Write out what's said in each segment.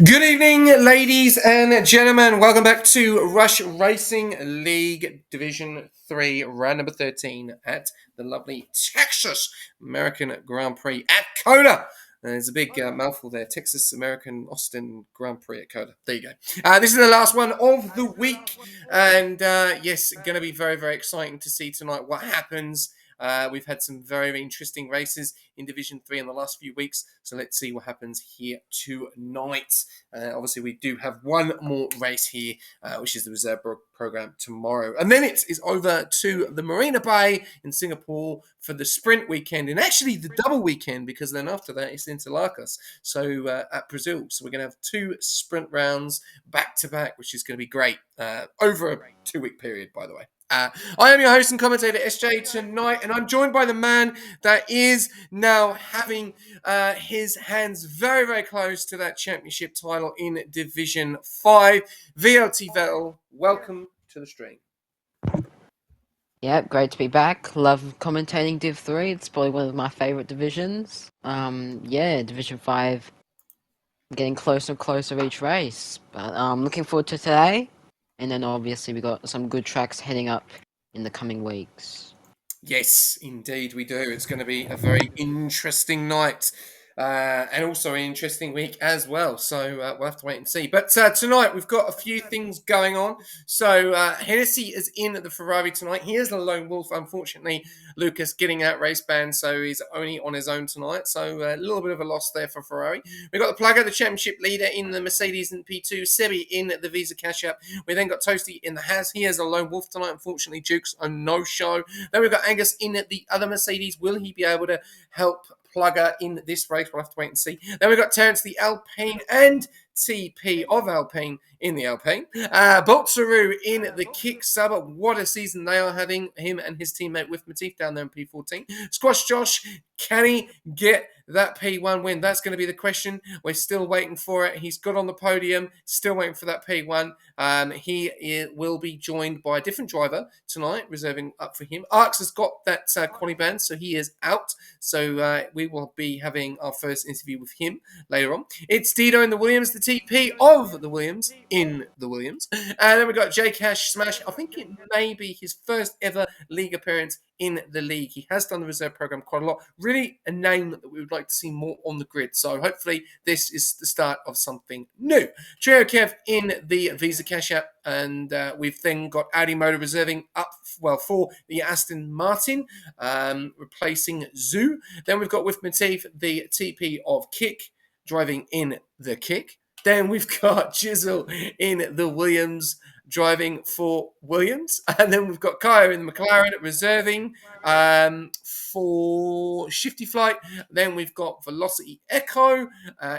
Good evening, ladies and gentlemen. Welcome back to Rush Racing League Division 3, round number 13 at the lovely Texas American Grand Prix at Cota. There's a big mouthful there. Texas American Austin Grand Prix at Cota. There you go. This is the last one of the week. And yes, going to be very, very exciting to see tonight what happens. We've had some very, very interesting races in Division 3 in the last few weeks. So let's see what happens here tonight. Obviously, we do have one more race here, which is the reserve program tomorrow. And then it is over to the Marina Bay in Singapore for the sprint weekend. And actually the double weekend, because then after that it's Interlagos. So at Brazil. So we're going to have two sprint rounds back to back, which is going to be great over a 2-week period, by the way. I am your host and commentator, SJ, tonight, and I'm joined by the man that is now having his hands very, very close to that championship title in Division 5. VLT Vettel, welcome to the stream. Yep, great to be back. Love commentating Div 3. It's probably one of my favourite divisions. Division 5 getting closer and closer each race. But looking forward to today. And then obviously we got some good tracks heading up in the coming weeks. Yes, indeed we do. It's going to be a very interesting night. And also an interesting week as well. So we'll have to wait and see. But tonight we've got a few things going on. So Hennessy is in the Ferrari tonight. He is a lone wolf. Unfortunately, Lucas getting out race banned, so he's only on his own tonight. So a little bit of a loss there for Ferrari. We've got the Plugger, the championship leader in the Mercedes and P2. Sebi in the Visa Cash App. We then got Toasty in the Has. He is a lone wolf tonight. Unfortunately, Duke's a no-show. Then we've got Angus in the other Mercedes. Will he be able to help Plugger in this race? We'll have to wait and see. Then we've got Terence the Alpine and TP of Alpine in the Alpine. Boltsaru in the Kick Sub. What a season they are having, him and his teammate with Matif down there in P14. Squash Josh, can he get that P1 win? That's going to be the question. We're still waiting for it. He's got on the podium, still waiting for that P1. He will be joined by a different driver tonight, reserving up for him. Arx has got that quali ban, so he is out. So we will be having our first interview with him later on. It's Dido and the Williams, the TP of the Williams in the Williams. And then we've got J Cash Smash. I think it may be his first ever league appearance in the league. He has done the reserve program quite a lot. Really a name that we would like to see more on the grid. So hopefully this is the start of something new. Trio Kev in the Visa Cash App. And we've then got Audi Motor reserving up, well, for the Aston Martin, replacing Zoo. Then we've got with Matif the TP of Kick, driving in the Kick. Then we've got Jizzle in the Williams, driving for Williams. And then we've got Kaya in the McLaren, reserving for Shifty Flight. Then we've got Velocity Echo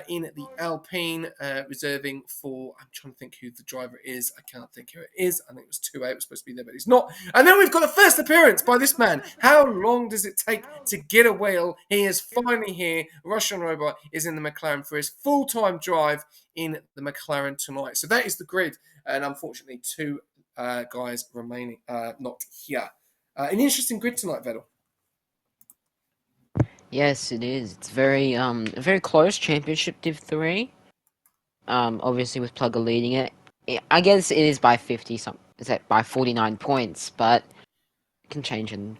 in the Alpine, reserving for, I'm trying to think who the driver is. I can't think who it is. I think it was 2A. It was supposed to be there, but he's not. And then we've got the first appearance by this man. How long does it take to get a wheel? He is finally here. Russian Robot is in the McLaren for his full-time drive in the McLaren tonight. So that is the grid. And unfortunately, two guys remaining not here. An interesting grid tonight, Vettel. Yes, it is. It's a very close championship Div 3. Obviously with Plugger leading it. I guess it is by 50 some. Is that by 49 points? But it can change and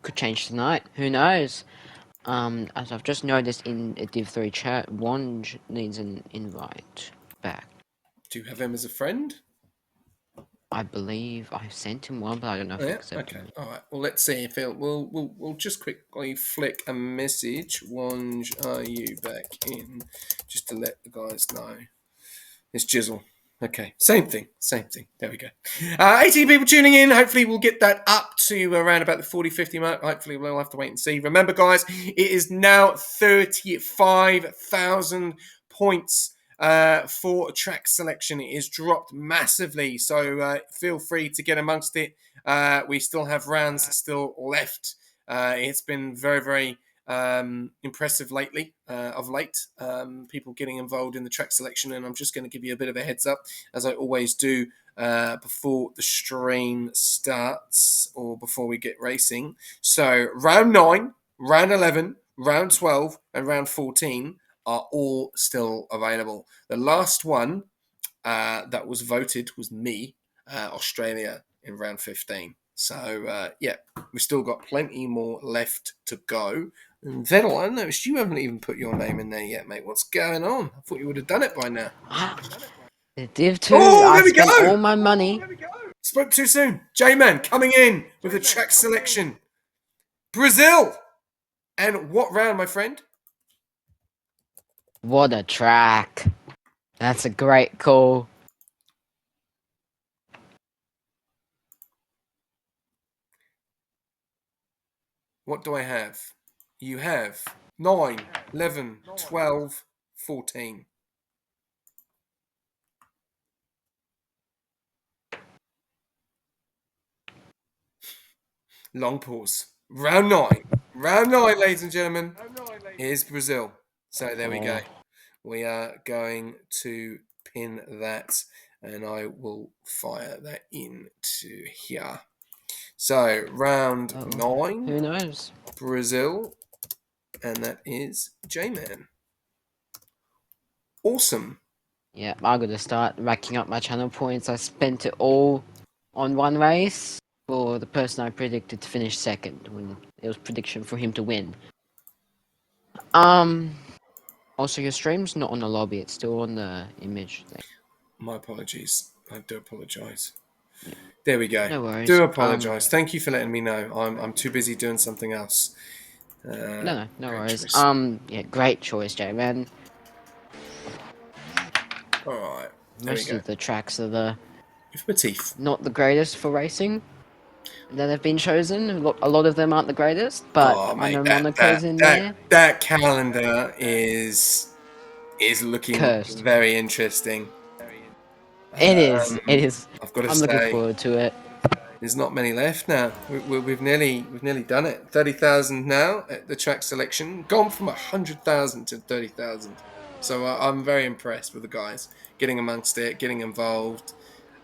could change tonight. Who knows? As I've just noticed in a Div 3 chat, Wonj needs an invite back. Do you have him as a friend? I believe I sent him one, but I don't know if he accepted Okay. it. All right. Well, let's see if we'll just quickly flick a message. Wonj, are you back in? Just to let the guys know. It's Jizzle. Okay, same thing. There we go. 18 people tuning in. Hopefully we'll get that up to around about the 40, 50 mark. Hopefully we'll have to wait and see. Remember, guys, it is now 35,000 points for track selection. It is dropped massively, so feel free to get amongst it. We still have rounds still left. It's been very, very impressive lately, of late. People getting involved in the track selection, and I'm just going to give you a bit of a heads up, as I always do before the stream starts or before we get racing. So round 9, round 11, round 12, and round 14 are all still available. The last one that was voted was me, Australia, in round 15. So, yeah, we've still got plenty more left to go. And Vettel, I noticed you haven't even put your name in there yet, mate. What's going on? I thought you would have done it by now. The Div 2, Oh, I there we spent go! all my money. Spoke too soon. J-Man coming in with the track selection. Brazil! And what round, my friend? What a track. That's a great call. What do I have? You have 9, 11, 12, 14. Long pause. Round 9. Round 9, ladies and gentlemen, is Brazil. So there we go. We are going to pin that, and I will fire that into here. So round 9. Who knows? Brazil, and that is J-Man. Awesome. Yeah, I gotta start racking up my channel points. I spent it all on one race for the person I predicted to finish second when it was prediction for him to win. Also, your stream's not on the lobby; it's still on the image thing. My apologies. I do apologise. Yeah. There we go. No worries. Do apologise. Thank you for letting me know. I'm too busy doing something else. No worries. Choice. Yeah, great choice, J-Man. All right. Most of the tracks are not the greatest for racing that have been chosen. A lot of them aren't the greatest, but I know Monaco's in there. That calendar is looking Cursed. very interesting. It is. I've got to I'm say, looking forward to it. There's not many left now. We've nearly done it. 30,000 now at the track selection. Gone from 100,000 to 30,000. So I'm very impressed with the guys getting amongst it, getting involved.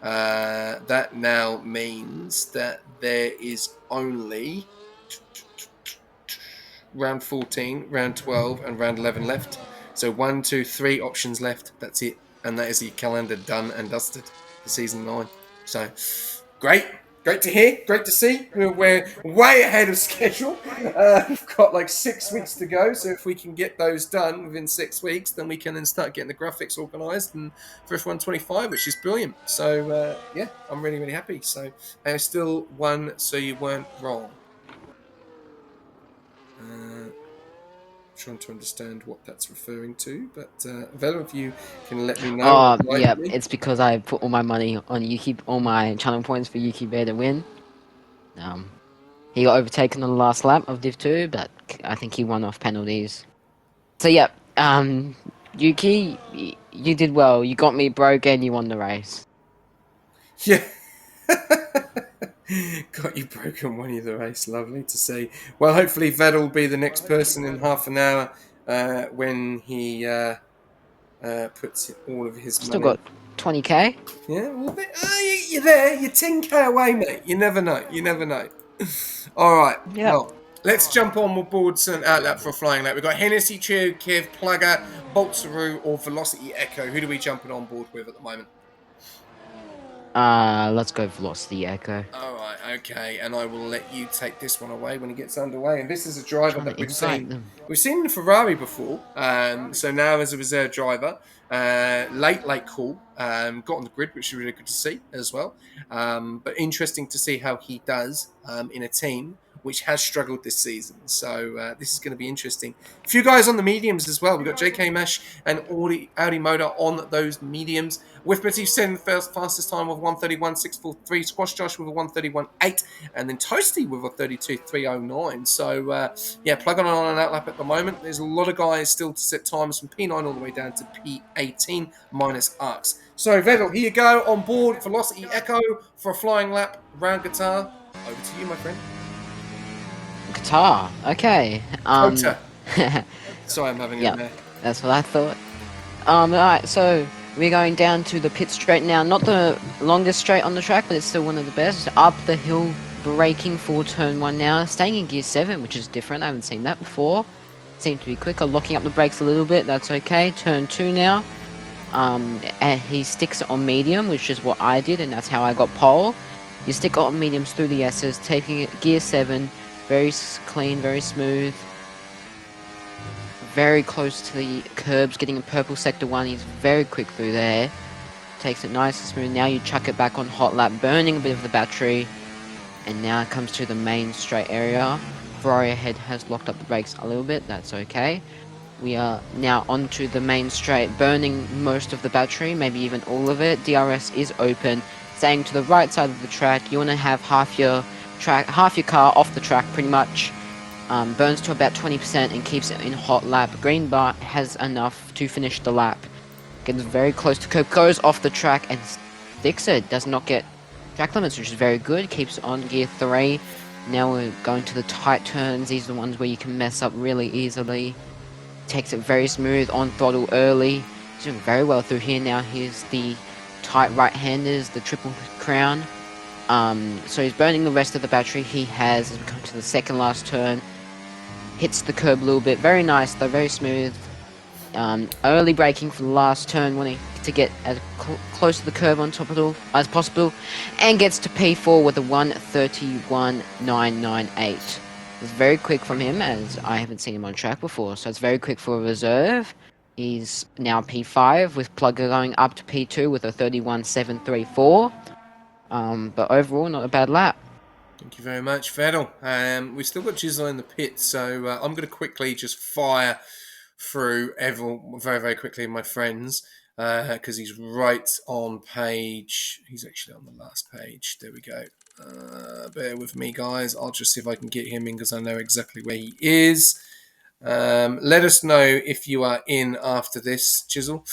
That now means that there is only round 14, round 12, and round 11 left. So 1, 2, 3 options left. That's it. and that is your calendar done and dusted for season 9. So great. Great to hear. Great to see. We're way ahead of schedule. We've got like 6 weeks to go. So if we can get those done within 6 weeks, then we can then start getting the graphics organised and for F125, which is brilliant. So yeah, I'm really, really happy. So I still won, so you weren't wrong. Trying to understand what that's referring to, but Velo, if you can let me know or Yeah, enlighten me. it's because I put all my money on Yuki, all my channel points for Yuki Bear to win. Um, he got overtaken on the last lap of Div 2, but I think he won off penalties. So yeah, Yuki, you did well. You got me broke and you won the race. Yeah. Got you broken one of the race. Lovely to see. Well, hopefully Vettel will be the next person in half an hour when he puts all of his Still money. got 20k. Yeah, well, you're there. You're 10k away, mate. You never know. You never know. All right. Yep. Well, let's jump on board some outlap for a flying lap. We've got Hennessy, Chew, Kiv, Plugger, Boltzaroo, or Velocity Echo. Who do we jumping on board with at the moment? Let's go Velocity Echo. All right, okay, and I will let you take this one away when he gets underway. And this is a driver Trying that to invite them. we've seen in Ferrari before. So now as a reserve driver, late call, got on the grid, which is really good to see as well. But interesting to see how he does in a team which has struggled this season. So this is going to be interesting. A few guys on the mediums as well. We've got JK Mesh and Audi Motor on those mediums. With Matthew Sen, first fastest time with 131.643. Squash Josh with a 131.8. And then Toasty with a 32.309. So, yeah, plugging on an outlap at the moment. There's a lot of guys still to set times from P9 all the way down to P18 minus arcs. So, Vettel, here you go on board. Velocity Echo for a flying lap. Round guitar. Over to you, my friend. Guitar. Okay. Cota. Sorry, I'm having it Yeah, there. that's what I thought. Alright, so we're going down to the pit straight now. Not the longest straight on the track, but it's still one of the best. Up the hill, braking for turn 1 now. Staying in gear 7, which is different. I haven't seen that before. Seems to be quicker. Locking up the brakes a little bit. That's okay. Turn 2 now. And he sticks it on medium, which is what I did, and that's how I got pole. You stick it on mediums through the S's, taking it gear 7. Very clean, very smooth. Very close to the curbs, getting a purple sector 1. He's very quick through there. Takes it nice and smooth. Now you chuck it back on hot lap, burning a bit of the battery. And now it comes to the main straight area. Ferrari ahead has locked up the brakes a little bit. That's okay. We are now onto the main straight, burning most of the battery, maybe even all of it. DRS is open. Staying to the right side of the track. You want to have half your car off the track, pretty much. Burns to about 20% and keeps it in hot lap. Green bar has enough to finish the lap. Gets very close to curb, goes off the track and sticks it. Does not get track limits, which is very good. Keeps on gear 3. Now we're going to the tight turns. These are the ones where you can mess up really easily. Takes it very smooth on throttle early. He's doing very well through here now. Here's the tight right-handers, the triple crown. So he's burning the rest of the battery he has as we come to the second last turn. Hits the curb a little bit. Very nice though, very smooth. Early braking for the last turn, wanting to get as close to the curb on top of it all as possible. And gets to P4 with a 131.998. It's very quick from him, as I haven't seen him on track before. So it's very quick for a reserve. He's now P5 with Plugger going up to P2 with a 31.734. But overall, not a bad lap. Thank you very much, Vettel. We've still got Jizzle in the pit, so I'm going to quickly just fire through everyone very, very quickly, my friends, because he's right on page. He's actually on the last page. There we go. Bear with me, guys. I'll just see if I can get him in because I know exactly where he is. Let us know if you are in after this, Chisel.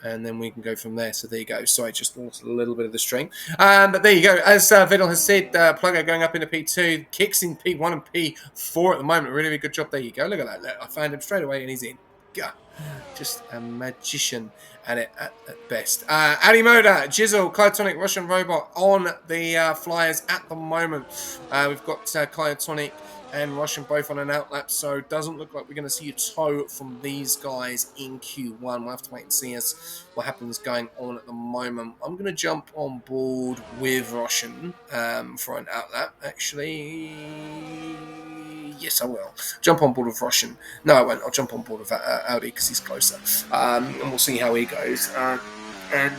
And then we can go from there. So there you go. Sorry, just lost a little bit of the stream. But there you go. As Vidal has said, Plugger going up into P2, kicks in P1 and P4 at the moment. Really, really good job. There you go. Look at that. Look, I found him straight away and he's in. Just a magician at it at best. Adimoda, Jizzle, Clyotonic, Russian Robot on the flyers at the moment. We've got Clyotonic and Russian both on an outlap, so it doesn't look like we're going to see a toe from these guys in Q1. We'll have to wait and see what happens going on at the moment. I'm going to jump on board with Russian for an outlap, actually. Yes, I will. Jump on board with Russian. No, I won't. I'll jump on board with Audi because he's closer. And we'll see how he goes.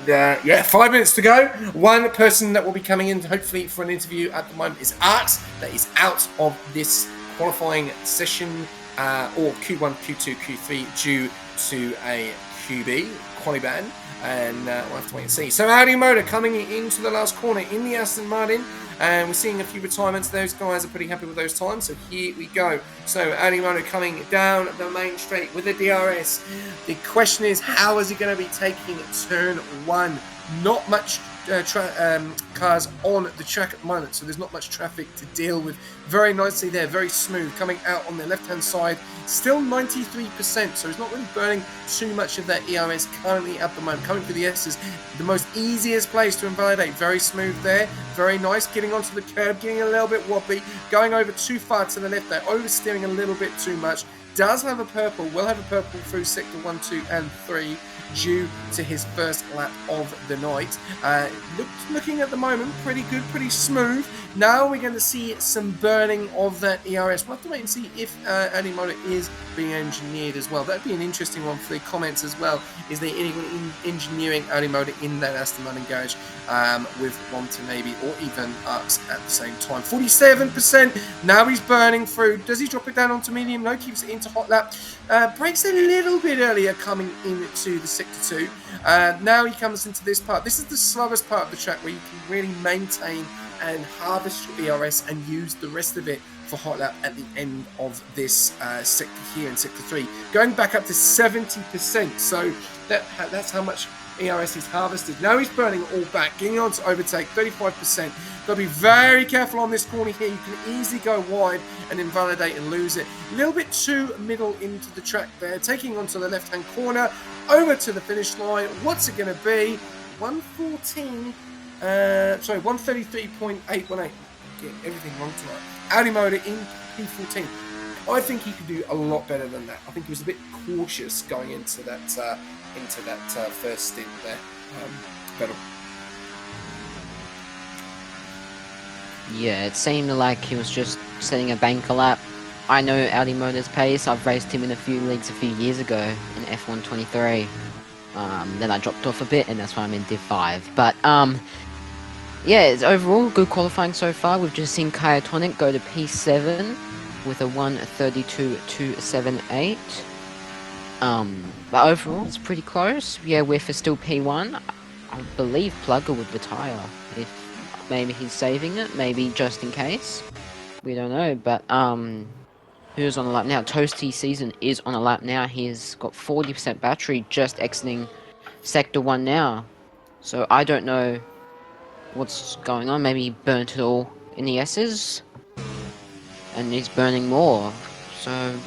Yeah, 5 minutes to go. One person that will be coming in, hopefully, for an interview at the moment is Art. That is out of this qualifying session, or Q1, Q2, Q3, due to a QB, quali ban. And we'll have to wait and see. So Audi Motor coming into the last corner in the Aston Martin. And we're seeing a few retirements. Those guys are pretty happy with those times. So here we go. So Audi Motor coming down the main straight with the DRS. The question is, how is he going to be taking turn one? Not much cars on the track at the moment, so there's not much traffic to deal with. Very nicely there, very smooth, coming out on the left-hand side. Still 93%, so he's not really burning too much of that ERS currently at the moment. Coming through the S's, the most easiest place to invalidate. Very smooth there, very nice. Getting onto the curb, getting a little bit wobbly, going over too far to the left there, oversteering a little bit too much. Does have a purple, will have a purple through sector 1, 2, and 3 due to his first lap of the night. Looking at the moment pretty good, pretty smooth. Now we're going to see some burning of that ERS. We'll have to wait and see if Animoto is being engineered as well. That'd be an interesting one for the comments as well. Is there anyone engineering Animoto in that Aston Martin garage with Watanabe or even us at the same time? 47%. Now he's burning through. Does he drop it down onto medium? No, keeps it into hot lap. Breaks a little bit earlier coming into the sector 2. Now he comes into this part. This is the slowest part of the track where you can really maintain and harvest your ERS and use the rest of it for hot lap at the end of this sector here in sector 3. Going back up to 70%. So that's how much ERS is harvested. Now he's burning it all back, getting on to overtake, 35%. Got to be very careful on this corner here. You can easily go wide and invalidate and lose it. A little bit too middle into the track there. Taking onto the left-hand corner, over to the finish line. What's it going to be? 133.818. Get everything wrong tonight. Audi Motor in P14. I think he could do a lot better than that. I think he was a bit cautious going into that first stint there. Better. Yeah, it seemed like he was just setting a banker lap. I know Audi Motor's pace. I've raced him in a few leagues a few years ago in F1 23. Then I dropped off a bit, and that's why I'm in Div 5. But yeah, it's overall good qualifying so far. We've just seen Clyotonic go to P7 with a 1:32.278. But overall, it's pretty close. Yeah, we're for still P1. I believe Plugger would retire if maybe he's saving it, maybe just in case. We don't know, but who's on a lap now? Toasty Season is on a lap now. He's got 40% battery, just exiting Sector 1 now. So I don't know what's going on. Maybe he burnt it all in the S's, and he's burning more. So,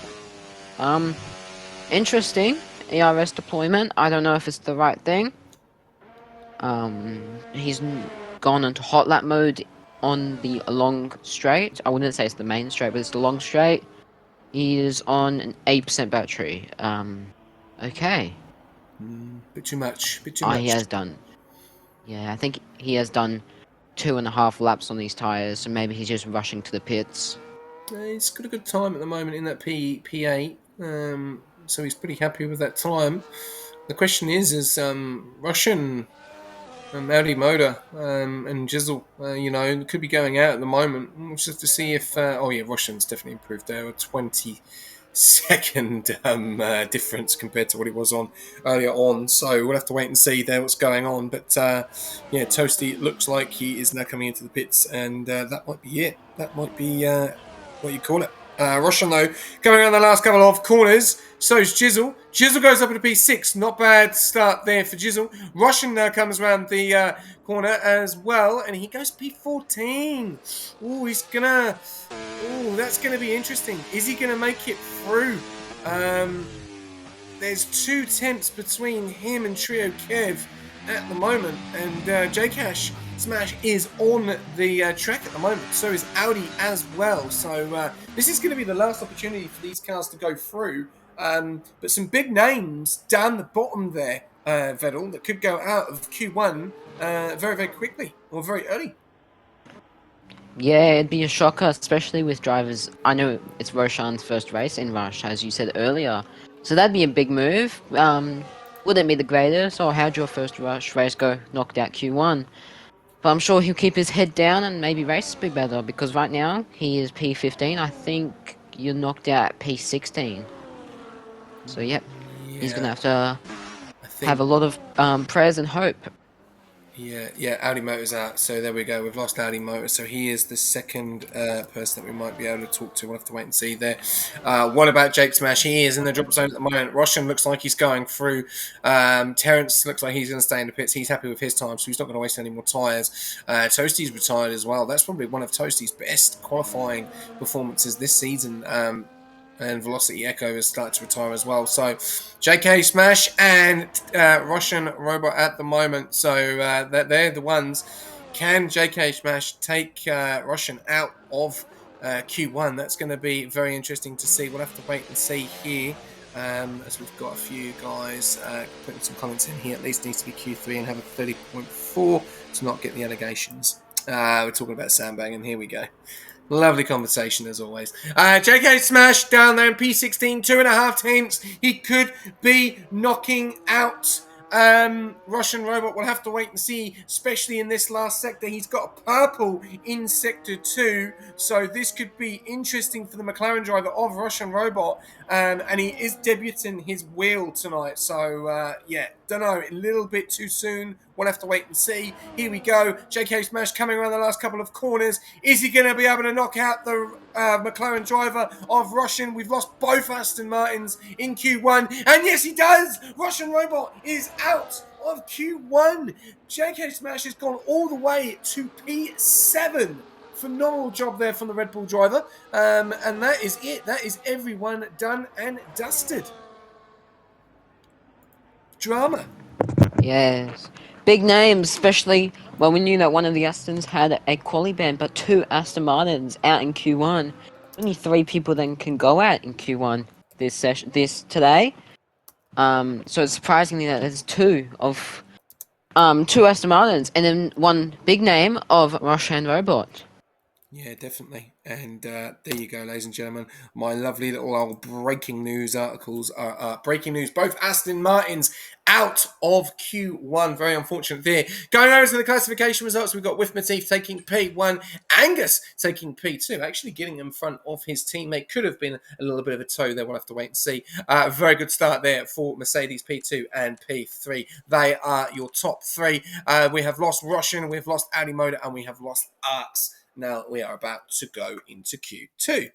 interesting. ERS deployment. I don't know if it's the right thing. He's gone into hot lap mode on the long straight. I wouldn't say it's the main straight, but it's the long straight. He is on an 8% battery. Okay. Bit too much. Bit too much. He has done. Yeah, I think he has done 2.5 laps on these tires, so maybe he's just rushing to the pits. He's got a good time at the moment in that P8, so he's pretty happy with that time. The question is Russian Audi Motor and Jizzle, could be going out at the moment. Just to see if Russian's definitely improved there. A 20-second difference compared to what it was on earlier on. So we'll have to wait and see there what's going on. But Toasty looks like he is now coming into the pits, and that might be it. That might be what you call it. Russian, though, coming around the last couple of corners. So is Jizzle. Jizzle goes up into P6. Not bad start there for Jizzle. Russian now comes around the corner as well, and he goes P14. Oh, he's gonna. Oh, that's gonna be interesting. Is he gonna make it through? there's 2 tenths between him and Trio Kev at the moment, and J-Cash Smash is on the track at the moment. So is Audi as well. So this is going to be the last opportunity for these cars to go through. But some big names down the bottom there, Vettel, that could go out of Q1 very, very quickly or very early. Yeah, it'd be a shocker, especially with drivers. I know it's Roshan's first race in Rush, as you said earlier. So that'd be a big move. Wouldn't be the greatest, or how'd your first Rush race go? Knocked out Q1. But I'm sure he'll keep his head down and maybe race a bit better, because right now he is P15. I think you're knocked out at P16. So, yep, he's going to Yeah, have to I have think. a lot of prayers and hope. Yeah, Audi Motor's out. So there we go. We've lost Audi Motor. So he is the second person that we might be able to talk to. We'll have to wait and see there. What about Jake Smash? He is in the drop zone at the moment. Roshan looks like he's going through. Terence looks like he's going to stay in the pits. He's happy with his time, so he's not going to waste any more tyres. Toasty's retired as well. That's probably one of Toasty's best qualifying performances this season. And Velocity Echo has started to retire as well. So JK Smash and Russian Robot at the moment. So they're the ones. Can JK Smash take Russian out of Q1? That's going to be very interesting to see. We'll have to wait and see here. As we've got a few guys putting some comments in here. At least needs to be Q3 and have a 30.4 to not get the allegations. We're talking about sandbagging. Here we go. Lovely conversation as always. JK Smash down there in P16, 2.5 tenths. He could be knocking out Russian Robot. We'll have to wait and see, especially in this last sector. He's got a purple in sector 2, so this could be interesting for the McLaren driver of Russian Robot. And he is debuting his wheel tonight, so yeah, don't know, a little bit too soon. We'll have to wait and see. Here we go. JK Smash coming around the last couple of corners. Is he going to be able to knock out the McLaren driver of Russian? We've lost both Aston Martins in Q1. And yes, he does. Russian Robot is out of Q1. JK Smash has gone all the way to P7. Phenomenal job there from the Red Bull driver. And that is it. That is everyone done and dusted. Drama. Yes. Big names, especially when we knew that one of the Astons had a quali ban, but two Aston Martins out in Q1. Only three people then can go out in Q1 this session, this today. So it's surprisingly that there's two Aston Martins and then one big name of Roshan Robot. Yeah, definitely. And there you go, ladies and gentlemen. My lovely little old breaking news articles are up. Breaking news, both Aston Martins out of Q1. Very unfortunate there. Going over to the classification results, we've got Withmatif taking P1, Angus taking P2, actually getting in front of his teammate. Could have been a little bit of a toe there. We'll have to wait and see. Very good start there for Mercedes P2 and P3. They are your top three. We have lost Russian, we've lost Audi Motor, and we have lost Arts. Now we are about to go into Q2.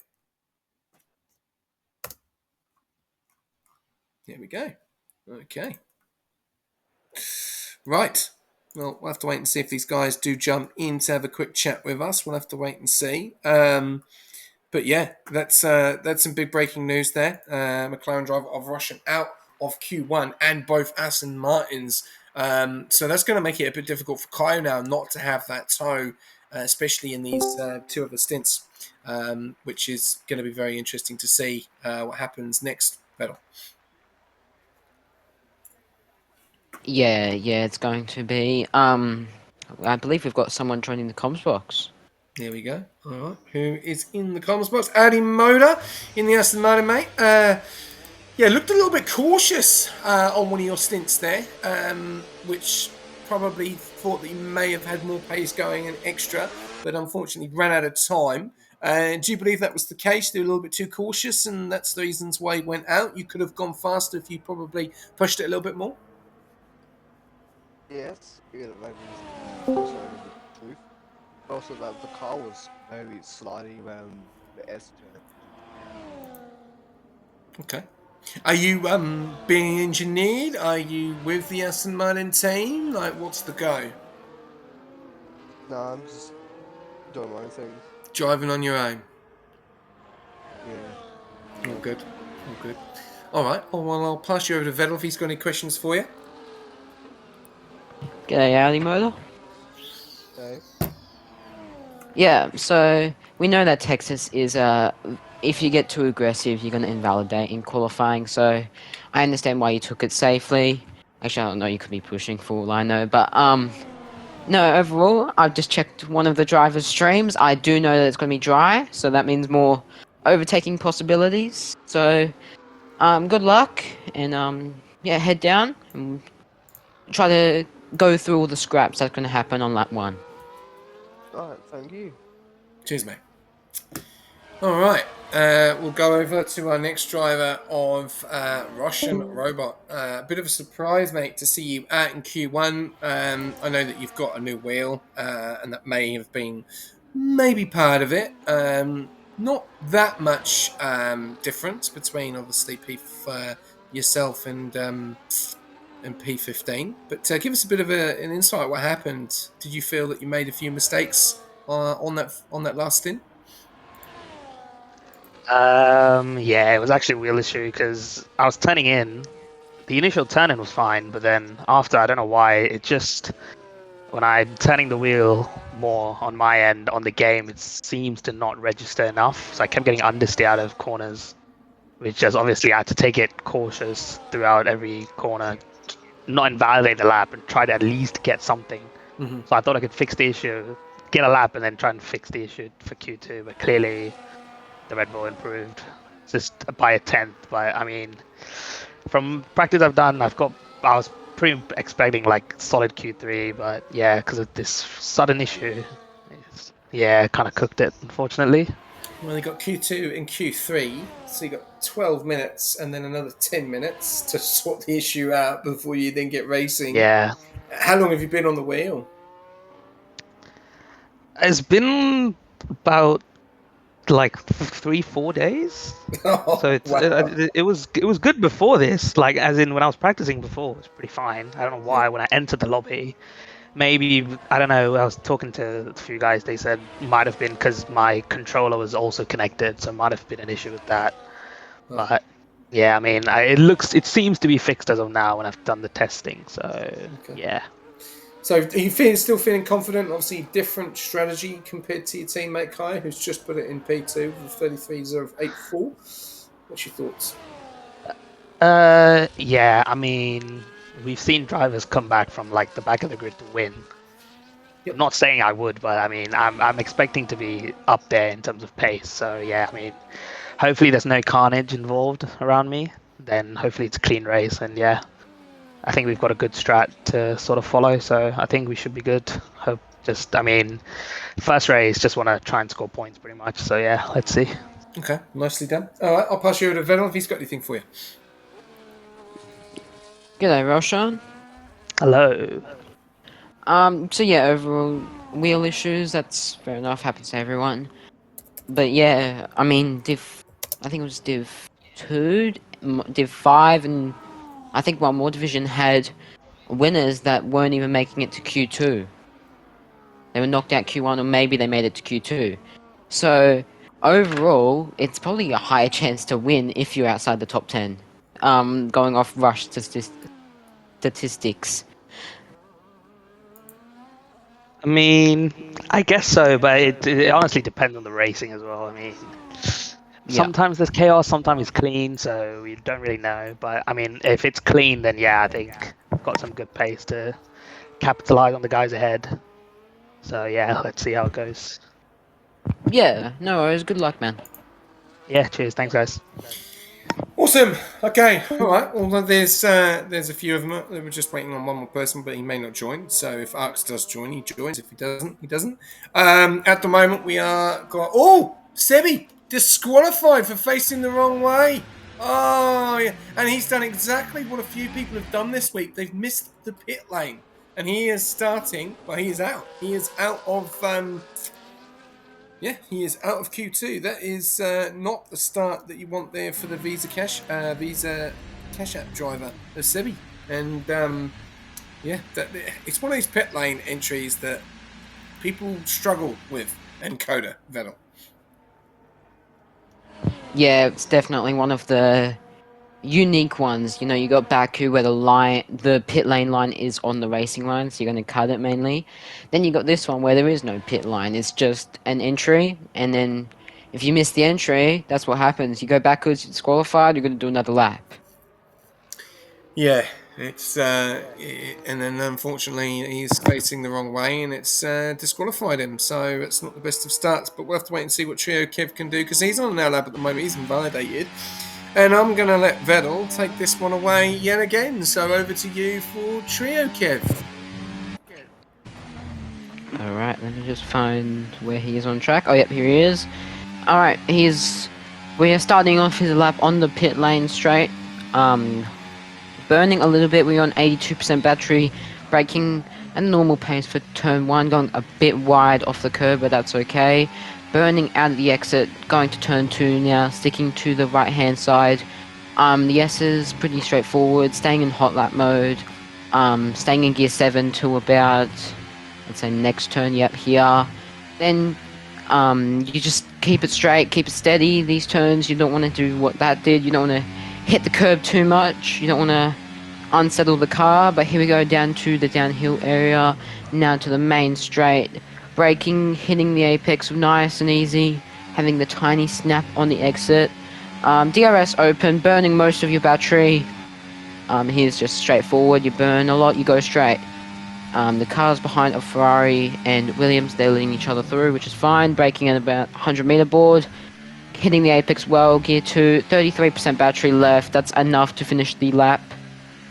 Here we go. Okay. Right. Well, we'll have to wait and see if these guys do jump in to have a quick chat with us. We'll have to wait and see. But yeah, that's some big breaking news there. McLaren driver of Russian out of Q1 and both Aston Martins. So that's going to make it a bit difficult for Kyle now not to have that toe, especially in these two other stints, which is going to be very interesting to see what happens next battle. Yeah, it's going to be. I believe we've got someone joining the comms box. There we go. All right. Who is in the comms box? Audi Motor in the Aston Martin, mate. Yeah, looked a little bit cautious on one of your stints there, which probably thought that you may have had more pace going and extra, but unfortunately ran out of time. Do you believe that was the case? They were a little bit too cautious, and that's the reasons why he went out. You could have gone faster if you probably pushed it a little bit more. Yes, yeah, that is also the truth. Also, that the car was very sliding around the S turn. Okay. Are you being engineered? Are you with the Aston Martin team? Like, what's the go? No, I'm just doing my own thing. Driving on your own. Yeah. All good. All good. All right. Well, I'll pass you over to Vettel if he's got any questions for you. G'day, Audi Motor. Okay. Yeah, so we know that Texas is if you get too aggressive, you're gonna invalidate in qualifying. So I understand why you took it safely. Actually, I don't know. You could be pushing for all I know, but no. Overall, I've just checked one of the driver's streams. I do know that it's gonna be dry, so that means more overtaking possibilities. So good luck, and yeah, head down and try to go through all the scraps that's gonna happen on lap one. Alright, thank you. Cheers, mate. All right. We'll go over to our next driver of Russian Robot. A bit of a surprise, mate, to see you out in Q1. I know that you've got a new wheel, and that may have been maybe part of it. Not that much difference between obviously yourself and P15. But give us a bit of an insight. What happened? Did you feel that you made a few mistakes on that last stint? Yeah, it was actually a wheel issue because I was turning in. The initial turn in was fine, but then after, I don't know why, it just when I'm turning the wheel more on my end on the game, it seems to not register enough. So I kept getting understeer out of corners, which just obviously I had to take it cautious throughout every corner, not invalidate the lap, and try to at least get something. Mm-hmm. So I thought I could fix the issue, get a lap, and then try and fix the issue for Q2. But clearly, the Red Bull improved just by a tenth. But I mean, from practice I've done, I was pretty expecting like solid Q3, but yeah, because of this sudden issue, kind of cooked it, unfortunately. Well, you got Q2 and Q3, so you got 12 minutes and then another 10 minutes to sort the issue out before you then get racing. Yeah, How long have you been on the wheel? it's been about like 3-4 days. Oh, So wow. it was good before this, like as in when I was practicing before, it was pretty fine. I don't know why when I entered the lobby, maybe I don't know. I was talking to a few guys. They said might have been because my controller was also connected, so might have been an issue with that. Oh. But yeah, I mean, it seems to be fixed as of now when I've done the testing. So Okay. yeah. So are you still feeling confident? Obviously, different strategy compared to your teammate Kai, who's just put it in P2 with 33.084. What's your thoughts? Yeah. I mean, we've seen drivers come back from like the back of the grid to win. Yep. I'm not saying I would, but I mean, I'm expecting to be up there in terms of pace. So yeah, I mean, hopefully there's no carnage involved around me. Then hopefully it's a clean race, and yeah, I think we've got a good strat to sort of follow. So I think we should be good. I mean, first race, just want to try and score points pretty much. So yeah, let's see. Okay, nicely done. All right, I'll pass you over to Vettel if he's got anything for you. G'day, Roshan. Hello. So yeah, overall wheel issues. That's fair enough. Happens to everyone. But yeah, I mean, I think it was Div 2, Div 5, and I think one more division had winners that weren't even making it to Q2. They were knocked out Q1, or maybe they made it to Q2. So overall, it's probably a higher chance to win if you're outside the top 10. Going off rush statistics. I mean, I guess so, but it honestly depends on the racing as well. I mean, sometimes there's chaos, sometimes it's clean, so we don't really know. But I mean, if it's clean, then yeah, I think we've got some good pace to capitalize on the guys ahead. So yeah, let's see how it goes. Yeah, no worries. Good luck, man. Yeah, cheers. Thanks, guys. Awesome. Okay. All right. Well, there's a few of them. We're just waiting on one more person, but he may not join. So if Arx does join, he joins. If he doesn't, he doesn't. At the moment, we are got. Oh, Sebi disqualified for facing the wrong way. Oh, yeah. And he's done exactly what a few people have done this week. They've missed the pit lane, and he is starting. Well, he is out. He is out of. Yeah, he is out of Q2. That is not the start that you want there for the Visa Cash App driver, Sebi. And yeah, it's one of these pit lane entries that people struggle with in Cota, Vettel. Yeah, it's definitely one of the unique ones. You know, you got Baku where the pit lane line is on the racing line, so you're going to cut it mainly. Then you got this one where there is no pit line. It's just an entry, and then if you miss the entry, that's what happens. You go backwards, you're disqualified. You're going to do another lap. Yeah, it's and then unfortunately he's facing the wrong way, and it's disqualified him. So it's not the best of starts. But we'll have to wait and see what Trio Kev can do because he's on an lap at the moment. He's invalidated, and I'm going to let Vettel take this one away yet again. So over to you for Trio Kev. Alright, let me just find where he is on track. Oh, yep, here he is. Alright, we are starting off his lap on the pit lane straight. Burning a little bit, we're on 82% battery, braking at a normal pace for turn 1, going a bit wide off the curb, but that's okay. Burning out of the exit, going to turn 2 now, sticking to the right hand side. The S is pretty straightforward, staying in hot lap mode, staying in gear 7 till about, let's say next turn, yep, here. Then you just keep it straight, keep it steady. These turns, you don't want to do what that did. You don't want to hit the curb too much. You don't want to unsettle the car. But here we go down to the downhill area, now to the main straight. Braking, hitting the apex nice and easy, having the tiny snap on the exit. DRS open, burning most of your battery. Here's just straightforward. You burn a lot, you go straight. The cars behind are Ferrari and Williams, they're letting each other through, which is fine. Braking at about 100 meter board, hitting the apex well, gear 2, 33% battery left, that's enough to finish the lap.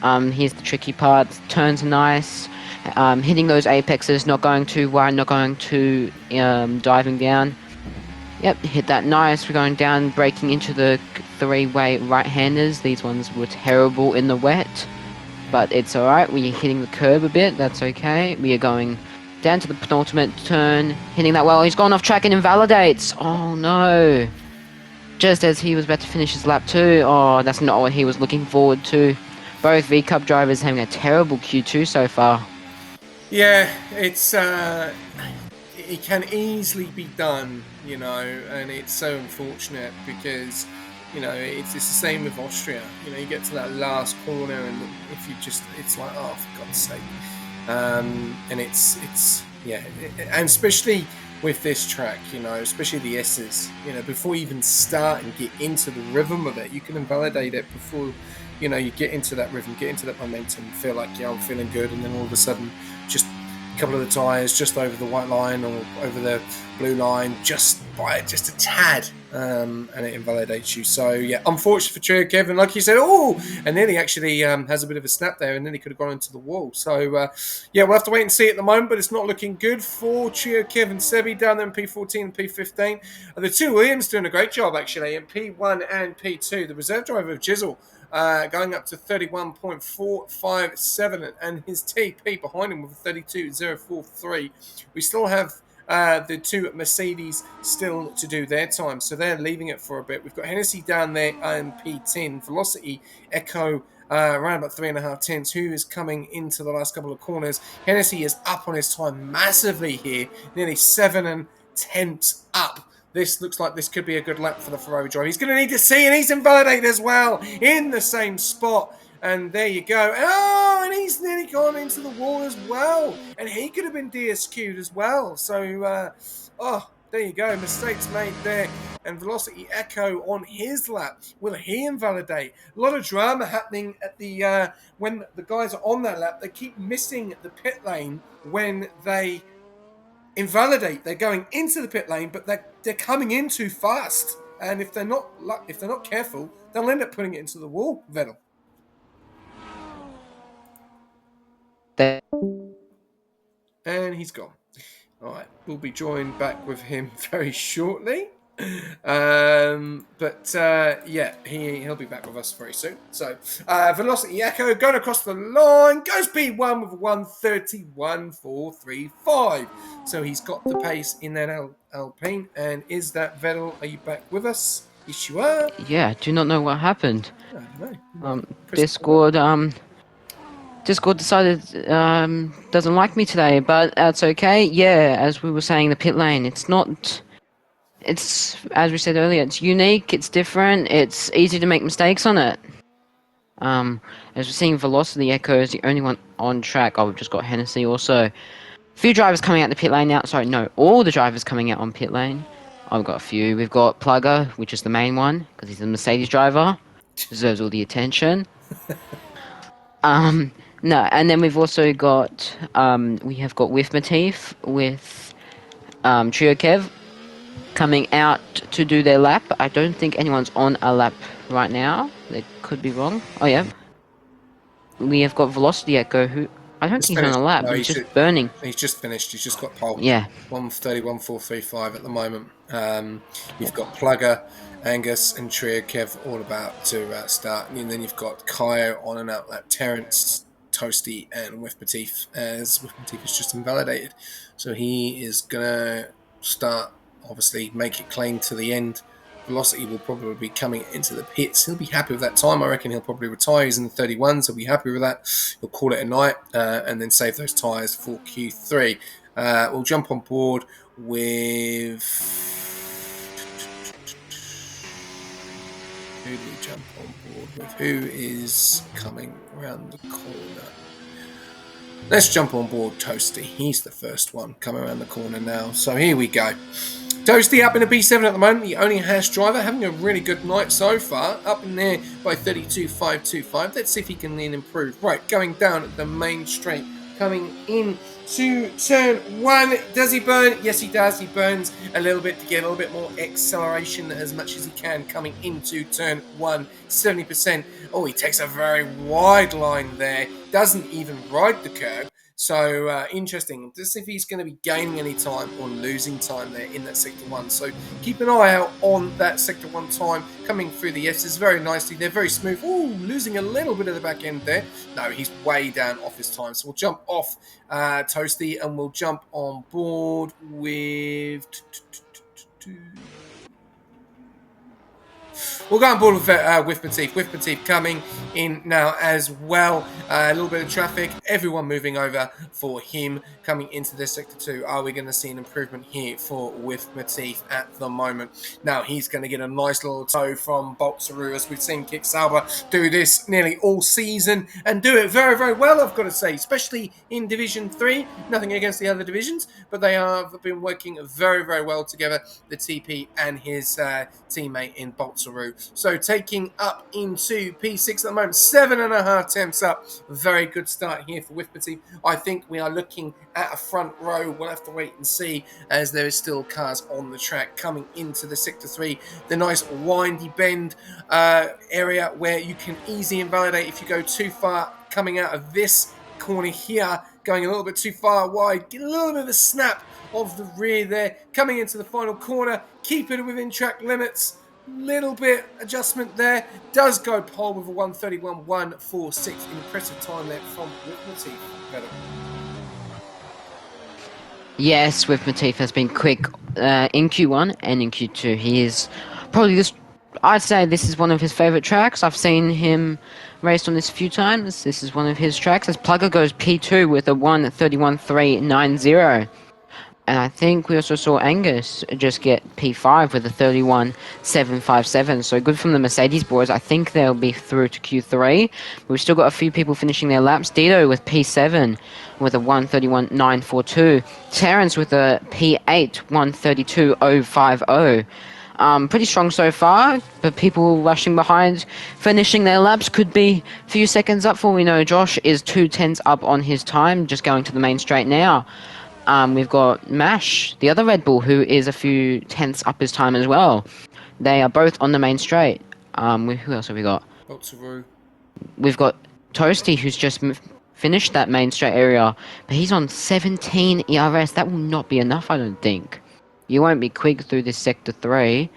Here's the tricky part, turns are nice, hitting those apexes, not going too wide, not going too diving down. Yep, hit that nice, we're going down, braking into the three-way right-handers. These ones were terrible in the wet, but it's alright, we're hitting the curb a bit, that's okay. We are going down to the penultimate turn, hitting that well, he's gone off track and invalidates! Oh no! Just as he was about to finish his lap 2, oh, that's not what he was looking forward to. Both V-Cup drivers having a terrible Q2 so far. Yeah, it's it can easily be done, you know, and it's so unfortunate because, you know, it's the same with Austria. You know, you get to that last corner, and if you just, it's like, oh, for God's sake. And it's yeah, and especially with this track, you know, especially the S's, you know, before you even start and get into the rhythm of it, you can invalidate it before, you know, you get into that rhythm, get into that momentum, feel like, yeah, I'm feeling good, and then all of a sudden, just a couple of the tyres just over the white line or over the blue line, just by just a tad, and it invalidates you. So yeah, unfortunate for Trio Kevin, like you said, oh, and then he actually has a bit of a snap there, and then he could have gone into the wall. So yeah, we'll have to wait and see at the moment, but it's not looking good for Trio Kevin. Sebi down there in P14 and P15. The two Williams doing a great job actually in P1 and P2. The reserve driver of Jizzle going up to 31.457, and his TP behind him with 32.043. We still have the two Mercedes still to do their time, so they're leaving it for a bit. We've got Hennessy down there in P10, Velocity, Echo around about 3.5 tenths, who is coming into the last couple of corners. Hennessy is up on his time massively here, nearly 7 tenths up. This looks like this could be a good lap for the Ferrari driver. He's going to need to see, and he's invalidated as well in the same spot. And there you go. Oh, and he's nearly gone into the wall as well. And he could have been DSQ'd as well. So, oh, there you go. Mistakes made there. And Velocity Echo on his lap. Will he invalidate? A lot of drama happening at the when the guys are on that lap. They keep missing the pit lane when they invalidate. They're going into the pit lane, but they're coming in too fast. And if they're not careful, they'll end up putting it into the wall, Vettel. And he's gone. All right, we'll be joined back with him very shortly. Yeah, he'll be back with us very soon. So, Velocity Echo going across the line, goes P1 with 1:31.435. So he's got the pace in that Alpine. And is that Vettel? Are you back with us? Yes, you are. Yeah, do not know what happened. I don't know. Discord decided doesn't like me today, but that's okay. Yeah, as we were saying, the pit lane, it's as we said earlier, it's unique, it's different, it's easy to make mistakes on it. As we're seeing, Velocity Echo is the only one on track. Oh, we've just got Hennessy also. Few drivers coming out the pit lane now. Sorry, no, all the drivers coming out on pit lane. Oh, we've got a few. We've got Plugger, which is the main one, because he's a Mercedes driver. Deserves all the attention. No, and then we've also got, we have got with Matif, with, Trio Kev coming out to do their lap. I don't think anyone's on a lap right now. They could be wrong. Oh, yeah. We have got Velocity Echo, who, I don't Just think he's on finished. a lap. No, He's just burning. he's just finished. He's just got pole. Yeah. 1:31.435 at the moment. You've got Plugger, Angus, and Trio Kev all about to start, and then you've got Kyo on and out lap, Terrence, Toasty, and With Matif, as With Matif is just invalidated, so he is gonna start. Obviously, make it clean to the end. Velocity will probably be coming into the pits. He'll be happy with that time. I reckon he'll probably retire. He's in the 31s. He'll be happy with that. He'll call it a night and then save those tyres for Q3. We'll jump on board with... Who do we jump on board with? Who is coming around the corner? Let's jump on board Toasty. He's the first one coming around the corner now. So here we go. Toasty up in a B7 at the moment, the only Hash driver, having a really good night so far, up in there by 32.525. Let's see if he can then improve. Right, going down the main straight, coming in to turn 1. Does he burn? Yes, he does. He burns a little bit to get a little bit more acceleration as much as he can coming into turn 1, 70%. Oh, he takes a very wide line there, doesn't even ride the curb. So interesting. Let's see if he's going to be gaining any time or losing time there in that sector 1. So keep an eye out on that sector 1 time coming through the S's very nicely. They're very smooth. Ooh, losing a little bit of the back end there. No, he's way down off his time. So we'll jump off Toasty and we'll jump on board with... We'll go on board with Matif. With Matif coming in now as well. A little bit of traffic. Everyone moving over for him coming into this sector 2. Are we going to see an improvement here for With Matif at the moment? Now he's going to get a nice little tow from Boltsaru, as we've seen Kick Sauber do this nearly all season and do it very, very well, I've got to say, especially in Division 3. Nothing against the other divisions, but they have been working very, very well together, the TP and his teammate in Boltsaru. So taking up into P6 at the moment, 7.5 temps up. Very good start here for With Matif. I think we are looking at a front row. We'll have to wait and see, as there is still cars on the track coming into the sector 3. The nice windy bend area where you can easily invalidate if you go too far coming out of this corner here, going a little bit too far wide. Get a little bit of a snap of the rear there. Coming into the final corner, keep it within track limits. Little bit adjustment there. Does go pole with a 1:31.146. Impressive time there from With Matif. Yes, With Matif has been quick in Q1 and in Q2. He is probably this. I'd say this is one of his favorite tracks. I've seen him raced on this a few times. This is one of his tracks. As Plugger goes P2 with a 1:31.390. And I think we also saw Angus just get P5 with a 31.757. So good from the Mercedes boys. I think they'll be through to Q3. We've still got a few people finishing their laps. Dito with P7 with a 1:31.942. Terrence with a P8, 1:32.050. Pretty strong so far, but people rushing behind, finishing their laps could be a few seconds up. For we know, Josh is 2 tenths up on his time, just going to the main straight now. We've got Mash, the other Red Bull, who is a few tenths up his time as well. They are both on the main straight. Who else have we got? Boltsaru. We've got Toasty, who's just finished that main straight area, but he's on 17 ERS. That will not be enough, I don't think. You won't be quick through this sector 3.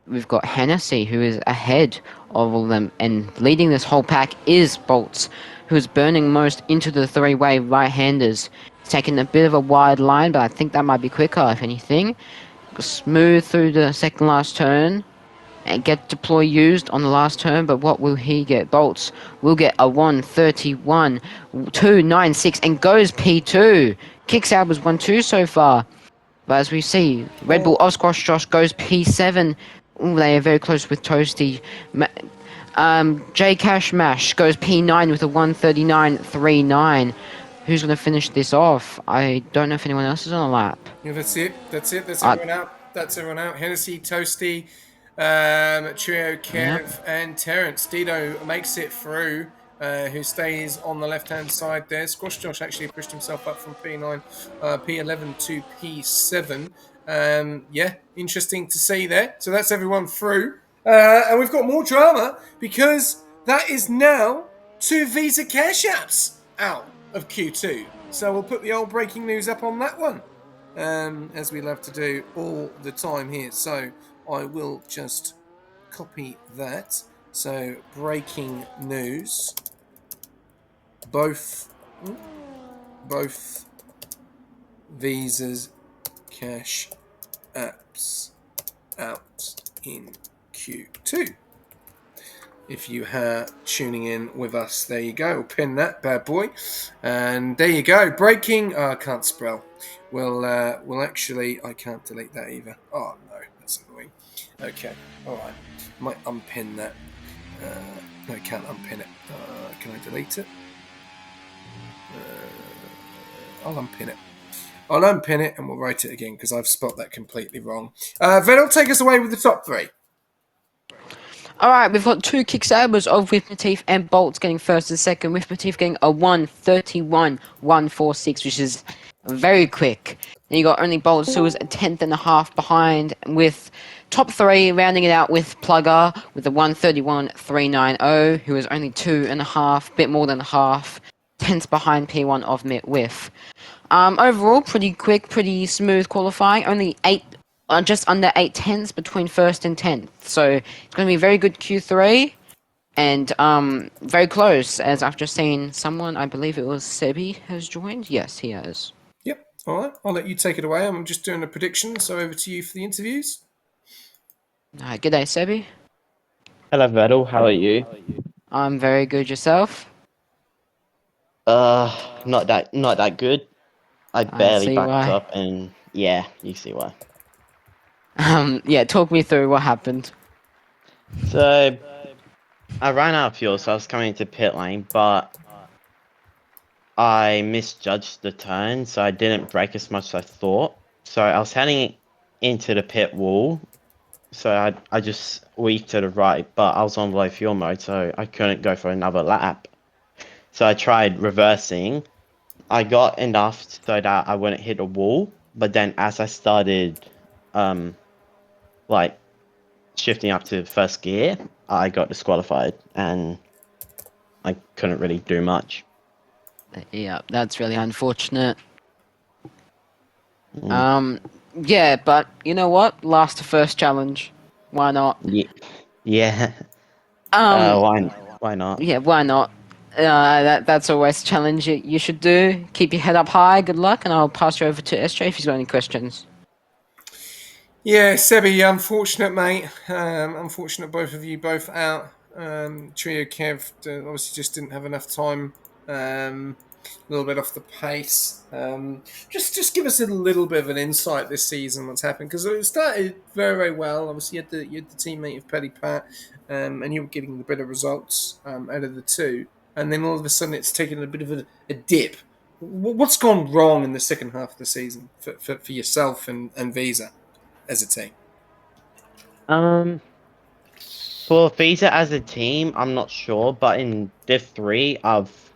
We've got Hennessy, who is ahead of all of them, and leading this whole pack is Bolts, who's burning most into the three-way right-handers. He's taking a bit of a wide line, but I think that might be quicker, if anything. Smooth through the second last turn, and get deploy used on the last turn, but what will he get? Bolts will get a 1:31.296 and goes P2. Kicks out was 1-2 so far. But as we see, Red Bull Osquash Josh goes P7, Ooh, they are very close with Toasty. J Cash Mash goes P9 with a 139.39. Who's going to finish this off? I don't know if anyone else is on a lap. Yeah, that's it. That's it. That's Uh, everyone out. That's everyone out. Hennessy, Toasty, Trio, yeah. Kev, and Terrence. Dido makes it through. Who stays on the left-hand side there. Squash Josh actually pushed himself up from P9, P11 to P7. Yeah, interesting to see there. So that's everyone through. And we've got more drama because that is now two Visa Cash Apps out of Q2. So we'll put the old breaking news up on that one, as we love to do all the time here. So I will just copy that. So breaking news. Both Visas Cash apps out in Q2. If you are tuning in with us, there you go. We'll pin that bad boy, and there you go. Breaking. Oh, I can't spell. We'll actually. I can't delete that either. Oh no, that's annoying. Okay, all right. Might unpin that. No, I can't unpin it. Can I delete it? I'll unpin it. I'll unpin it and we'll write it again because I've spelled that completely wrong. Venel, take us away with the top three. Alright, we've got two kick sabers of With Motif and Bolts getting first and second. With Motif getting a 1:31.146, which is very quick. And you got only Bolts, who was a tenth and a half behind, with top three rounding it out with Plugger with a 1:31.390, who was only two and a half, bit more than half, tenths behind P1 of Mit With. Overall, pretty quick, pretty smooth qualifying. Only just under 8 tenths between first and 10th. So it's going to be a very good Q3 and very close. As I've just seen someone, I believe it was Sebi, has joined. Yes, he has. Yep. All right. I'll let you take it away. I'm just doing a prediction. So over to you for the interviews. G'day, Sebi. Hello, Vettel. How are you? I'm very good. Yourself? Not that good. I I barely see backed why. up, and yeah, you see why. Yeah, talk me through what happened. So I ran out of fuel, so I was coming into pit lane, but I misjudged the turn, so I didn't brake as much as I thought. So I was heading into the pit wall, so I just weaved to the right, but I was on low fuel mode, so I couldn't go for another lap. So I tried reversing. I got enough so that I wouldn't hit a wall, but then as I started, um, like shifting up to first gear, I got disqualified and I couldn't really do much. Yeah, that's really unfortunate. Mm. Um, yeah, but you know what? Last to first challenge. Why not? Yeah, yeah. Um, Why not? Yeah, why not? That's always a challenge you should do. Keep your head up high. Good luck, and I'll pass you over to SJ if he's got any questions. Yeah, Sebi, unfortunate, mate. Unfortunate, both of you both out. Trio Kev obviously just didn't have enough time. A little bit off the pace. Just give us a little bit of an insight this season. What's happened because it started very very well. Obviously, you had the teammate of Petty Pat, and you were getting the better results out of the two. And then all of a sudden, it's taken a bit of a dip. What's gone wrong in the second half of the season for yourself and Visa as a team? Um, for Visa as a team, I'm not sure, but in Div 3, I've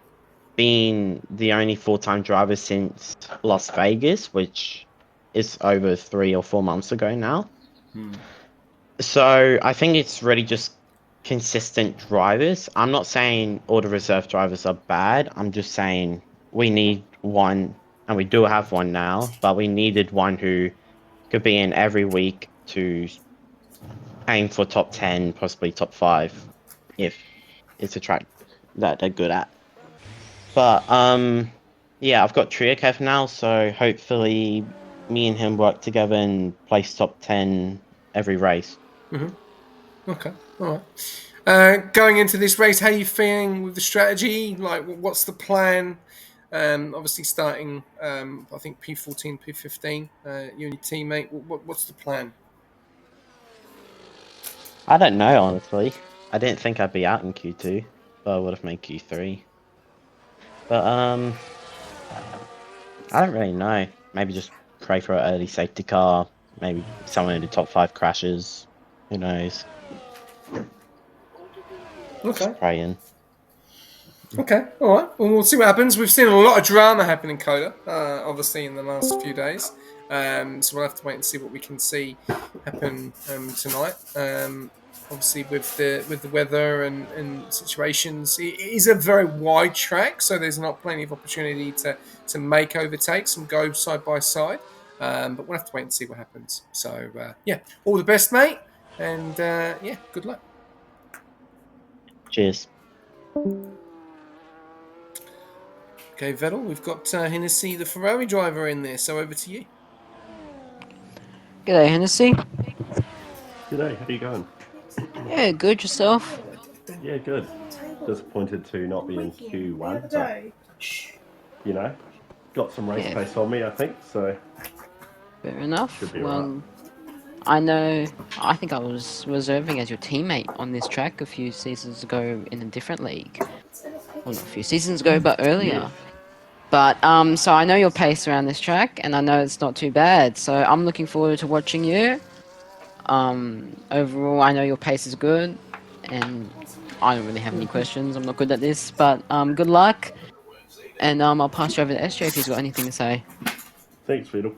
been the only full-time driver since Las Vegas, which is over 3 or 4 months ago now. So I think it's really just consistent drivers. I'm not saying all the reserve drivers are bad. I'm just saying we need one, and we do have one now, but we needed one who could be in every week to aim for top 10, possibly top 5, if it's a track that they're good at. But yeah, I've got Triakev now, so hopefully me and him work together and place top 10 every race. Okay, all right. Going into this race, how are you feeling with the strategy? Like, what's the plan? Obviously, starting, I think P14, P15. You and your teammate. What's the plan? I don't know, honestly. I didn't think I'd be out in Q2, but I would have made Q3. But I don't really know. Maybe just pray for an early safety car. Maybe someone in the top 5 crashes. Who knows? Okay. Just praying. Okay, all right. Well, we'll see what happens. We've seen a lot of drama happen in Cota, obviously, in the last few days. So we'll have to wait and see what we can see happen tonight. Obviously, with the weather and situations, it is a very wide track, so there's not plenty of opportunity to make overtakes and go side by side. But we'll have to wait and see what happens. So yeah, all the best, mate, and yeah, good luck. Cheers. Okay, Vettel, we've got Hennessy, the Ferrari driver, in there, so over to you. G'day, Hennessy. G'day, how you going? Yeah, good yourself. Yeah, good. Disappointed to not be in Q1, but you know, got some race Yeah. pace on me, I think. So Fair enough. Should be Well, I know. I think I was reserving as your teammate on this track a few seasons ago in a different league. Well, not a few seasons ago, but earlier. yeah, But so I know your pace around this track, and I know it's not too bad. So I'm looking forward to watching you. Overall, I know your pace is good, and I don't really have any questions. I'm not good at this, but good luck. And I'll pass you over to SJ if he's got anything to say. thanks, Fiddle.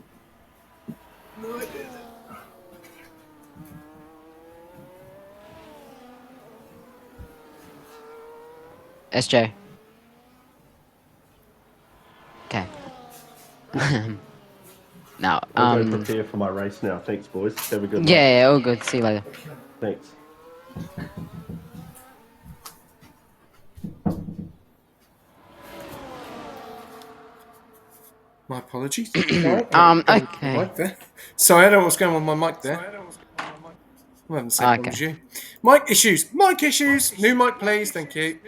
SJ. Okay. Now, I'll go prepare for my race now. Thanks, boys. Have a good night. yeah, all good. See you later. Thanks. My apologies. Okay. Mic there. Sorry, I don't know what's going on with my mic there. I haven't said Okay. you. Mic issues. Mic issues. New mic, please. Thank you.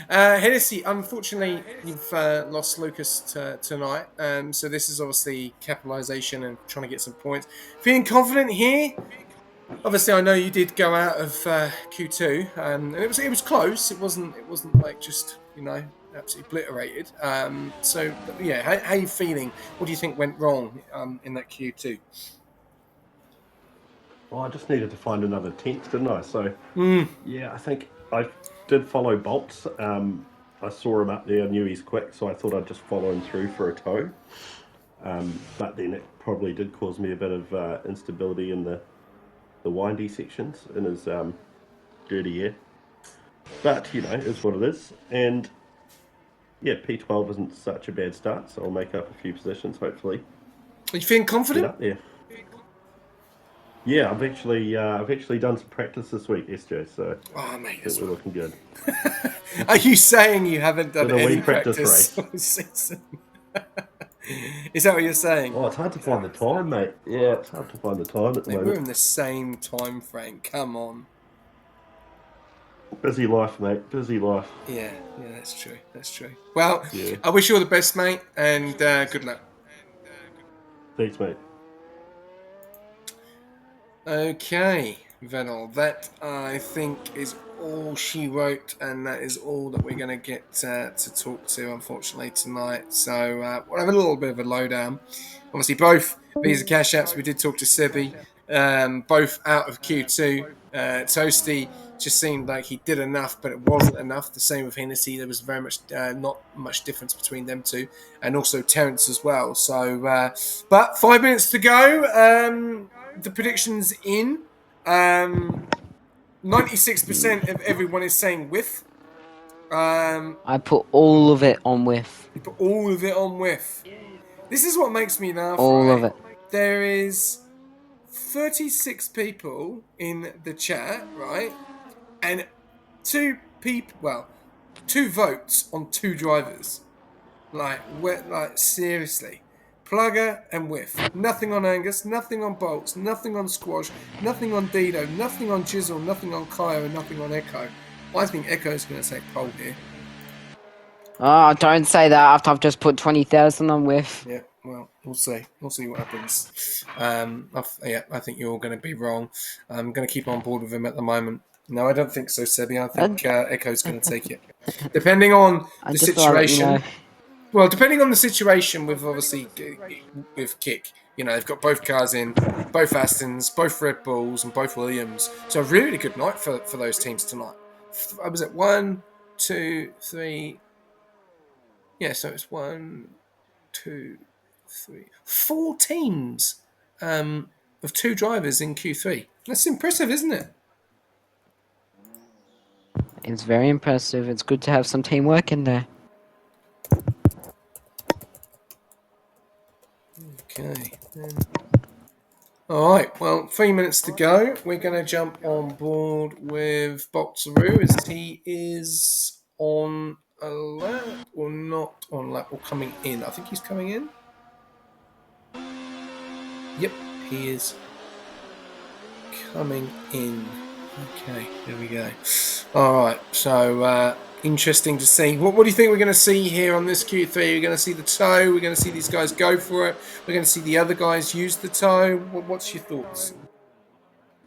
Hennessy, unfortunately, you've lost Lucas tonight. So this is obviously capitalisation and trying to get some points. Feeling confident here? Obviously, I know you did go out of Q2, and it was close. It wasn't like just absolutely obliterated. So yeah, how are you feeling? What do you think went wrong in that Q2? Well, I just needed to find another 10th, didn't I? So yeah, I think I did follow Bolts. I saw him up there, knew he's quick, so I thought I'd just follow him through for a tow. But then it probably did cause me a bit of instability in the windy sections in his dirty air. But, is what it is. And, yeah, P12 isn't such a bad start, so I'll make up a few positions, hopefully. Are you feeling Get confident? up there. Yeah, I've actually done some practice this week, SJ, so Oh, mate, I think we're looking good. Are you saying you haven't done Did a any wee practice practice race. all season? Is that what you're saying? Oh, it's hard to find the time, mate. Yeah, it's hard to find the time at the Mate, we're moment. in the same time frame. Come on. Busy life, mate. Busy life. Yeah, that's true. That's true. Well, Yeah. I wish you all the best, mate, and good luck. Thanks, mate. Okay, Venel, that I think is all she wrote, and that is all that we're going to get to talk to, unfortunately, tonight. So we'll have a little bit of a lowdown. Obviously, both Visa Cash Apps, we did talk to Sebi, both out of Q2. Toasty just seemed like he did enough, but it wasn't enough. The same with Hennessy. There was very much not much difference between them two, and also Terence as well. So, but 5 minutes to go. The predictions in. 96% of everyone is saying whiff. I put all of it on with. You put all of it on whiff. This is what makes me laugh. All right? of it. There is 36 people in the chat, right? And two votes on two drivers. Like seriously. Plugger and Whiff. Nothing on Angus, nothing on Bolts, nothing on Squash, nothing on Dido, nothing on Jizzle, nothing on Kyo, and nothing on Echo. I think Echo's going to take pole here. Oh, don't say that after I've just put 20,000 on with. Yeah, Well, we'll see. We'll see what happens. I think you're going to be wrong. I'm going to keep on board with him at the moment. No, I don't think so, Sebi. I think Echo's going to take it. Depending on I the just thought I'd let you know. situation. Well, depending on the situation with obviously with Kick, they've got both cars in, both Astons, both Red Bulls, and both Williams. So a really good night for those teams tonight. I was at 1, 2, 3. Yeah, so it's 1, 2, 3, 4 teams of 2 drivers in Q3. That's impressive, isn't it? It's very impressive. It's good to have some teamwork in there. Okay. All right. Well, 3 minutes to go. We're going to jump on board with Boltzaroo as he is on a lap or not on lap or coming in. I think he's coming in. Yep, he is coming in. Okay, there we go. All right. So interesting to see. What do you think we're going to see here on this Q3? We're going to see the toe. We're going to see these guys go for it. We're going to see the other guys use the toe. What's your thoughts?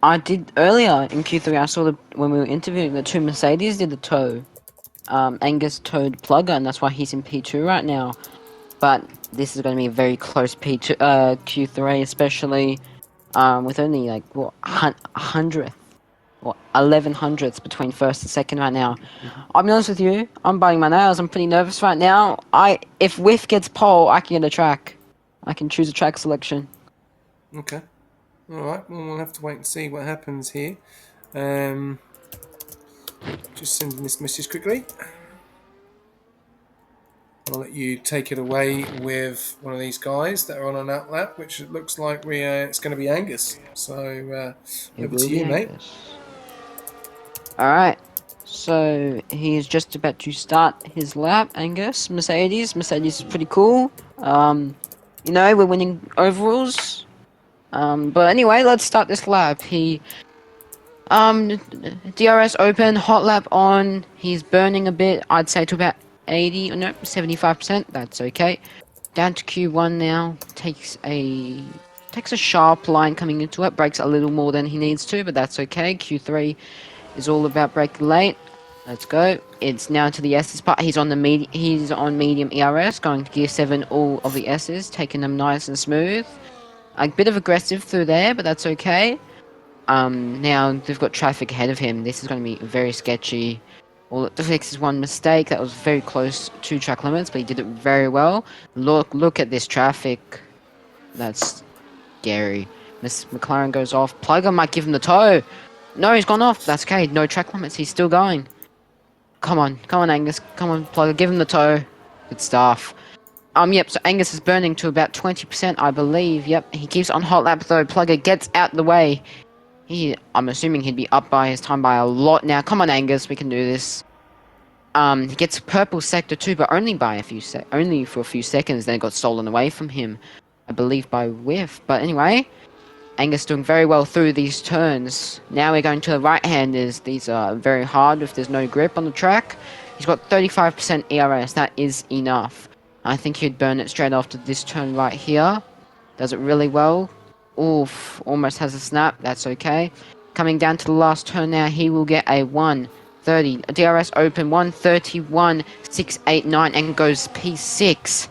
I did earlier in Q3. I saw when we were interviewing the 2 Mercedes did the tow. Angus towed Plugger, and that's why he's in P2 right now. But this is going to be a very close P2 Q3, especially with only like what 100th or 1100ths between first and second right now. I'll be honest with you, I'm biting my nails. I'm pretty nervous right now. If Whiff gets pole, I can get a track. I can choose a track selection. Okay. All right. Well, we'll have to wait and see what happens here. Just sending this message quickly. I'll let you take it away with one of these guys that are on an outlap, which it looks like it's going to be Angus. So over to you, mate. Alright, so he's just about to start his lap, Angus. Mercedes is pretty cool. We're winning overalls. But anyway, let's start this lap. DRS open, hot lap on. He's burning a bit, I'd say to about 75%. That's okay. Down to Q1 now. Takes a sharp line coming into it. Brakes a little more than he needs to, but that's okay. Q3 is all about braking late. Let's go. It's now to the S's part. He's on medium ERS, going to gear 7 all of the S's, taking them nice and smooth. A bit of aggressive through there, but that's okay. Now they've got traffic ahead of him. This is going to be very sketchy. All it fix is one mistake. That was very close to track limits, but he did it very well. Look at this traffic. That's scary. Miss McLaren goes off. Plugger might give him the toe. No, he's gone off. That's okay. No track limits. He's still going. Come on, Angus. Come on, Plugger. Give him the toe. Good stuff. Yep, so Angus is burning to about 20%, I believe. Yep, he keeps on hot lap though. Plugger gets out the way. I'm assuming he'd be up by his time by a lot now. Come on, Angus, we can do this. He gets purple sector too, but only for a few seconds. Then it got stolen away from him, I believe by Whiff. But anyway, Angus doing very well through these turns. Now we're going to the right-handers. These are very hard if there's no grip on the track. He's got 35% ERS. That is enough. I think he'd burn it straight after this turn right here. Does it really well. Oof, almost has a snap. That's okay. Coming down to the last turn now, he will get a 130. DRS open, 131.689 and goes P6.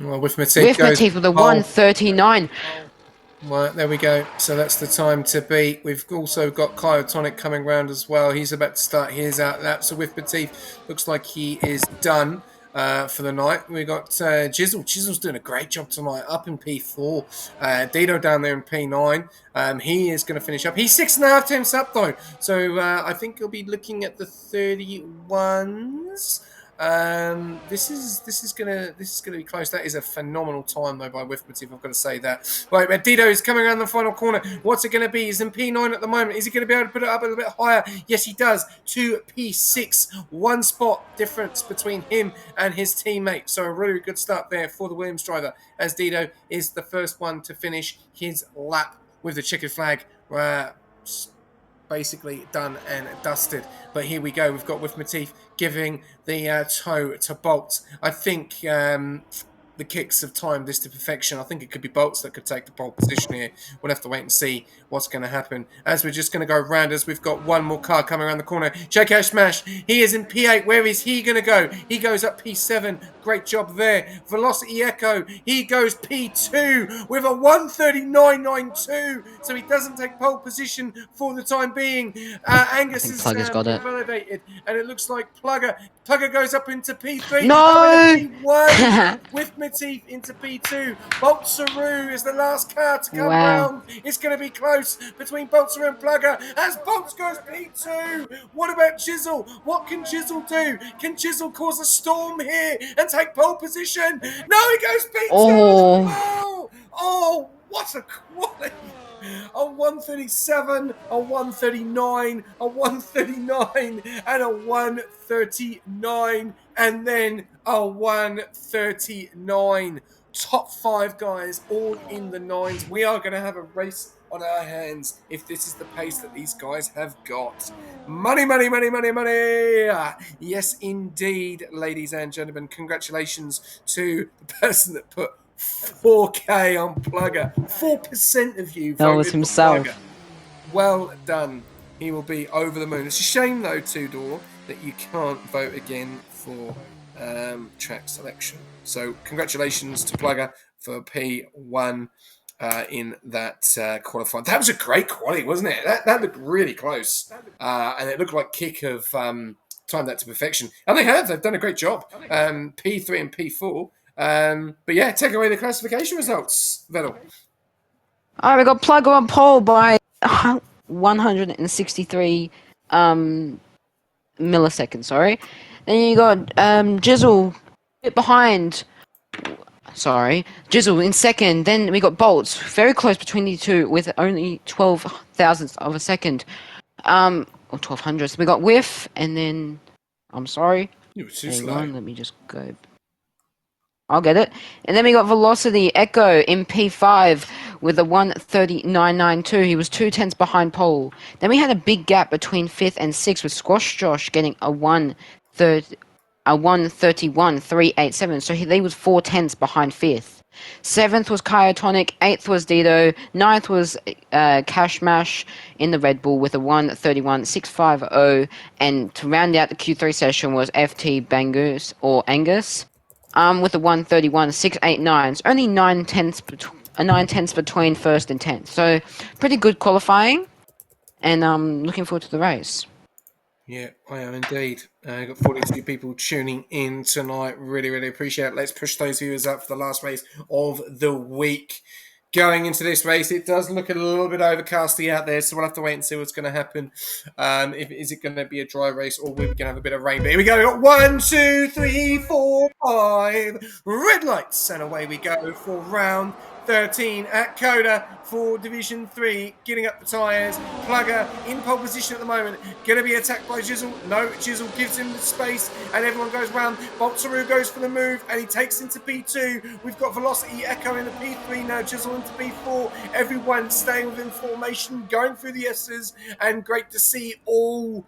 Well, with Matisse with a 139. Right, there we go. So that's the time to beat. We've also got Cryotonic coming round as well. He's about to start his outlap. So with Petit, looks like he is done for the night. We've got Jizzle. Jizzle's doing a great job tonight, up in P4. Dito down there in P9. He is going to finish up. He's 6.5 tenths up though. So I think he'll be looking at the 31s. This is gonna be close. That is a phenomenal time though by Whiffmative, I've got to say that. Right, but Dito is coming around the final corner. What's it going to be? He's in P9 at the moment. Is he going to be able to put it up a little bit higher? Yes, he does. To P6, 1 spot difference between him and his teammate. So a really good start there for the Williams driver, as Dito is the first one to finish his lap with the checkered flag. Basically done and dusted. But here we go. We've got Whiff Matif giving the toe to Bolt. I think the kicks have timed this to perfection. I think it could be Bolts that could take the pole position here. We'll have to wait and see what's going to happen. As we're just going to go round, as we've got one more car coming around the corner. J.K. Smash, he is in P8. Where is he going to go? He goes up P7. Great job there. Velocity Echo, he goes P2 with a 1:39.92. So he doesn't take pole position for the time being. Angus is Plugger's got it. elevated, and it looks like Plugger goes up into P3. No! P1 with Matif into P2. Boltsaru is the last car to come Wow. round. It's going to be close between Boltsaru and Plugger as Bolts goes P2. What about Chisel? What can Chisel do? Can Chisel cause a storm here and take pole position? No, he goes P2 Oh. as well. Oh, what a quality. A 137, a 139, a 139, and a 139, and then a 139. Top 5 guys, all in the 9s. We are going to have a race on our hands if this is the pace that these guys have got. Money, money, money, money, money. Yes, indeed, ladies and gentlemen. Congratulations to the person that put 4K on Plugger. 4% of you That voted was for himself. Plugger. Well done. He will be over the moon. It's a shame, though, Two-Door, that you can't vote again for track selection. So congratulations to Plugger for P1 in that qualifying. That was a great quality, wasn't it? That looked really close. And it looked like Kick have timed that to perfection. And they have. They've done a great job. P3 and P4. But yeah, take away the classification results, Vettel. Alright, we got Plugger on pole by 163 milliseconds, sorry. Then you got Jizzle a bit behind. Sorry. Jizzle in second. Then we got Bolts very close between the two with only 12 thousandths of a second. Or 12 hundredths. We got Whiff and then I'm sorry. You were too Hang slow. on, let me just go. I'll get it. And then we got Velocity Echo in P5 with a 1:39.92. He was 2 tenths behind pole. Then we had a big gap between 5th and 6th with Squash Josh getting a 1:31.387. So he was 4 tenths behind 5th. 7th was Kyotonic, 8th was Dido, 9th was Cash Mash in the Red Bull with a 1:31.650. And to round out the Q3 session was FT Bangus or Angus. With a 1:31.689. It's only 9 tenths between first and 10th. So pretty good qualifying, and looking forward to the race. Yeah, I am indeed. Got 42 people tuning in tonight. Really, really appreciate it. Let's push those viewers up for the last race of the week. Going into this race, it does look a little bit overcasty out there, so we'll have to wait and see what's going to happen. Is it going to be a dry race, or we're going to have a bit of rain? But here we go. We've got 1, 2, 3, 4, 5 red lights, and away we go for round 13 at Cota for Division 3, getting up the tyres. Plugger in pole position at the moment, going to be attacked by Jizzle. No, Jizzle gives him the space, and everyone goes round. Boltsaru goes for the move, and he takes into P2. We've got Velocity Echo in the P3 now, Jizzle into P4. Everyone staying within formation, going through the S's, and great to see all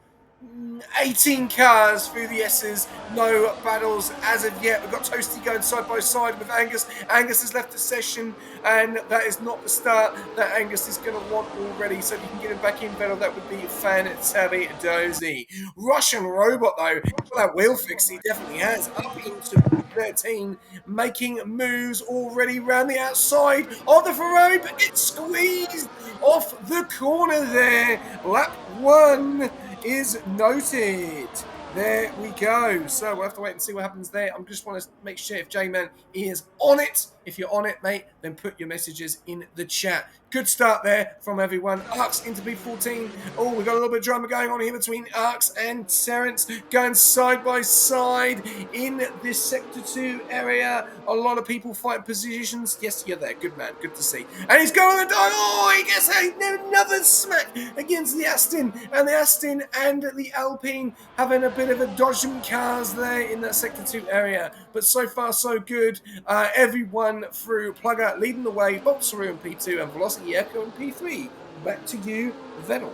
18 cars through the S's, no battles as of yet. We've got Toasty going side by side with Angus. Angus has left the session, and that is not the start that Angus is going to want already. So if you can get him back in battle, that would be fantastic-dozy. Russian Robot, though, well, that wheel fix he definitely has, up into 13, making moves already round the outside of the Ferrari, but gets squeezed off the corner there. Lap 1 is noted. There we go. So we'll have to wait and see what happens there. I just want to make sure if J-Man is on it. If you're on it, mate, then put your messages in the chat. Good start there from everyone. Arcs into B14. Oh, we've got a little bit of drama going on here between Arcs and Terrence, going side by side in this Sector 2 area. A lot of people fighting positions. Yes, you're there. Good man. Good to see. And he's going on the dive. Oh, he gets another smack against the Aston. And the Aston and the Alpine having a bit of a dodging cars there in that Sector 2 area. But so far, so good. Everyone through Plugger leading the way. Boltsaru in P2 and Velocity Echo in P3. Back to you, Vettel.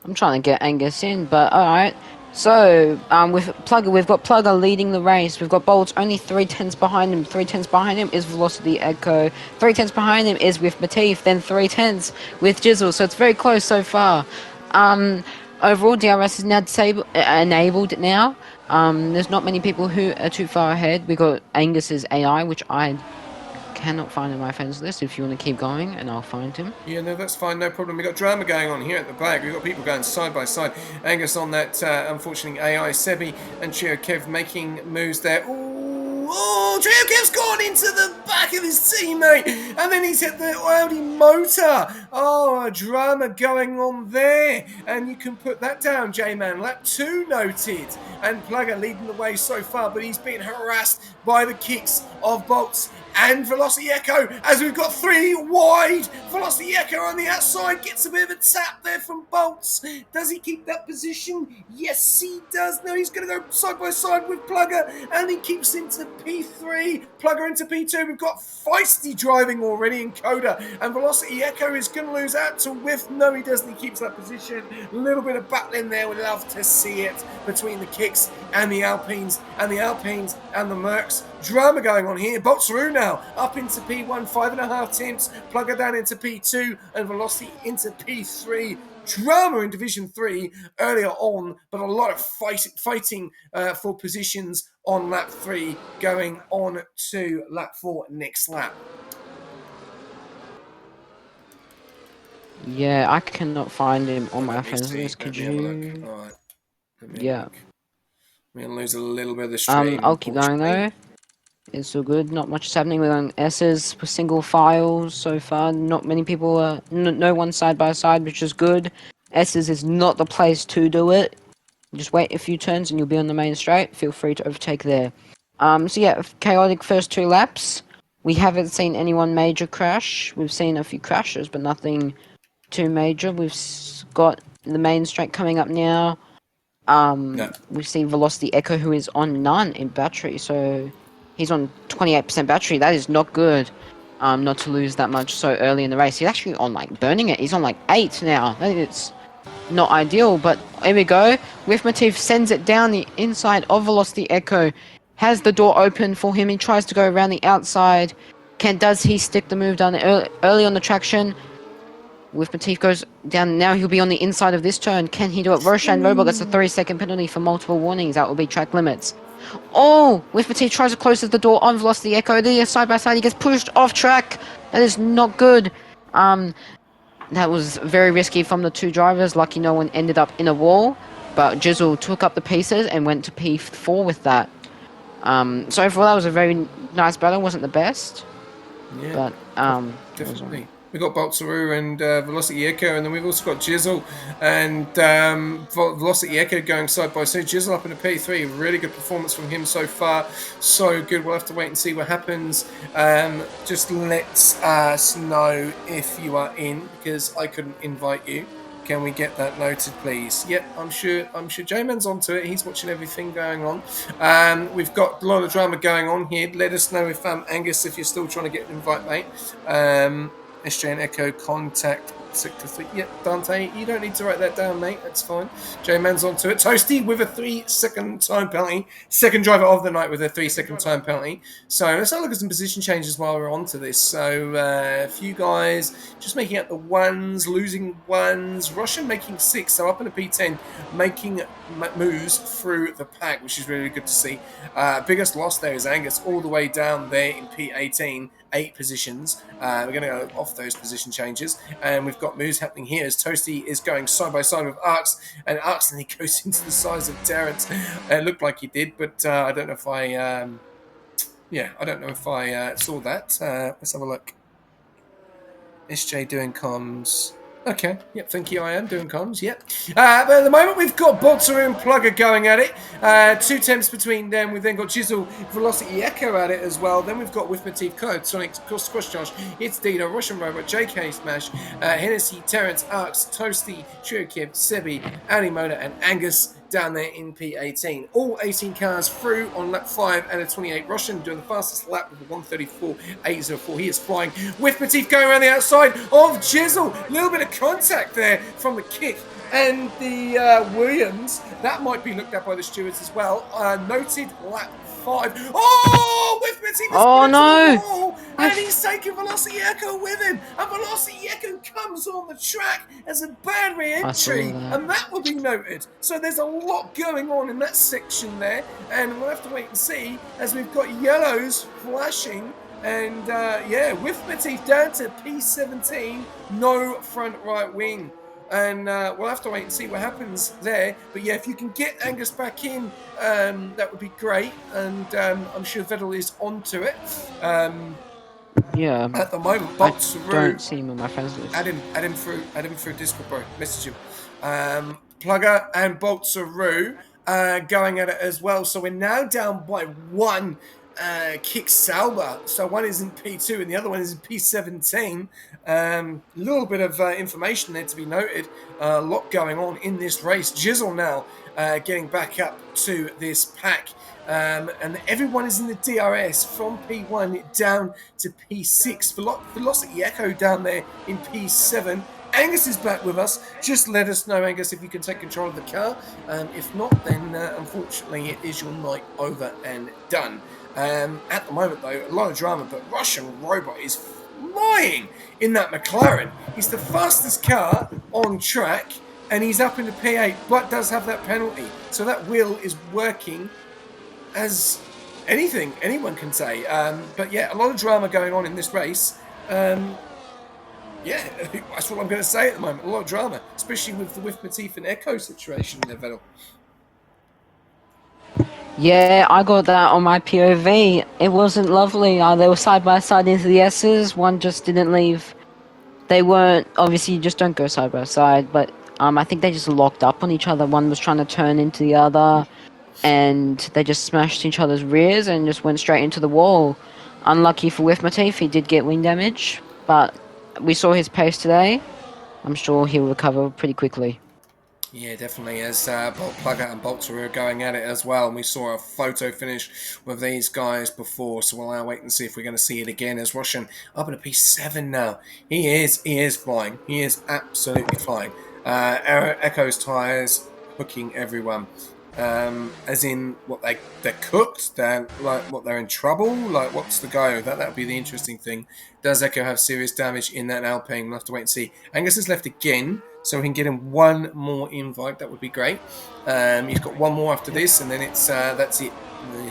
I'm trying to get Angus in, but alright. So, with Plugger, we've got Plugger leading the race. We've got Bolts only 3/10 behind him. 3/10 behind him is Velocity Echo. 3/10 behind him is with Matif. Then 3/10 with Jizzle. So it's very close so far. Overall, DRS is now enabled now. There's not many people who are too far ahead. We got Angus's AI, which I cannot find in my friends list. If you want to keep going, and I'll find him. Yeah, no, that's fine, no problem. We've got drama going on here at the back. We've got people going side by side. Angus on that, unfortunately, AI. Sebi and Trio Kev making moves there. Oh, Trio Kev's gone into the back of his teammate, and then he's hit the Audi motor. Oh, drama going on there. And you can put that down, J-Man. Lap 2 noted. And Plugger leading the way so far, but he's being harassed by the kicks of Bolts and Velocity Echo, as we've got 3 wide. Velocity Echo on the outside gets a bit of a tap there from Bolts. Does he keep that position? Yes, he does. No, he's going to go side by side with Plugger, and he keeps into P3. Plugger into P2. We've got feisty driving already in Cota, and Velocity Echo is going to lose out to Whiff. No, he doesn't. He keeps that position. A little bit of battling there. We'd love to see it between the kicks and the Alpines, and the Mercs. Drama going on here. Bolts through now, up into P1, 5.5 temps. Plugger down into P2, and Velocity into P3. Drama in Division 3 earlier on, but a lot of fighting for positions on lap 3, going on to lap 4 next lap. Yeah, I cannot find him on my friends list. Could you? All right. Yeah. We're going to lose a little bit of the stream. I'll keep going though. It's all good. Not much is happening. We're on S's with single files so far. Not many people are. No one side by side, which is good. S's is not the place to do it. Just wait a few turns and you'll be on the main straight. Feel free to overtake there. So yeah, chaotic first 2 laps. We haven't seen anyone major crash. We've seen a few crashes, but nothing too major. We've got the main straight coming up now. We see Velocity Echo, who is on none in battery, so he's on 28% battery. That is not good. Not to lose that much so early in the race. He's actually on like burning it. He's on like 8 now. It's not ideal, but here we go. Withmotif sends it down the inside of Velocity Echo. Has the door open for him. He tries to go around the outside. Does he stick the move down early on the traction? Withmotif goes down. Now he'll be on the inside of this turn. Can he do it? Roshan Robot gets a 3-second penalty for multiple warnings. That will be track limits. Oh, Withmotif tries to close the door on Velocity Echo. There, side by side, he gets pushed off track. That is not good. That was very risky from the 2 drivers. Lucky no one ended up in a wall. But Jizzle took up the pieces and went to P4 with that. So overall, that was a very nice battle. Wasn't the best. Yeah, but definitely. We've got Boltsaru and Velocity Echo, and then we've also got Jizzle and Velocity Echo going side by side. Jizzle up in a P3. Really good performance from him so far. So good. We'll have to wait and see what happens. Just let us know if you are in, because I couldn't invite you. Can we get that noted, please? Yep, I'm sure J-Man's onto it. He's watching everything going on. We've got a lot of drama going on here. Let us know if Angus, if you're still trying to get an invite, mate. SJ and Echo contact Sector 3. Yep, Dante, you don't need to write that down, mate. That's fine. J-Man's onto it. Toasty with a 3-second time penalty. Second driver of the night with a 3-second time penalty. So let's have a look at some position changes while we're onto this. So a few guys just making up the 1s, losing 1s. Russian making 6, so up in a P10, making moves through the pack, which is really good to see. Biggest loss there is Angus, all the way down there in P18. 8 positions. We're going to go off those position changes, and we've got moves happening here as Toasty is going side by side with Arx, and Arx, and he goes into the size of Terrence. It looked like he did, but I don't know if I saw that. Let's have a look. SJ doing comms. Okay, yep, thank you, I am doing comms, yep. But at the moment, we've got Bolter and Plugger going at it. 2 temps between them. We've then got Jizzle, Velocity Echo at it as well. Then we've got Withmotif, Code, Sonic, Squash Josh, It's Dino, Russian Robot, JK Smash, Hennessy, Terrence, Arx, Toasty, Trio Kib, Sebi, Animoda, and Angus down there in P18. All 18 cars through on lap 5 and a 28. Russian doing the fastest lap with a 1:34.804. He is flying. With Petit going around the outside of Jizzle. A little bit of contact there from the kick and the Williams, that might be looked at by the stewards as well. Noted lap 5. Oh, with Matty has Oh put it to the no! wall, and With he's taking Velocity Echo with him. And Velocity Echo comes on the track as a bad I saw re-entry, that. and that will be noted. So there's a lot going on in that section there, and we'll have to wait and see as we've got yellows flashing. And yeah, with Matty down to P17, no front right wing. And we'll have to wait and see what happens there. But yeah, if you can get Angus back in, that would be great. And I'm sure Vettel is onto it. Yeah, At the moment, I Bolts don't through. see him on my friends list. Add him through Discord, bro. Message him. Plugger and Boltsaru going at it as well. So we're now down by one kick Sauber. So one is in P2 and the other one is in P17. A little bit of information there to be noted. A lot going on in this race. Jizzle now getting back up to this pack. And everyone is in the DRS from P1 down to P6. Velocity Echo down there in P7. Angus is back with us. Just let us know, Angus, if you can take control of the car. If not, then unfortunately it is your night over and done. At the moment, though, a lot of drama, but Russian Robot is flying in that McLaren. He's the fastest car on track, and he's up into P8, but does have that penalty. So that wheel is working as anyone can say. But yeah, a lot of drama going on in this race. Yeah, that's what I'm going to say at the moment. A lot of drama, especially with the Matif and Echo situation there, Vettel. Yeah, I got that on my POV. It wasn't lovely. They were side by side into the S's. One just didn't leave. They weren't, obviously you just don't go side by side, but I think they just locked up on each other. One was trying to turn into the other, and they just smashed each other's rears and just went straight into the wall. Unlucky for Matif, he did get wing damage, but we saw his pace today. I'm sure he'll recover pretty quickly. Yeah, definitely. As Bolt Plugger and Bolter are going at it as well, and we saw a photo finish with these guys before, so we'll now wait and see if we're going to see it again. As Russian up at a P7 now, he is flying. He is absolutely flying. Echo's tires hooking everyone. As in what they're cooked, they're like what they're in trouble. Like what's the go? That would be the interesting thing. Does Echo have serious damage in that Alpine? We'll have to wait and see. Angus is left again, so we can get him one more invite. That would be great. He's got one more after this, and then it's that's it.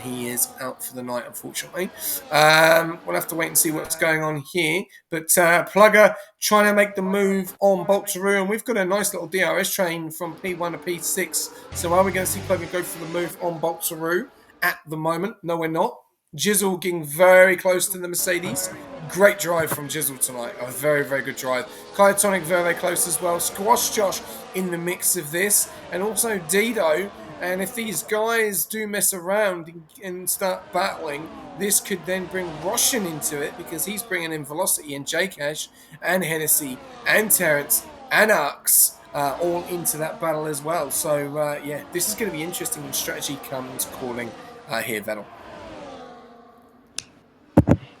He is out for the night, unfortunately. We'll have to wait and see what's going on here. But Plugger trying to make the move on Boltaru, and we've got a nice little DRS train from P1 to P6. So are we going to see Plugger go for the move on Boltaru at the moment? No, we're not. Jizzle getting very close to the Mercedes. Great drive from Jizzle tonight. A very, very good drive. Kyotonic very, very close as well. Squash Josh in the mix of this. And also Dido. And if these guys do mess around and start battling, this could then bring Roshan into it because he's bringing in Velocity and J-Cash and Hennessy and Terrence and Arx all into that battle as well. So, yeah, this is going to be interesting when strategy comes calling here, Vettel.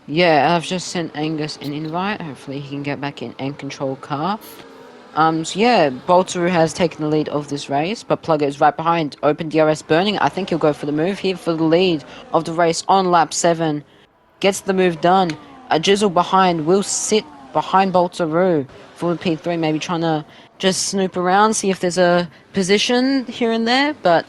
Yeah, I've just sent Angus an invite. Hopefully he can get back in and control car. So yeah, Boltaru has taken the lead of this race, but Plugger is right behind. Open DRS burning. I think he'll go for the move here for the lead of the race on lap 7. Gets the move done. A Jizzle behind will sit behind Boltaru for the P3, maybe trying to just snoop around, see if there's a position here and there. But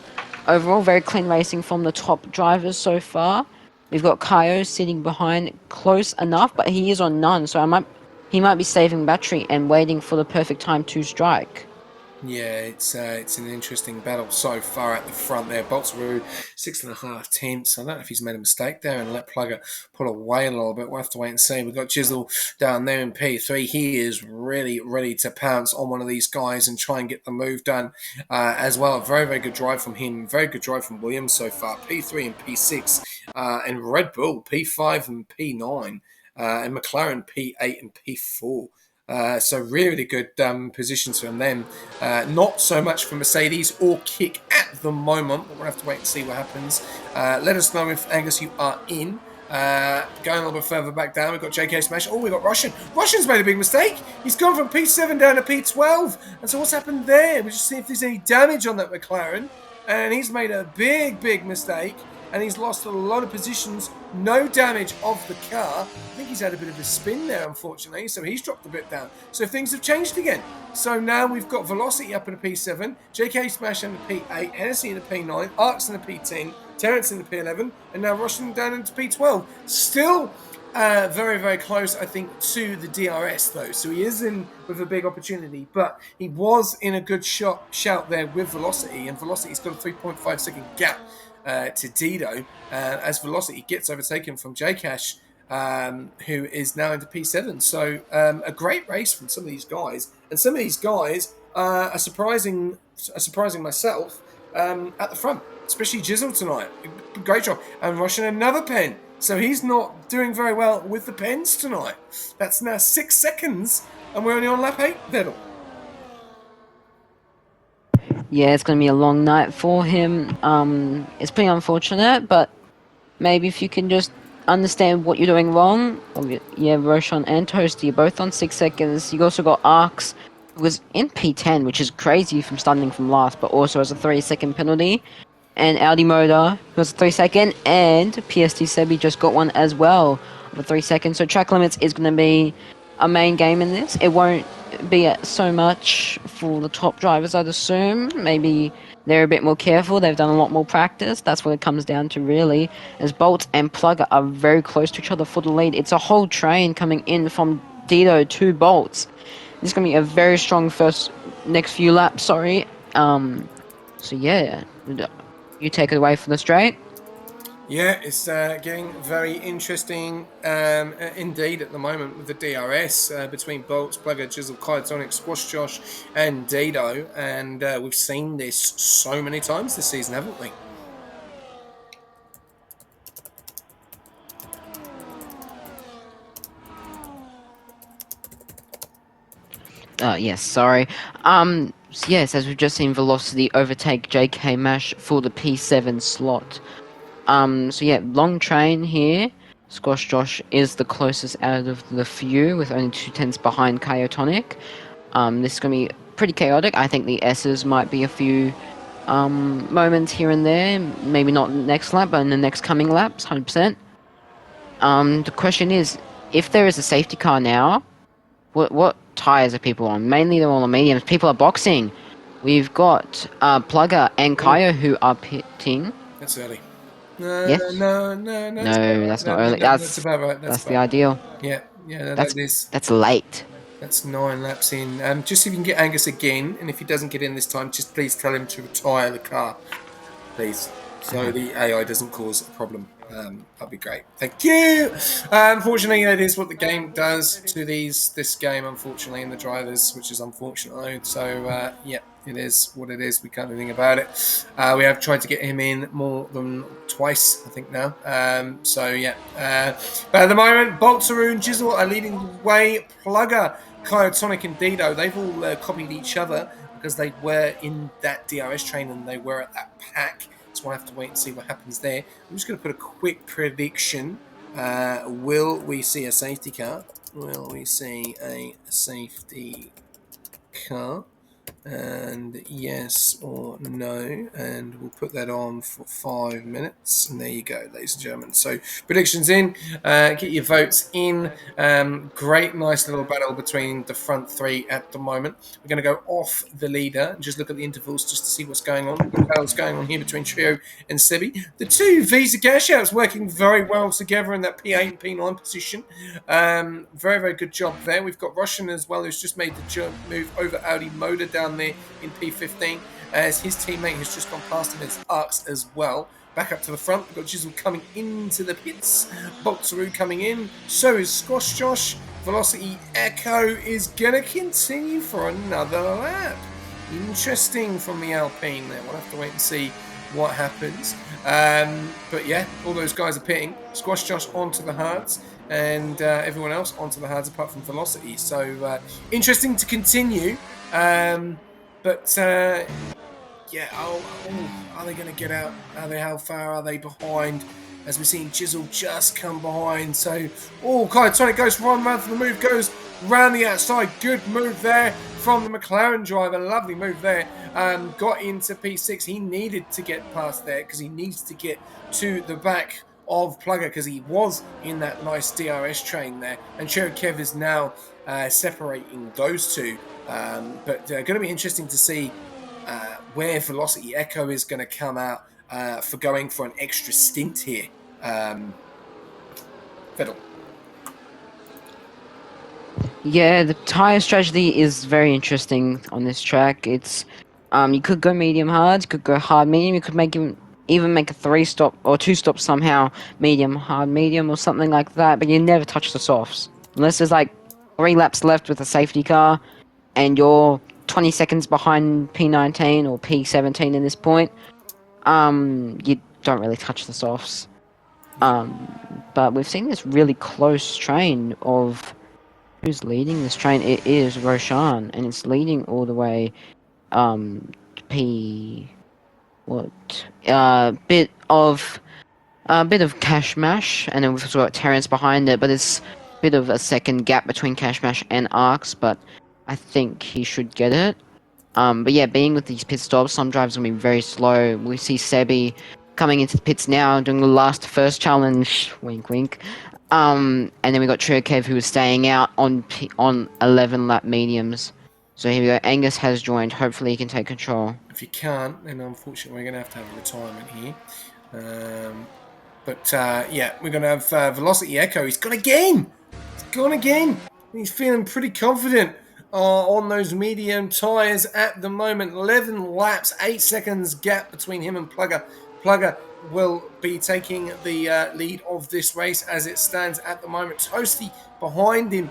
overall, very clean racing from the top drivers so far. We've got Kaio sitting behind close enough, but he is on none, so he might be saving battery and waiting for the perfect time to strike. Yeah, it's an interesting battle so far at the front there. Boltzaroo, 6.5 tenths. I don't know if he's made a mistake there and let Plugger pull away a little bit. We'll have to wait and see. We've got Jizzle down there in P3. He is really ready to pounce on one of these guys and try and get the move done as well. Very, very good drive from him. Very good drive from Williams so far. P3 and P6. And Red Bull, P5 and P9. And McLaren, P8 and P4. So really good positions from them. Not so much for Mercedes or Kick at the moment, but we'll have to wait and see what happens. Let us know if, Angus, you are in. Going a little bit further back down, we've got JK Smash. Oh, we've got Russian. Russian's made a big mistake. He's gone from P7 down to P12. And so what's happened there? We just see if there's any damage on that McLaren. And he's made a big mistake. And he's lost a lot of positions. No damage of the car. I think he's had a bit of a spin there, unfortunately. So he's dropped a bit down. So things have changed again. So now we've got Velocity up in a P7, JK Smash in the P8, Hennessy in the P9, Arcs in the P10, Terrence in the P11, and now Russian down into P12. Still very close, I think, to the DRS, though. So he is in with a big opportunity, but he was in a good shout there with Velocity, and Velocity's got a 3.5 second gap to Dido as Velocity gets overtaken from Jcash, who is now into P7. So a great race from some of these guys, and some of these guys are surprising myself at the front, especially Jizzle tonight. Great job. And Russian another pen. So he's not doing very well with the pens tonight. That's now 6 seconds, and we're only on lap 8 pedal. Yeah, it's going to be a long night for him. It's pretty unfortunate, but maybe if you can just understand what you're doing wrong. Yeah, Roshan and Toasty, you're both on 6 seconds. You also got Arcs, who was in P10, which is crazy from starting from last, but also has a 3-second penalty. And Audi Motor, who has a 3-second, and PST Sebi just got one as well of a 3-second. So track limits is going to be a main game in this. It won't be so much for the top drivers, I'd assume. Maybe they're a bit more careful. They've done a lot more practice. That's what it comes down to, really. As Bolt and Plugger are very close to each other for the lead. It's a whole train coming in from Dido to Bolts. This is going to be a very strong next few laps, sorry. So yeah, you take it away from the straight. Yeah, it's getting very interesting indeed at the moment with the DRS between Bolts, Plugger, Jizzle, Kyotonic, Squash Josh, and Dido. And we've seen this so many times this season, haven't we? Yes, sorry. Yes, as we've just seen Velocity overtake JK Mash for the P7 slot. So yeah, long train here. Squash Josh is the closest out of the few, with only 2/10 behind Kyotonic. This is going to be pretty chaotic. I think the S's might be a few moments here and there. Maybe not next lap, but in the next coming laps, 100%. The question is, if there is a safety car now, what tires are people on? Mainly they're all on mediums. People are boxing. We've got Plugger and Kaya who are pitting. That's early. Yes. No, that's not early. That's about right. That's the ideal. Yeah, that's late. That's 9 laps in. Just see if you can get Angus again, and if he doesn't get in this time, just please tell him to retire the car, please, so the AI doesn't cause a problem. That'd be great. Thank you. Unfortunately, that is what the game does to this game. Unfortunately, and the drivers, which is unfortunate. So yeah, it is what it is. We can't do anything about it. We have tried to get him in more than twice, I think now. So yeah, but at the moment, Boltsaru and Jizzle are leading the way. Plugger, Kyotonic, and Dido, they've all copied each other because they were in that DRS train and they were at that pack. So we'll have to wait and see what happens there. I'm just going to put a quick prediction. Will we see a safety car? Will we see a safety car? And yes or no, and we'll put that on for 5 minutes, and there you go, ladies and gentlemen. So predictions in, get your votes in. Great nice little battle between the front three at the moment. We're going to go off the leader and just look at the intervals just to see what's going on. What battle's going on here between Trio and Sebi. The two Visa cash outs working very well together in that P8 and P9 position. Very good job there. We've got Russian as well, who's just made the jump move over Audi Motor down there in P15, as his teammate has just gone past him as Arcs as well. Back up to the front, we've got Jizzle coming into the pits, Boltsaru coming in, so is Squash Josh. Velocity Echo is going to continue for another lap. Interesting from the Alpine there. We'll have to wait and see what happens. But yeah, all those guys are pitting. Squash Josh onto the hards, and everyone else onto the hards apart from Velocity. So interesting to continue. Yeah, are they going to get out? How far are they behind as we've seen Jizzle just come behind. So, Cota goes round for the move, goes round the outside. Good move there from the McLaren driver. Lovely move there. Got into P6. He needed to get past there because he needs to get to the back of Plugger because he was in that nice DRS train there. And Kev is now separating those two. But going to be interesting to see where Velocity Echo is going to come out for going for an extra stint here. Fiddle. Yeah, the tire strategy is very interesting on this track. It's you could go medium hard, you could go hard medium, you could even make a 3-stop or 2-stop somehow, medium hard medium or something like that. But you never touch the softs unless there's like 3 laps left with a safety car, and you're 20 seconds behind P19 or P17 in this point. You don't really touch the softs. But we've seen this really close train of. Who's leading this train? It is Roshan, and it's leading all the way. P. What? Bit of Cash Mash, and then we've also got Terrence behind it. But it's a bit of a second gap between Cash Mash and Arcs. But I think he should get it. But yeah, being with these pit stops, some drives gonna be very slow. We see Sebi coming into the pits now, doing the first challenge. Wink, wink. And then we got Trio Kev who was staying out on 11 lap mediums. So here we go. Angus has joined. Hopefully he can take control. If you can't, then unfortunately we're going to have a retirement here. Yeah, we're going to have Velocity Echo. He's gone again. He's feeling pretty confident on those medium tyres at the moment. 11 laps, 8 seconds gap between him and Plugger. Plugger will be taking the lead of this race as it stands at the moment. Toasty behind him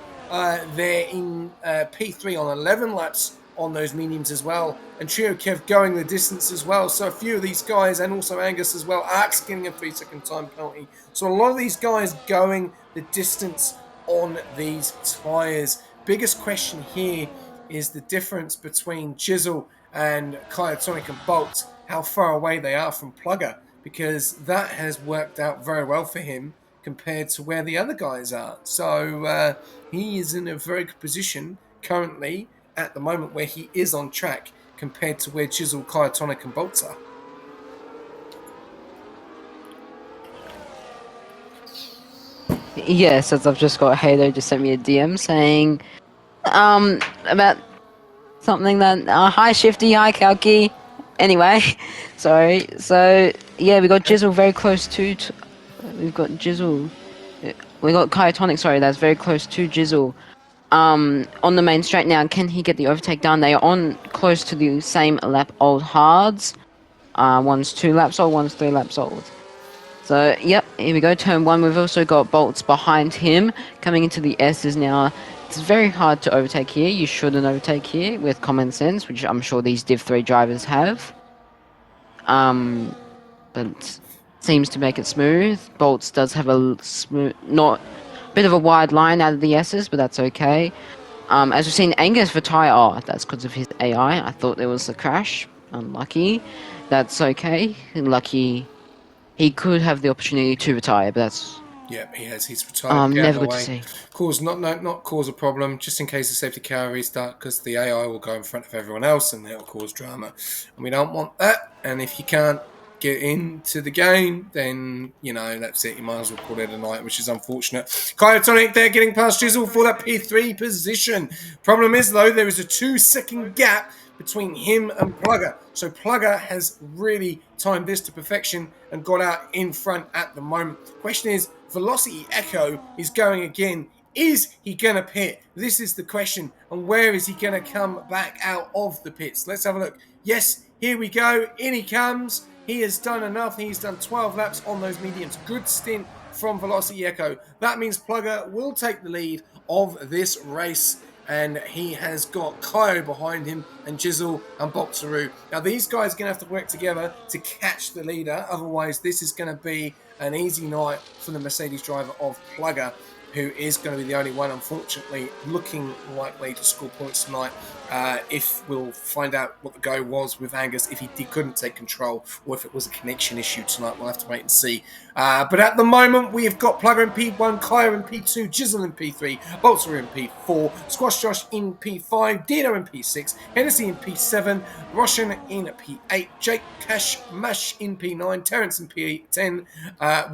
there in P3 on 11 laps on those mediums as well. And Trio Kev going the distance as well. So a few of these guys, and also Angus as well, Arcs getting a 3-second time penalty. So a lot of these guys going the distance on these tyres. Biggest question here is the difference between Jizzle and Kyotonic and Bolt, how far away they are from Plugger, because that has worked out very well for him compared to where the other guys are. So he is in a very good position currently at the moment where he is on track compared to where Jizzle, Kyotonic and Bolts are. Yes, as I've just got Halo just sent me a DM saying about something that hi Shifty, hi Kalki. Anyway, sorry. So yeah, we got Jizzle very close to. We've got Jizzle. We got Kyotonic. Sorry, that's very close to Jizzle. On the main straight now. Can he get the overtake done? They are on close to the same lap old hards. One's 2 laps old, one's 3 laps old. So, yep, here we go, turn 1. We've also got Bolts behind him, coming into the S's now. It's very hard to overtake here. You shouldn't overtake here with common sense, which I'm sure these Div 3 drivers have. But seems to make it smooth. Bolts does have a bit of a wide line out of the S's, but that's okay. As we've seen, Angus retire. That's because of his AI. I thought there was a crash. Unlucky. That's okay. Lucky. He could have the opportunity to retire, but that's... Yeah, he has. He's retired. Never good to see. Not cause a problem, just in case the safety car restart, because the AI will go in front of everyone else and they'll cause drama. And we don't want that. And if you can't get into the game, then, that's it. You might as well call it a night, which is unfortunate. Kyotonic there getting past Jizzle for that P3 position. Problem is, though, there is a 2-second gap between him and Plugger. So Plugger has really timed this to perfection and got out in front at the moment. Question is, Velocity Echo is going again. Is he going to pit? This is the question. And where is he going to come back out of the pits? Let's have a look. Yes, here we go. In he comes. He has done enough. He's done 12 laps on those mediums. Good stint from Velocity Echo. That means Plugger will take the lead of this race. And he has got Kyo behind him and Jizzle and Boxeroo. Now, these guys are going to have to work together to catch the leader. Otherwise, this is going to be an easy night for the Mercedes driver of Plugger, who is going to be the only one, unfortunately, looking likely to score points tonight. If we'll find out what the go was with Angus, if he couldn't take control, or if it was a connection issue tonight, we'll have to wait and see. But at the moment, we have got Plugger in P1, Kaya in P2, Jizzle in P3, Bolzer in P4, Squash Josh in P5, Dino in P6, Hennessy in P7, Roshan in P8, Jake Cash Mash in P9, Terence in P10,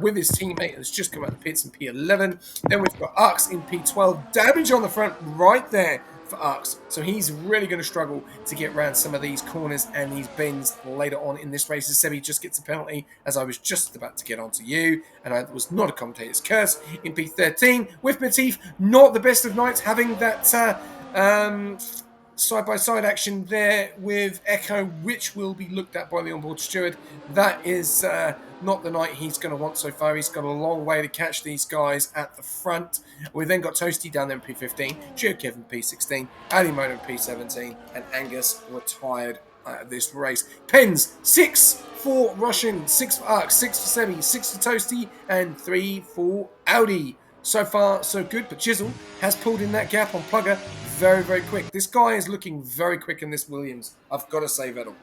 with his teammate who's just come out of the pits in P11. Then we've got Arx in P12, damage on the front right there for Arx. So he's really going to struggle to get around some of these corners and these bends later on in this race. As Sebi just gets a penalty, as I was just about to get onto you, and I was not a commentator's curse in P13 with Matif. Not the best of nights, having that side-by-side action there with Echo, which will be looked at by the onboard steward. That is not the night he's going to want so far. He's got a long way to catch these guys at the front. We've then got Toasty down there in P15, Gio Kevin P16, Ali Mona in P17, and Angus retired out of this race. Pens, 6 for Russian, 6 for Ark, 6 for Semi, 6 for Toasty, and 3 for Audi. So far, so good, but Jizzle has pulled in that gap on Plugger very, very quick. This guy is looking very quick in this Williams. I've got to say, Vettel.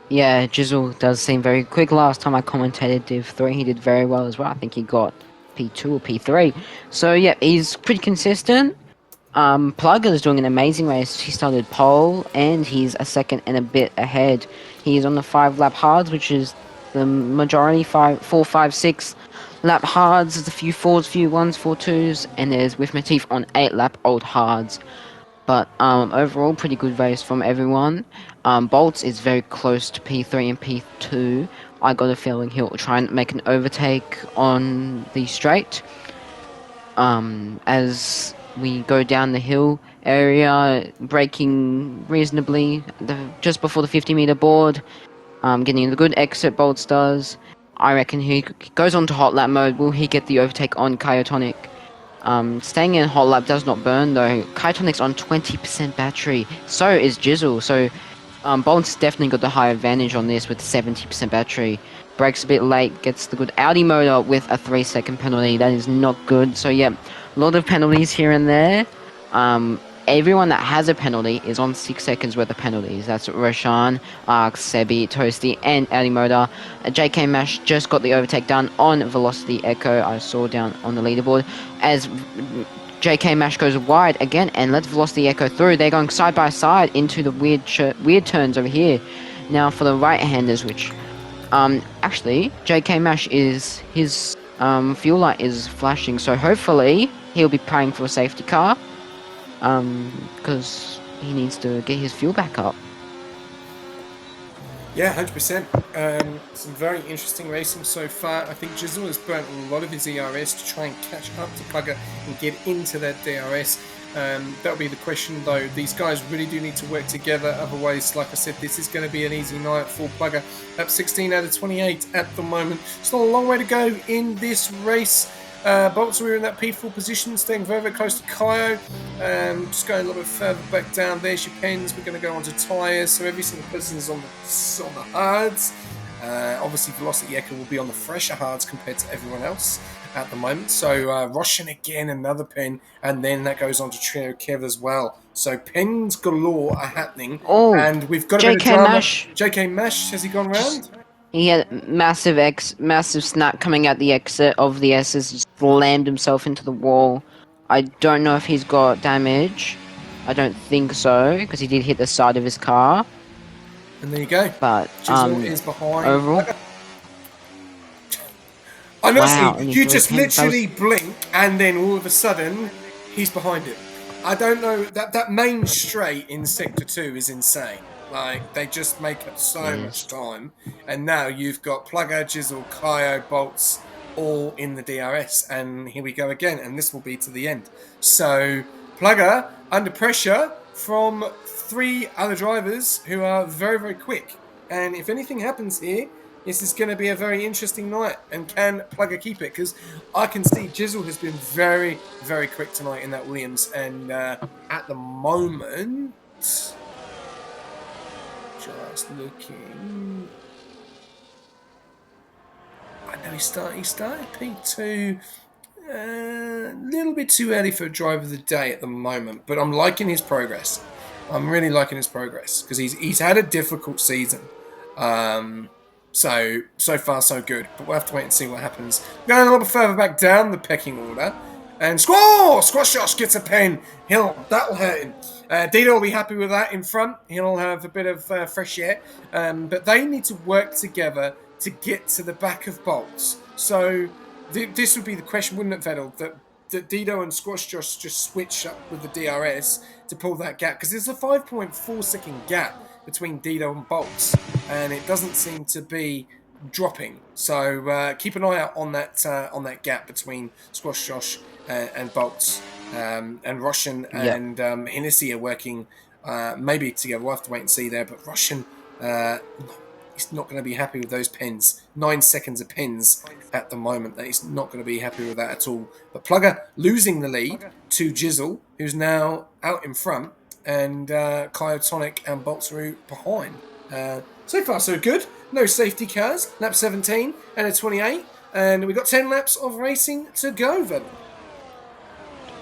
Yeah, Jizzle does seem very quick. Last time I commentated Div 3, he did very well as well. I think he got P2 or P3. So, yeah, he's pretty consistent. Plugger is doing an amazing race. He started pole, and he's a second and a bit ahead. He's on the 5-lap hards, which is the majority, 4, 5, 6 lap hards. There's a few 4s, few 1s, 4 2s, and there's with Matif on 8-lap old hards. But overall, pretty good race from everyone. Bolts is very close to P3 and P2. I got a feeling he'll try and make an overtake on the straight. As we go down the hill area, braking reasonably just before the 50-meter board, getting a good exit. Bolts does. I reckon he goes on to hot lap mode. Will he get the overtake on Kyotonic? Staying in hot lap does not burn though. Kytonic's on 20% battery. So is Jizzle. So Bolt's definitely got the high advantage on this with 70% battery. Brakes a bit late, gets the good Audi motor with a 3-second penalty. That is not good. So yeah, a lot of penalties here and there. Everyone that has a penalty is on 6 seconds worth of penalties. That's Roshan, Arx, Sebi, Toasty, and Audi Motor. JK Mash just got the overtake done on Velocity Echo. I saw down on the leaderboard as JK Mash goes wide again and lets Velocity Echo through. They're going side by side into the weird turns over here. Now for the right-handers, which actually JK Mash is his fuel light is flashing, so hopefully he'll be praying for a safety car. Because he needs to get his fuel back up. Yeah, 100%. Some very interesting racing so far. I think Jizzle has burnt a lot of his ERS to try and catch up to Plugger and get into that DRS. That'll be the question though. These guys really do need to work together. Otherwise, like I said, this is going to be an easy night for Plugger. Up 16 out of 28 at the moment. Still a long way to go in this race. Bolts are in that P4 position, staying very, very close to Kyo. Just going a little bit further back down. There's your pens. We're going to go onto tyres. So every single person is on the hards. Obviously, Velocity Echo will be on the fresher hards compared to everyone else at the moment. So Roshan again, another pen, and then that goes on to Trio Kev as well. So pens galore are happening, and we've got a bit of drama. Mash. JK Mash, has he gone round? He had massive snap coming out the exit of the S's, just slammed himself into the wall. I don't know if he's got damage. I don't think so, because he did hit the side of his car. And there you go. But Jizzle is behind. overall, honestly, you just literally blink, and then all of a sudden, he's behind him. I don't know, that main straight in Sector 2 is insane. Like, they just make up so much time. And now you've got Plugger, Jizzle, Kyo, Bolts, all in the DRS. And here we go again. And this will be to the end. So, Plugger, under pressure from 3 other drivers who are very, very quick. And if anything happens here, this is going to be a very interesting night. And can Plugger keep it? Because I can see Jizzle has been very, very quick tonight in that Williams. And at the moment... just looking... I know he started P2 A little bit too early for a drive of the day at the moment, but I'm liking his progress. I'm really liking his progress because he's had a difficult season. So far so good, but we'll have to wait and see what happens. Going a little bit further back down the pecking order, and Squash Josh gets a pen. That'll hurt him. Dino will be happy with that in front. He'll have a bit of fresh air, but they need to work together to get to the back of Bolts. So this would be the question, wouldn't it, Vettel? That Dido and Squash Josh just switch up with the DRS to pull that gap, because there's a 5.4-second gap between Dido and Bolts, and it doesn't seem to be dropping. So keep an eye out on that gap between Squash Josh and Bolts. And Russian and Hennessy are working maybe together. We'll have to wait and see there. But Russian he's not going to be happy with those pins. 9 seconds of pins at the moment. He's not going to be happy with that at all. But Plugger losing the lead to Jizzle, who's now out in front, and Cryotonic and Boltzaroo behind. So far, so good. No safety cars. Lap 17 and a 28. And we've got 10 laps of racing to go, Venom.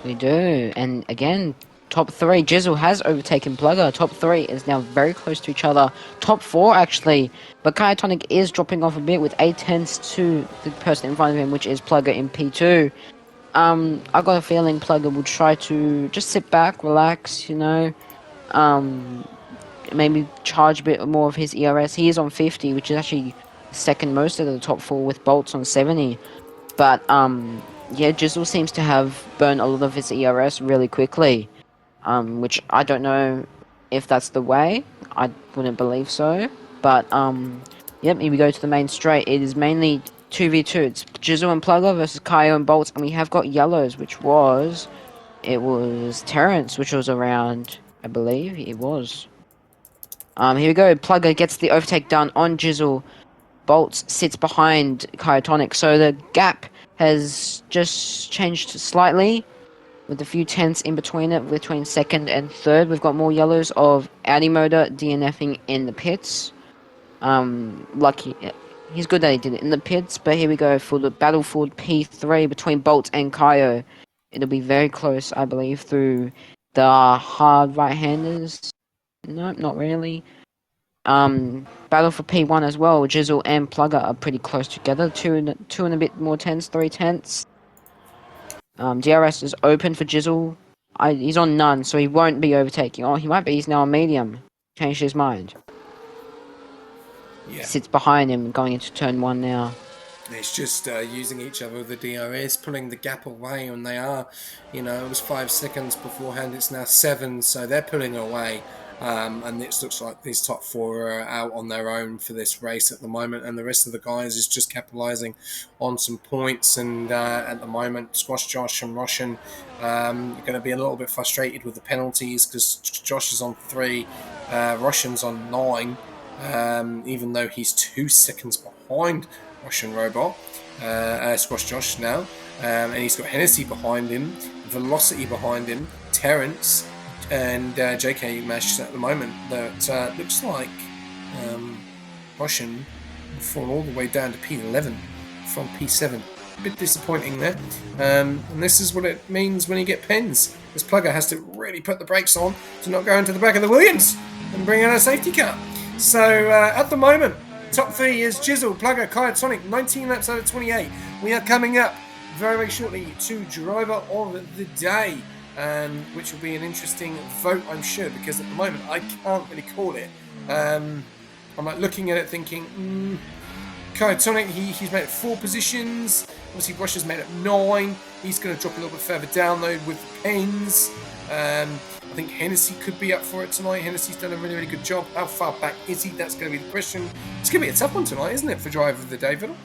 We do. And again, top 3, Jizzle has overtaken Plugger. Top 3 is now very close to each other. Top 4, actually. But Cryotonic is dropping off a bit with 8 tenths to the person in front of him, which is Plugger in P2. I got a feeling Plugger will try to just sit back, relax, maybe charge a bit more of his ERS. He is on 50, which is actually second most of the top 4 with Bolts on 70. But, yeah, Jizzle seems to have burned a lot of his ERS really quickly. Which I don't know if that's the way. I wouldn't believe so. But, yep, here we go to the main straight. It is mainly 2v2. It's Jizzle and Plugger versus Kaio and Bolts. And we have got yellows, which was... It was Terrence, which was around... I believe it was. Here we go. Plugger gets the overtake done on Jizzle. Bolts sits behind Cryotonic. So the gap has just changed slightly, with a few tenths in between it, between second and third. We've got more yellows of Audi Motor DNFing in the pits. Lucky. He's good that he did it in the pits, but here we go for the Battlefield P3 between Bolt and Kaio. It'll be very close, I believe, through the hard right-handers. Nope, not really. Battle for P1 as well. Jizzle and Plugger are pretty close together. Two and a bit more tenths, 3 tenths. DRS is open for Jizzle. He's on none, so he won't be overtaking. Oh, he might be. He's now on medium. Changed his mind. Yeah. Sits behind him going into turn 1 now. It's just using each other with the DRS, pulling the gap away, and they are, it was 5 seconds beforehand, it's now 7, so they're pulling away. And it looks like these top 4 are out on their own for this race at the moment, and the rest of the guys is just capitalising on some points. And at the moment, Squash Josh and Russian are going to be a little bit frustrated with the penalties, because Josh is on 3, Russian's on 9, even though he's 2 seconds behind Russian Robot, Squash Josh now, and he's got Hennessy behind him, Velocity behind him, Terrence, and JK Mash at the moment. That looks like Russian will fall all the way down to P11 from P7. A bit disappointing there. And this is what it means when you get pens. This Plugger has to really put the brakes on to not go into the back of the Williams and bring out a safety car. So at the moment, top 3 is Jizzle, Plugger, Cryotonic, 19 laps out of 28. We are coming up very, very shortly to Driver of the Day, which will be an interesting vote, I'm sure, because at the moment I can't really call it. I'm like looking at it thinking, Cryotonic, he's made it 4 positions. Obviously, Russia's made it 9. He's going to drop a little bit further down though with the pens. I think Hennessy could be up for it tonight. Hennessy's done a really, really good job. How far back is he? That's going to be the question. It's going to be a tough one tonight, isn't it, for Driver of the Day, Vittel?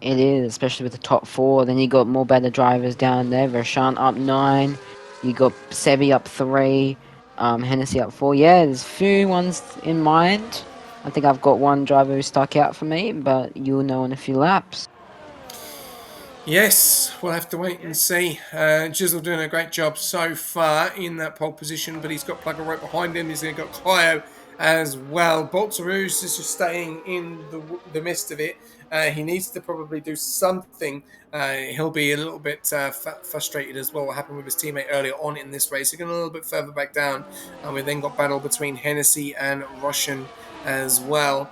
It is, especially with the top 4. Then you got more better drivers down there. Vershawn up 9. You got Sebi up 3. Hennessy up 4. Yeah, there's a few ones in mind. I think I've got one driver who stuck out for me, but you'll know in a few laps. Yes, we'll have to wait and see. Jizzle doing a great job so far in that pole position, but he's got Plugger right behind him. He's got Kaio as well. Boltsaroos is just staying in the midst of it. He needs to probably do something. He'll be a little bit frustrated as well. What happened with his teammate earlier on in this race? He's going a little bit further back down. And we then got battle between Hennessy and Russian as well.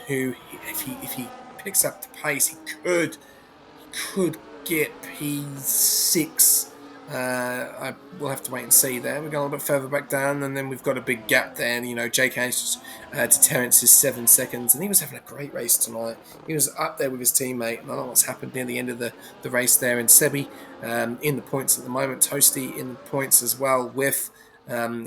Who, if he picks up the pace, he could get P6. I will have to wait and see there. We're going a little bit further back down, and then we've got a big gap there. And, Jake Hayes to Terence is 7 seconds, and he was having a great race tonight. He was up there with his teammate, and I don't know what's happened near the end of the race there. And Sebi in the points at the moment, Toasty in the points as well with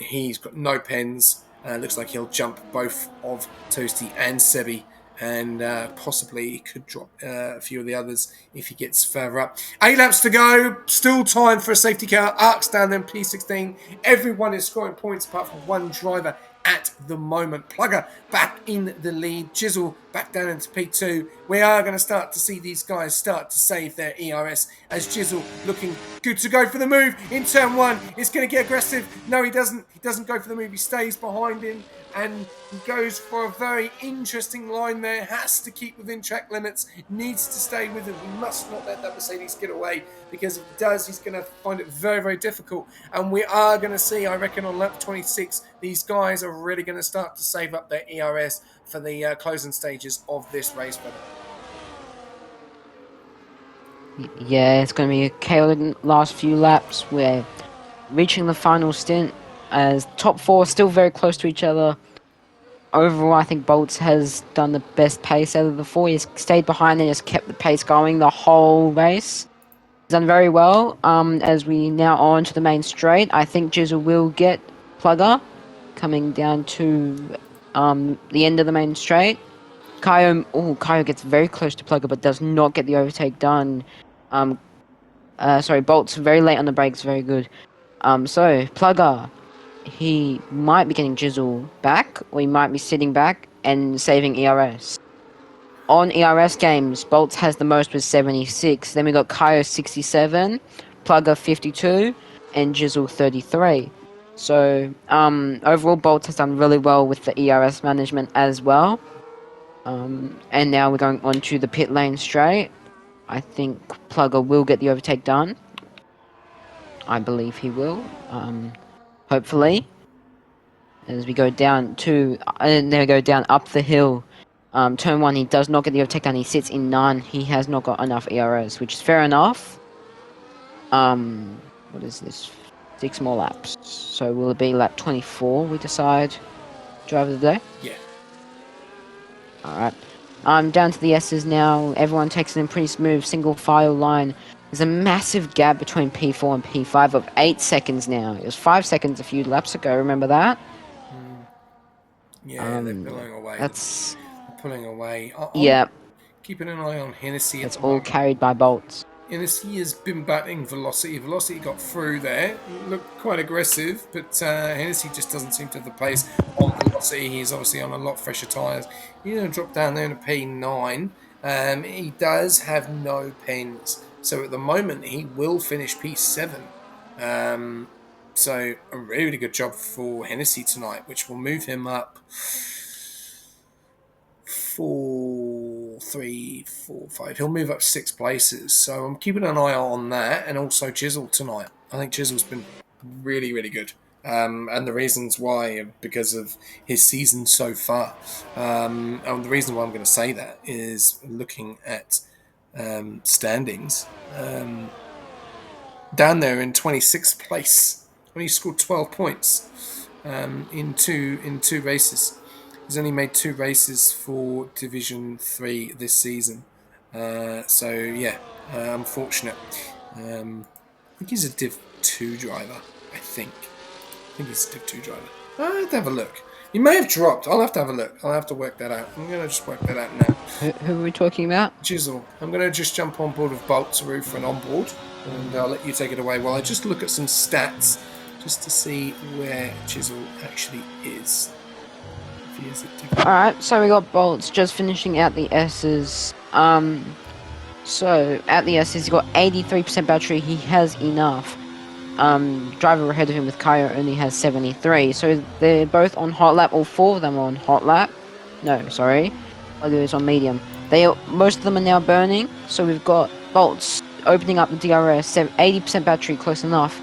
he's got no pens. Looks like he'll jump both of Toasty and Sebi, and possibly he could drop a few of the others if he gets further up. 8 laps to go. Still time for a safety car. Ark's down there in P16. Everyone is scoring points apart from one driver at the moment. Plugger back in the lead. Jizzle back down into P2. We are going to start to see these guys start to save their ERS as Jizzle looking good to go for the move in turn 1. It's going to get aggressive. No, he doesn't. He doesn't go for the move. He stays behind him. And he goes for a very interesting line there. Has to keep within track limits. Needs to stay with him. He must not let that Mercedes get away, because if he does, he's going to find it very, very difficult. And we are going to see, I reckon, on lap 26, these guys are really going to start to save up their ERS for the closing stages of this race. Yeah, it's going to be a chaotic last few laps. We're reaching the final stint as top 4 still very close to each other. Overall, I think Bolts has done the best pace out of the 4. He's stayed behind and just kept the pace going the whole race. He's done very well. As we now on to the main straight, I think Jizzle will get Plugger coming down to the end of the main straight. Kaio gets very close to Plugger but does not get the overtake done. Bolt's very late on the brakes, very good. So Plugger, he might be getting Jizzle back, or he might be sitting back and saving ERS. On ERS games, Bolts has the most with 76. Then we got Kaio 67, Plugger 52, and Jizzle 33. So overall, Bolts has done really well with the ERS management as well. And now we're going on to the pit lane straight. I think Plugger will get the overtake done. I believe he will. Hopefully. As we go down to, and then we go down up the hill. Turn 1, he does not get the overtake done. He sits in 9. He has not got enough ERS, which is fair enough. What is this? 6 more laps. So will it be lap 24? We decide. Driver of the day. Yeah. All right. Down to the S's now. Everyone takes it in pretty smooth single file line. There's a massive gap between P4 and P5 of 8 seconds now. It was 5 seconds a few laps ago. Remember that? Yeah, they're pulling away. That's... They're pulling away. Yeah. Keeping an eye on Hennessy. It's all carried by Bolts. Hennessy has been batting Velocity. Velocity got through there. Looked quite aggressive, but Hennessy just doesn't seem to have the pace on Velocity. He's obviously on a lot fresher tyres. He's going to drop down there in a P9. He does have no pens. So at the moment, he will finish P7. So a really, really good job for Hennessy tonight, which will move him up 4, 3, 4, 5. He'll move up 6 places. So I'm keeping an eye on that, and also Jizzle tonight. I think Jizzle's been really, really good. And the reasons why are because of his season so far. And the reason why I'm going to say that is looking at standings. Down there in 26th place. When he scored 12 points in two races. He's only made 2 races for Division 3 this season. Unfortunate. I think he's a Div 2 driver, I think he's a Div 2 driver. I'll have to have a look. He may have dropped. I'll have to have a look. I'll have to work that out. I'm going to just work that out now. Who are we talking about? Jizzle. I'm going to just jump on board with Boltsaru for an onboard, and I'll let you take it away while I just look at some stats just to see where Jizzle actually is. If he is Alright, so we got Bolts just finishing out the S's. So, at the S's, he's got 83% battery. He has enough. Driver ahead of him with Kyo only has 73, so they're both on hot lap. All four of them are on hot lap. No, sorry, Plugger is on medium. Most of them are now burning, so we've got Bolts opening up the DRS. 80% battery, close enough.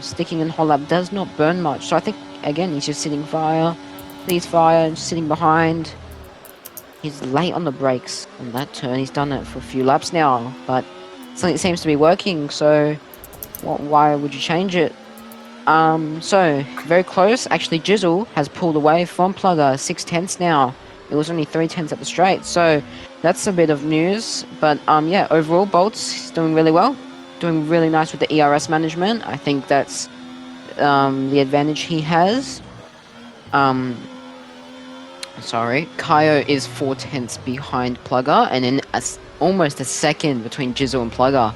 Sticking in hot lap does not burn much, so I think again he's just sitting fire, leads fire, and sitting behind. He's late on the brakes on that turn. He's done it for a few laps now, but something seems to be working. So, why would you change it? So very close. Actually, Jizzle has pulled away from Plugger 6/10 now. It was only 3/10 at the straight, so that's a bit of news. But yeah, overall, Bolt's doing really well, doing really nice with the ERS management. I think that's the advantage he has. Sorry, Kyo is 4/10 behind Plugger, and then almost a second between Jizzle and Plugger.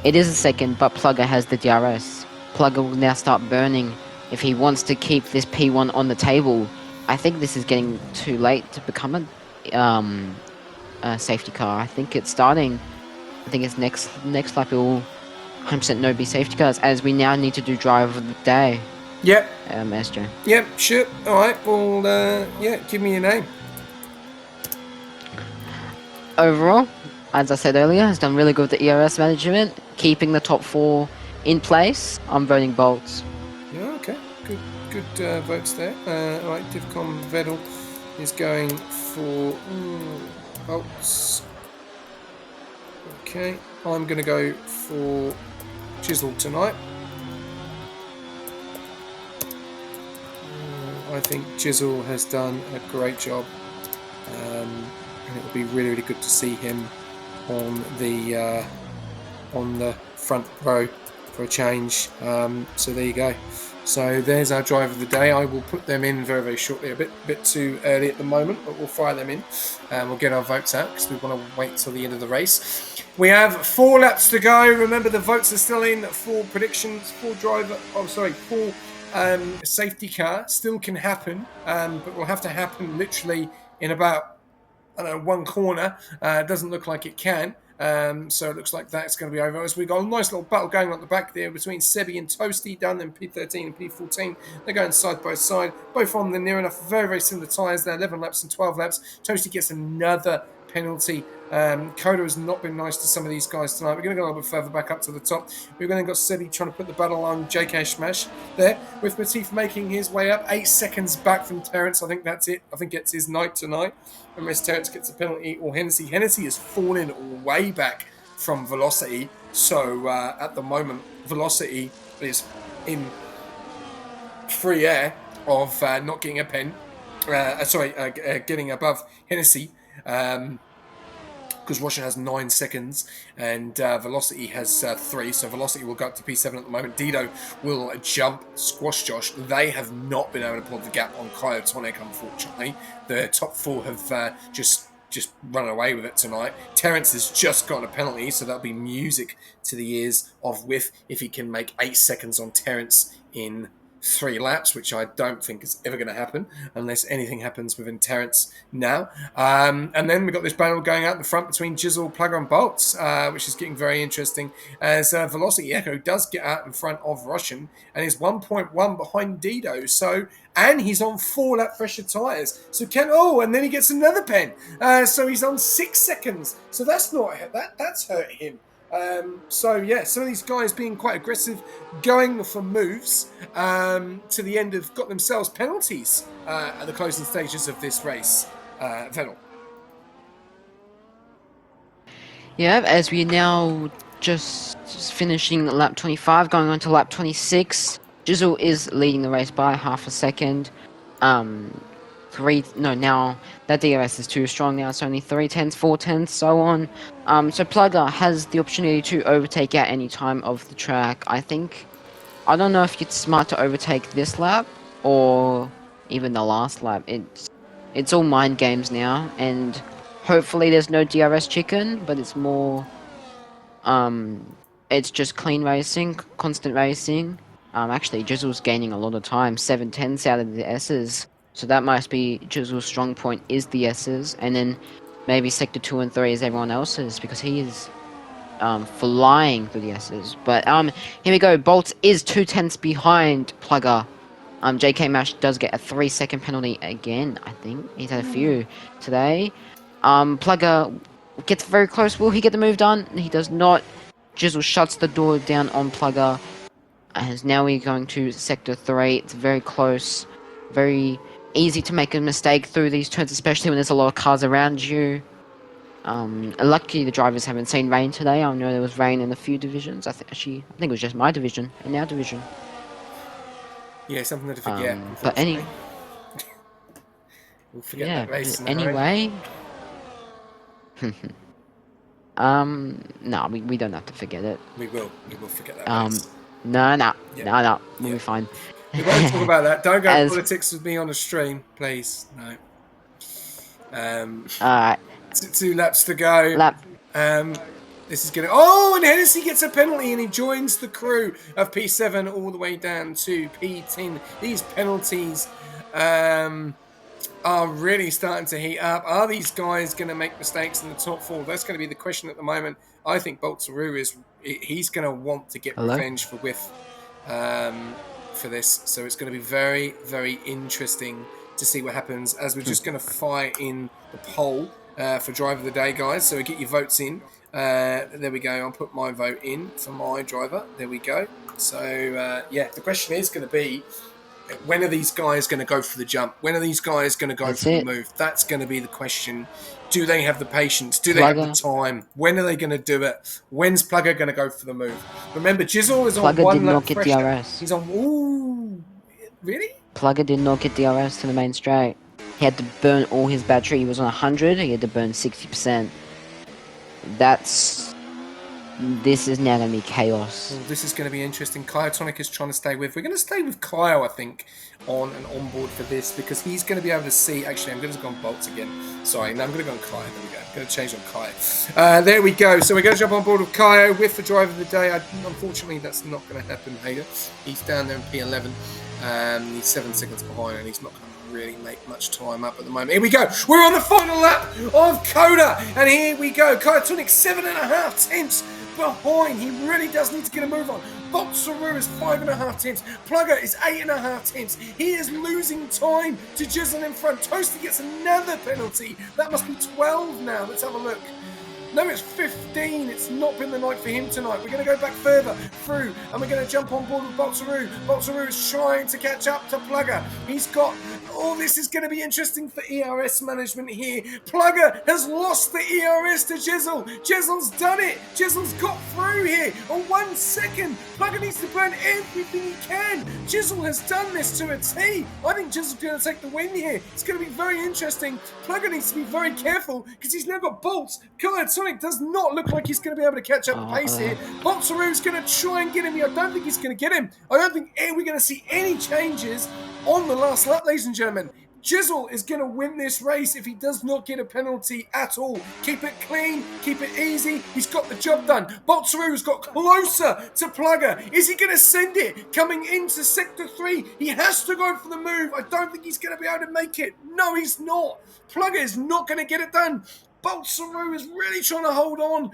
It is a second, but Plugger has the DRS. Plugger will now start burning if he wants to keep this P1 on the table. I think this is getting too late to become a safety car. I think it's starting. I think it's next lap it will 100% no be safety cars, as we now need to do driver of the day. Yep. SJ. Yep, sure. Alright, well, yeah, give me your name. Overall, as I said earlier, has done really good with the ERS management, keeping the top four in place. I'm voting Bolts. Yeah, okay. Good votes there. Alright, Divcom Vettel is going for Bolts. Okay, I'm going to go for Chisel tonight. I think Chisel has done a great job, and it will be really good to see him on the front row for a change. So there you go. So there's our driver of the day. I will put them in very shortly. A bit too early at the moment, but we'll fire them in and we'll get our votes out because we want to wait till the end of the race. We have 4 laps to go. Remember, the votes are still in for predictions. For safety car still can happen, but will have to happen literally in about, I don't know, one corner. It doesn't look like it can. So it looks like that's going to be over. As we've got a nice little battle going on at the back there between Sebi and Toasty down in P13 and P14. They're going side by side, both on the near enough, very similar tyres. They're 11 laps and 12 laps. Toasty gets another penalty. Cota has not been nice to some of these guys tonight. We're going to go a little bit further back up to the top. We've then got Sebi trying to put the battle on JK Smash there, with Matif making his way up 8 seconds back from Terrence. I think that's it. I think it's his night tonight, unless Terrence gets a penalty or Hennessy. Hennessy has fallen way back from Velocity, so at the moment Velocity is in free air of not getting a pen. Getting above Hennessy. Because Roshan has 9 seconds and Velocity has 3, so Velocity will go up to P7 at the moment. Dido will jump Squash Josh. They have not been able to pull the gap on Cryotonic, unfortunately. The top 4 have just run away with it tonight. Terrence has just gotten a penalty, so that'll be music to the ears of Whiff if he can make 8 seconds on Terrence in 3 laps, which I don't think is ever going to happen unless anything happens within Terrence now. And then we've got this battle going out in the front between Jizzle, Plugger and Bolts, which is getting very interesting as Velocity Echo does get out in front of Russian and is 1.1 behind Dido. And he's on 4 lap pressure tyres. So and then he gets another pen. So he's on 6 seconds. So that's hurt him. Some of these guys being quite aggressive, going for moves to the end have got themselves penalties at the closing stages of this race. Vettel. Yeah, as we now just finishing lap 25, going on to lap 26. Jizzle is leading the race by half a second. Now that DRS is too strong now. It's only 3/10, 4/10, so on. So Plugger has the opportunity to overtake at any time of the track. I don't know if it's smart to overtake this lap or even the last lap. It's all mind games now, and hopefully there's no DRS chicken, but it's more it's just clean racing, constant racing. Actually, Jizzle's gaining a lot of time, 7/10s out of the S's. So that must be Jizzle's strong point is the S's, and then maybe sector 2 and 3 is everyone else's because he is flying through the S's. But here we go. Bolts is 2 tenths behind Plugger. JK Mash does get a 3-second penalty again. I think he's had a few today. Plugger gets very close. Will he get the move done? He does not. Jizzle shuts the door down on Plugger. And now we're going to Sector 3. It's very close. Very easy to make a mistake through these turns, especially when there's a lot of cars around you. Lucky the drivers haven't seen rain today. I know there was rain in a few divisions. I think it was just my division and our division. Yeah, something to forget. But we'll forget that race. Anyway. No, we don't have to forget it. We will forget that race. No, we'll be fine. We won't talk about that. Don't go politics with me on the stream, please. No. Alright. 2 laps to go. This is gonna. Oh, and Hennessy gets a penalty, and he joins the crew of P7 all the way down to P10. These penalties are really starting to heat up. Are these guys going to make mistakes in the top 4? That's going to be the question at the moment. I think Boltsaru he's going to want to get revenge for Whiff for this. So it's going to be very, very interesting to see what happens as we're just going to fire in the poll for Driver of the Day, guys. So get your votes in. There we go. I'll put my vote in for my driver. There we go. So, the question is going to be, when are these guys going to go for the jump? When are these guys going to go for the move? That's going to be the question. Do they have the patience? Do they have the time? When are they going to do it? When's Plugger going to go for the move? Remember, Jizzle is on Plugger 1 did lap not get fresher. DRS. He's on... Ooh. Really? Plugger did not get DRS to the main straight. He had to burn all his battery. He was on 100. He had to burn 60%. This is now going to be chaos. Well, this is going to be interesting. Kyotonic is trying to stay with. We're going to stay with Kyo, I think, on and on board for this because he's going to be able to see. Actually, I'm going to go on Bolts again. Sorry, no, I'm going to go on Kyo. There we go. I'm going to change on Kyo. There we go. So we're going to jump on board with Kyo with the driver of the day. Unfortunately, that's not going to happen, Hader. He's down there in P11. He's 7 seconds behind, and he's not going to really make much time up at the moment. Here we go. We're on the final lap of Cota, and here we go. Kyotonic 7.5 tenths behind. He really does need to get a move on. Boltsaru is 5.5 tenths. Plugger is 8.5 tenths. He is losing time to Jizzle in front. Toasty gets another penalty. That must be 12 now. Let's have a look. No, it's 15. It's not been the night for him tonight. We're going to go back further through, and we're going to jump on board with Boltsaru. Boltsaru is trying to catch up to Plugger. He's got... Oh, this is going to be interesting for ERS management here. Plugger has lost the ERS to Jizzle. Jizzle's done it. Jizzle's got through here. On 1 second, Plugger needs to burn everything he can. Jizzle has done this to a T. I think Jizzle's going to take the win here. It's going to be very interesting. Plugger needs to be very careful because he's now got bolts. Sonic does not look like he's going to be able to catch up the pace here. Boltsaru's going to try and get him here. I don't think he's going to get him. I don't think we're going to see any changes on the last lap, ladies and gentlemen. Jizzle is going to win this race if he does not get a penalty at all. Keep it clean, keep it easy. He's got the job done. Boltsaru's got closer to Plugger. Is he going to send it? Coming into Sector 3, he has to go for the move. I don't think he's going to be able to make it. No, he's not. Plugger is not going to get it done. Boltsaru is really trying to hold on.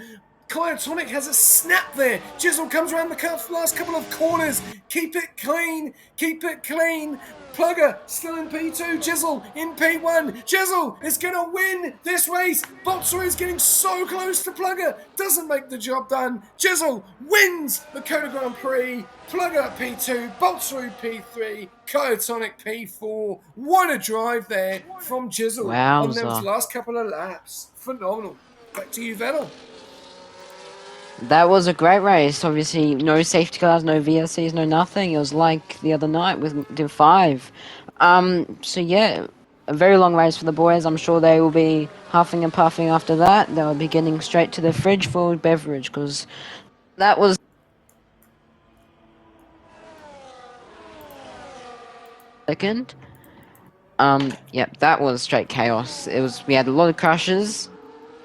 Kyotonic has a snap there. Jizzle comes around the last couple of corners. Keep it clean. Keep it clean. Plugger still in P2. Jizzle in P1. Jizzle is going to win this race. Boltsaru is getting so close to Plugger. Doesn't make the job done. Jizzle wins the Cota Grand Prix. Plugger P2. Boltsaru P3. Kyotonic P4. What a drive there from Jizzle on those last couple of laps. Phenomenal. Back to you, Vettel. That was a great race. Obviously, no safety cars, no VSCs, no nothing. It was like the other night with Div 5. So yeah, a very long race for the boys. I'm sure they will be huffing and puffing after that. They'll be getting straight to the fridge for beverage because that was second. Yep, that was straight chaos. We had a lot of crashes.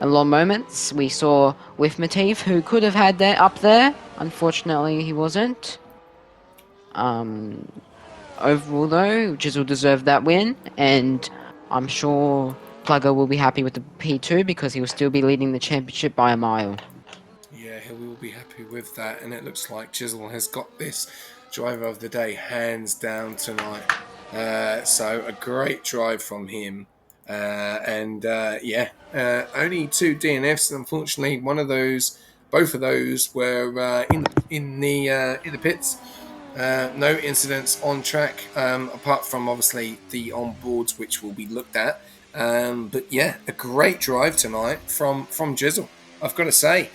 A lot of moments. We saw with Matif, who could have had that up there. Unfortunately, he wasn't. Overall, though, Jizzle deserved that win, and I'm sure Plugger will be happy with the P2 because he will still be leading the championship by a mile. Yeah, we will be happy with that. And it looks like Chisel has got this driver of the day hands down tonight. So a great drive from him. Only 2 DNFs. Unfortunately, both of those were in the pits. No incidents on track, apart from obviously the onboards, which will be looked at. But yeah, a great drive tonight from Jizzle. I've got to say,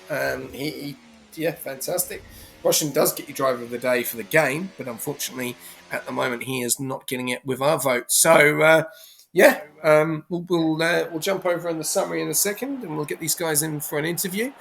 fantastic. Russian does get you driver of the day for the game, but unfortunately, at the moment, he is not getting it with our vote. So we'll jump over in the summary in a second, and we'll get these guys in for an interview.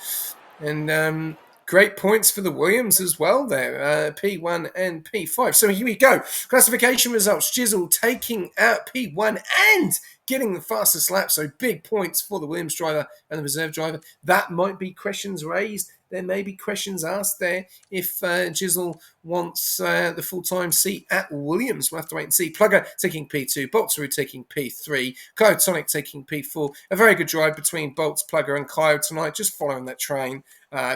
And great points for the Williams as well there, P1 and P5. So here we go. Classification results. Jizzle taking out P1 and getting the fastest lap. So big points for the Williams driver and the reserve driver. That might be questions raised. There may be questions asked there if Jizzle wants the full-time seat at Williams. We'll have to wait and see. Plugger taking P2, Boltzerud taking P3, Cotonic taking P4. A very good drive between Bolts, Plugger and Clio tonight, just following that train.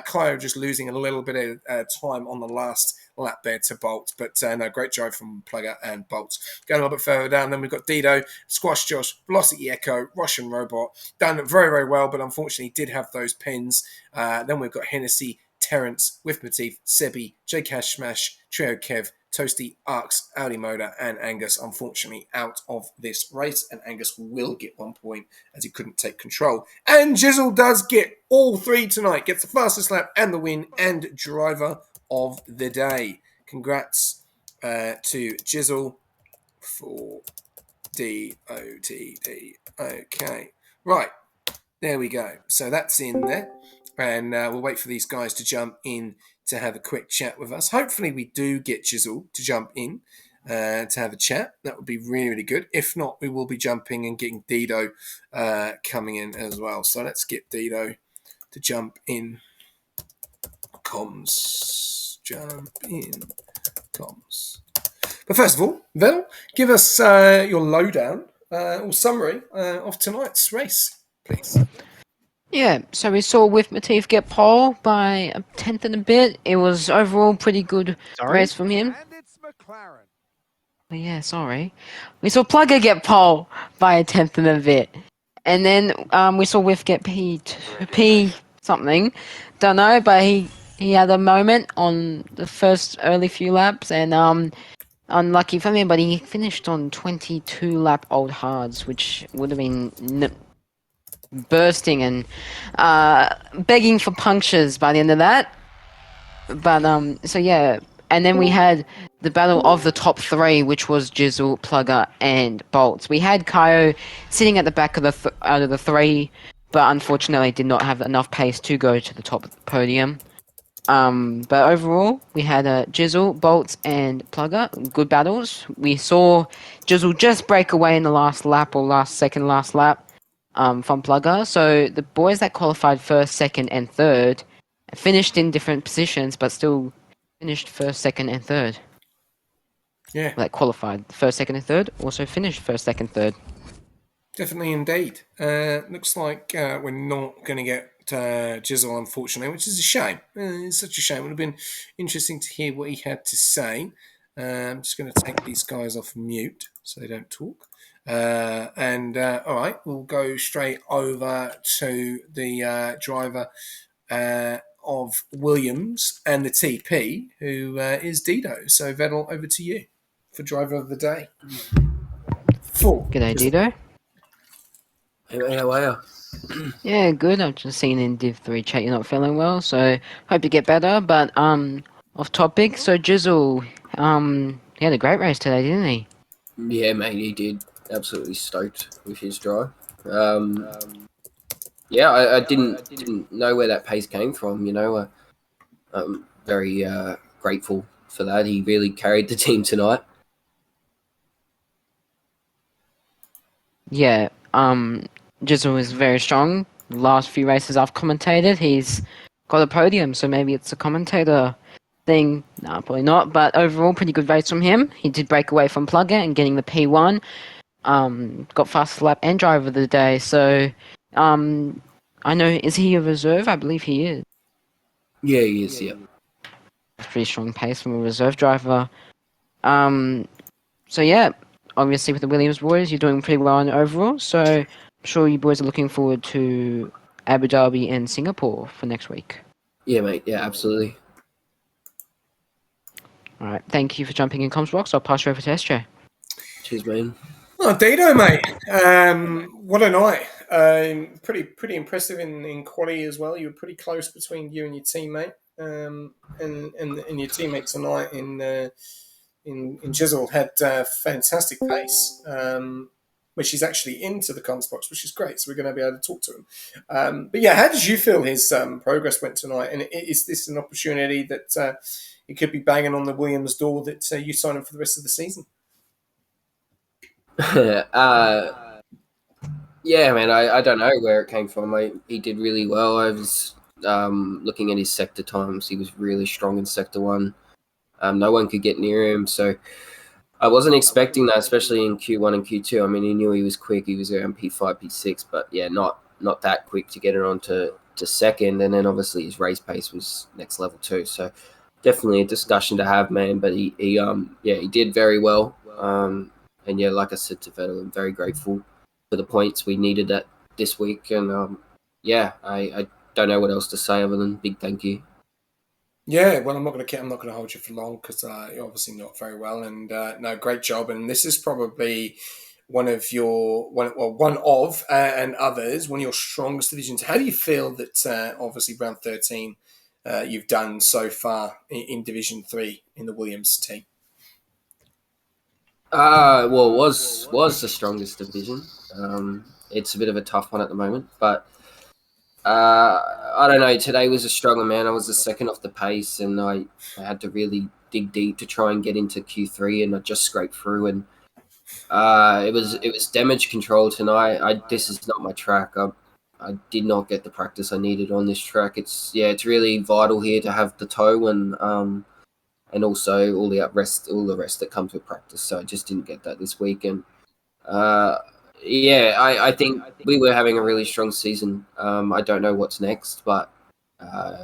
Clio just losing a little bit of time on the last lap there to Bolt. But no, great drive from Plugger and Bolt. Going a little bit further down, then we've got Dido, Squash Josh, Velocity Echo, Russian Robot. Done very, very well, but unfortunately did have those pins. Then we've got Hennessy, Terrence, With Matif, Sebi, J Cash Smash, Trio Kev, Toasty, Arcs, Audi Moda, and Angus, unfortunately, out of this race. And Angus will get 1 point as he couldn't take control. And Jizzle does get all 3 tonight. Gets the fastest lap and the win and driver of the day. Congrats to Jizzle for DOTD. Okay. Right. There we go. So that's in there. And we'll wait for these guys to jump in to have a quick chat with us. Hopefully we do get Jizzle to jump in to have a chat. That would be really, really good. If not, we will be jumping and getting Dido coming in as well. So let's get Dido to jump in. Comms. Jump in. Comms. But first of all, Vel, give us your lowdown or summary of tonight's race, please. Yeah, so we saw With Matif get pole by a tenth and a bit. It was overall pretty good race from him. And it's McLaren. But yeah, sorry. We saw Plugger get pole by a tenth and a bit. And then we saw Whiff get P something. Don't know, but he had a moment on the first early few laps, and unlucky for me, but he finished on 22 lap old hards, which would have been bursting and begging for punctures by the end of that. But so yeah, and then we had the battle of the top 3, which was Jizzle, Plugger, and Bolts. We had Kaio sitting at the back of out of the 3, but unfortunately did not have enough pace to go to the top of the podium. But overall, we had Jizzle, Bolts, and Plugger. Good battles. We saw Jizzle just break away in the last lap or last lap from Plugger. So the boys that qualified first, second, and third finished in different positions, but still finished first, second, and third. Yeah. Like qualified first, second, and third. Also finished first, second, third. Definitely indeed. Looks like we're not going to get Jizzle, unfortunately, which is a shame. It's such a shame. It would have been interesting to hear what he had to say. I'm just going to take these guys off mute so they don't talk. All right, we'll go straight over to the driver of Williams and the TP, who is Dido. So, Vettel, over to you for driver of the day. G'day, Dido. How are you? Yeah, good. I've just seen in Div 3 chat you're not feeling well, so hope you get better. But off topic, so Jizzle, he had a great race today, didn't he? Yeah, mate, he did. Absolutely stoked with his drive. Yeah, I didn't know where that pace came from. You know, I'm very grateful for that. He really carried the team tonight. Yeah, Jizzle is very strong. The last few races I've commentated, he's got a podium, so maybe it's a commentator thing. No, probably not. But overall, pretty good race from him. He did break away from Plugger and getting the P1. Got fastest lap and driver of the day. So, I know, is he a reserve? I believe he is. Yeah, he is. Yeah. Pretty strong pace from a reserve driver. So yeah, obviously with the Williams boys, you're doing pretty well in overall. So I'm sure you boys are looking forward to Abu Dhabi and Singapore for next week. Yeah, mate. Yeah, absolutely. All right, thank you for jumping in, Comsbox. I'll pass you over to SJ. Cheers, man. Oh, Dino, mate. What a night. Pretty impressive in quality as well. You were pretty close between you and your teammate. And your teammate tonight in Chisel had fantastic pace, which he's actually into the comms box, which is great. So we're going to be able to talk to him. But yeah, how did you feel his progress went tonight? And is this an opportunity that he could be banging on the Williams door that you sign him for the rest of the season? Yeah, man. I don't know where it came from. He did really well. I was looking at his sector times. He was really strong in sector 1. No one could get near him, so I wasn't expecting that, especially in Q1 and Q2. I mean, he knew he was quick. He was around P5, P6, but yeah, not that quick to get it on to second. And then obviously his race pace was next level too. So definitely a discussion to have, man. But he did very well. And yeah, like I said to Vettel, I'm very grateful for the points we needed that this week. And yeah, I don't know what else to say other than big thank you. Yeah, well, I'm not going to hold you for long because you're obviously not very well. And no, great job. And this is probably one of and others, one of your strongest divisions. How do you feel that obviously round 13 you've done so far in Division 3 in the Williams team? Well, was the strongest division. It's a bit of a tough one at the moment, but I don't know. Today was a struggle, man. I was the second off the pace, and I had to really dig deep to try and get into Q3, and I just scraped through. And it was damage control tonight. This is not my track. I did not get the practice I needed on this track. It's really vital here to have the toe and also all the rest that comes with practice. So I just didn't get that this week, and I think we were having a really strong season. I don't know what's next, but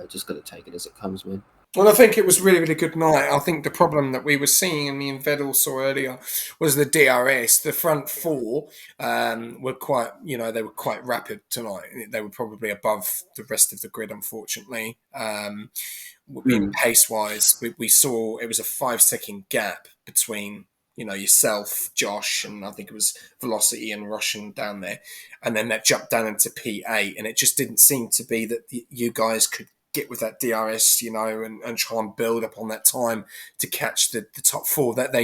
just got to take it as it comes, man. Well, I think it was really, really good night. I think the problem that we were seeing, and me and Vedal saw earlier, was the DRS. The front four were quite, they were quite rapid tonight. They were probably above the rest of the grid, unfortunately. In pace-wise, we saw it was a 5-second gap between, yourself, Josh, and I think it was Velocity and Russian down there. And then that jumped down into P8, and it just didn't seem to be that you guys could get with that DRS, and try and build up on that time to catch the top four. That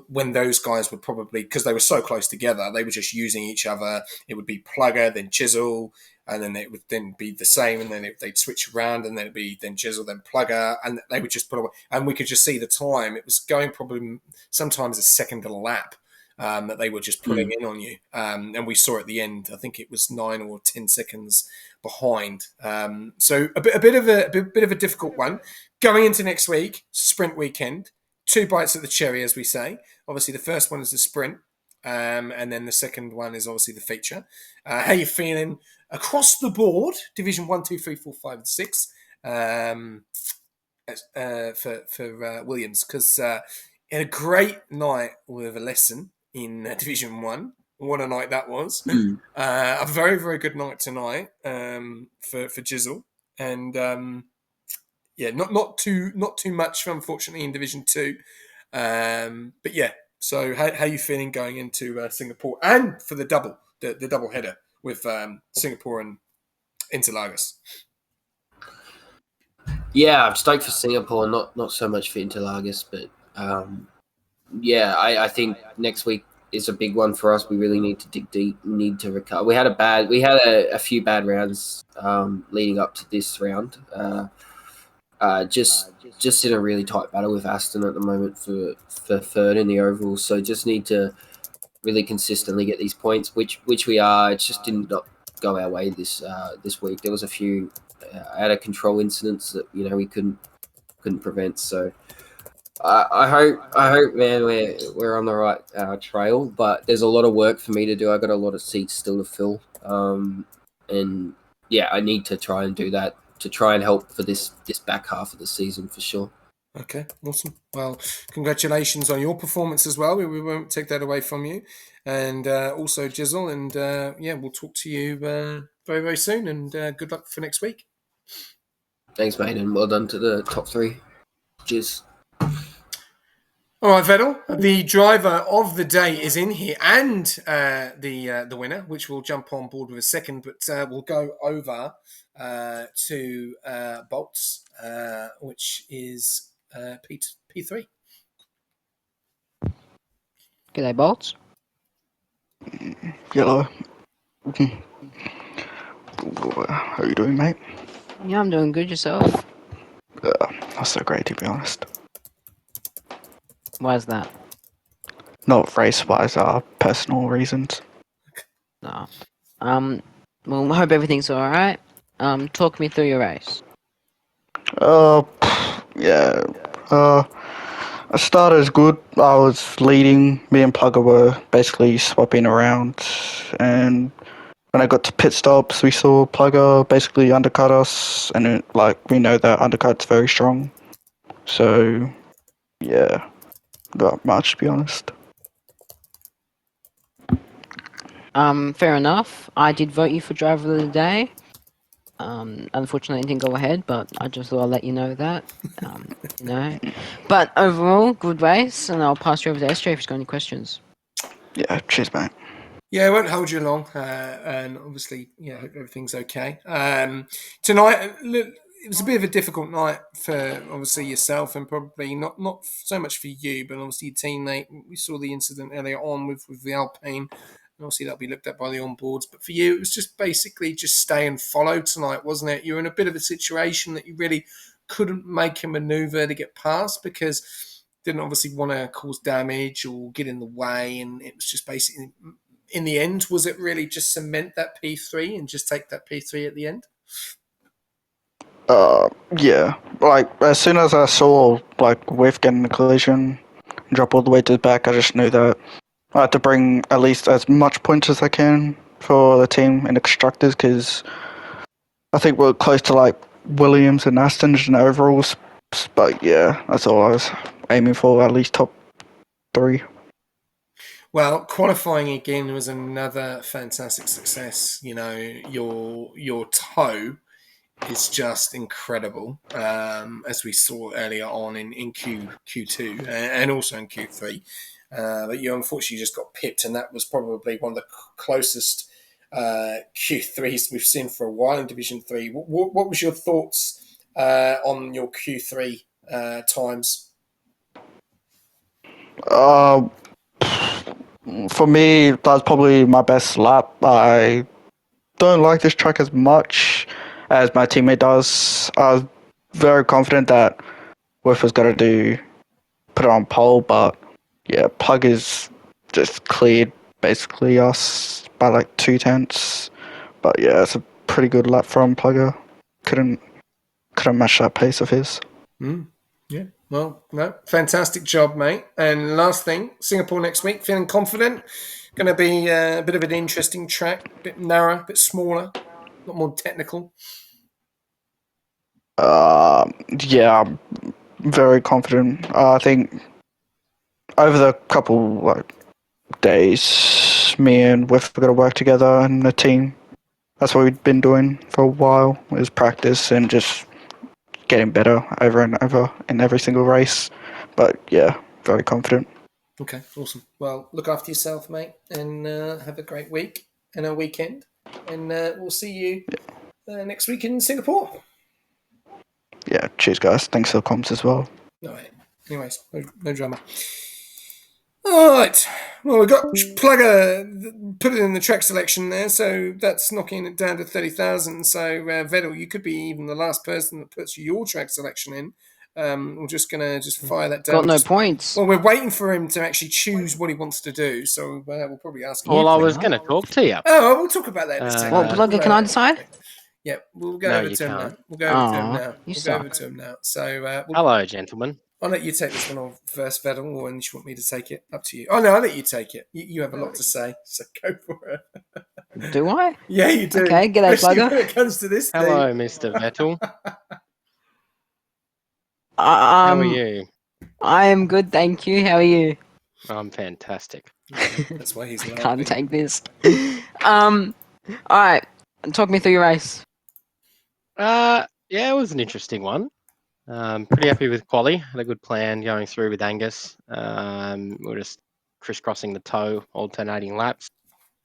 when those guys were probably, because they were so close together, they were just using each other. It would be Plugger, then Chisel, and then it would then be the same, and then they'd switch around, and then it'd be then Chisel, then Plugger, and they would just put away. And we could just see the time. It was going probably sometimes a second a lap. That they were just pulling in on you. And we saw at the end, I think it was 9 or 10 seconds behind. So a bit of a difficult one. Going into next week, sprint weekend, 2 bites at the cherry, as we say. Obviously, the first one is the sprint, and then the second one is obviously the feature. How you feeling across the board? Division 1, 2, 3, 4, 5, and 6 for Williams, because had a great night with a lesson in Division 1. What a night that was. A very, very good night tonight for Jizzle. And not too much, unfortunately, in Division 2. But yeah, so how you feeling going into Singapore and for the double header with Singapore and Interlagos? Yeah, I'm stoked for Singapore, not so much for Interlagos, but I think next week is a big one for us. We really need to dig deep, need to recover. We had a few bad rounds leading up to this round. Just in a really tight battle with Aston at the moment for third in the overall. So just need to really consistently get these points, which we are. It just didn't go our way this week. There was a few out of control incidents that we couldn't prevent. So I hope, man, we're on the right trail. But there's a lot of work for me to do. I got a lot of seats still to fill, and yeah, I need to try and do that to try and help for this back half of the season for sure. Okay, awesome. Well, congratulations on your performance as well. We won't take that away from you. And also Jizzle. And we'll talk to you very, very soon. And good luck for next week. Thanks, mate, and well done to the top 3. Cheers. All right, Vettel, the driver of the day is in here, and the winner, which we'll jump on board with a second, but we'll go over to Bolts, which is P3. G'day, Bolts. Hello. How you doing, mate? Yeah, I'm doing good. Yourself? Not so great, to be honest. Why's that? Not race-wise, personal reasons. No. Well, I hope everything's alright. Talk me through your race. Yeah. I started as good. I was leading. Me and Plugger were basically swapping around, and when I got to pit stops, we saw Plugger basically undercut us, and we know that undercut's very strong. So, yeah, not much, to be honest. Fair enough. I did vote you for driver of the day. Unfortunately, it didn't go ahead, but I just thought I'd let you know that. But overall, good race, and I'll pass you over to SJ if you've got any questions. Yeah, cheers, mate. Yeah, I won't hold you long, and obviously, hope everything's okay. Tonight, it was a bit of a difficult night for obviously yourself, and probably not so much for you, but obviously your teammate. We saw the incident earlier on with the Alpine, and obviously that'll be looked at by the onboards. But for you, it was just basically just stay and follow tonight, wasn't it? You were in a bit of a situation that you really couldn't make a manoeuvre to get past because didn't obviously want to cause damage or get in the way, and it was just basically. In the end, was it really just cement that P3 and just take that P3 at the end? Yeah. As soon as I saw, Whiff getting the collision, drop all the way to the back, I just knew that I had to bring at least as much points as I can for the team and the constructors, because I think we're close to, Williams and Aston's in overalls. But, yeah, that's all I was aiming for, at least top 3. Well, qualifying again was another fantastic success. Your toe is just incredible, as we saw earlier on in Q2 and also in Q3. But you unfortunately just got pipped, and that was probably one of the closest Q3s we've seen for a while in Division 3. What was your thoughts on your Q3 times? For me, that's probably my best lap. I don't like this track as much as my teammate does. I was very confident that Whiff was going to put it on pole, but yeah, Plug is just cleared basically us by 2 tenths. But yeah, it's a pretty good lap from Plugger. Couldn't match that pace of his. Yeah, well, no, fantastic job, mate. And last thing, Singapore next week, feeling confident? Going to be a bit of an interesting track, a bit narrow, a bit smaller, a lot more technical. Yeah, I'm very confident. I think over the couple days, me and Whiff are going to work together in the team. That's what we've been doing for a while, is practice and just getting better over and over in every single race. But yeah, very confident. Okay, awesome. Well, look after yourself, mate, and have a great week and a weekend. And we'll see you next week in Singapore. Yeah, cheers, guys. Thanks for the comms as well. All right. Anyways, no drama. All right. Well, we've got Plugger, put it in the track selection there, so that's knocking it down to 30,000. So, Vettel, you could be even the last person that puts your track selection in. We're just going to fire that down. Got no points. Well, we're waiting for him to actually choose what he wants to do, so we'll probably ask him. Well, I was going to talk to you. Oh, we'll talk about that in a second. Well, Plugger, can I decide? Yeah, we'll go No, over you to him can't. now. We'll go over to him Aw, now. you We'll go over suck. to him now. So, Hello, gentlemen. I'll let you take this one on first, Vettel, or when you want me to take it. Up to you. Oh, no, I'll let you take it. You have a lot to say, so go for it. Do I? Yeah, you do. Okay, g'day, Especially plugger. when it comes to this thing. Hello, Mr. Vettel. How are you? I am good, thank you. How are you? I'm fantastic. That's why he's I laughing. can't take this. All right, talk me through your race. Yeah, it was an interesting one. Pretty happy with quali. Had a good plan going through with Angus. We were just crisscrossing the toe, alternating laps.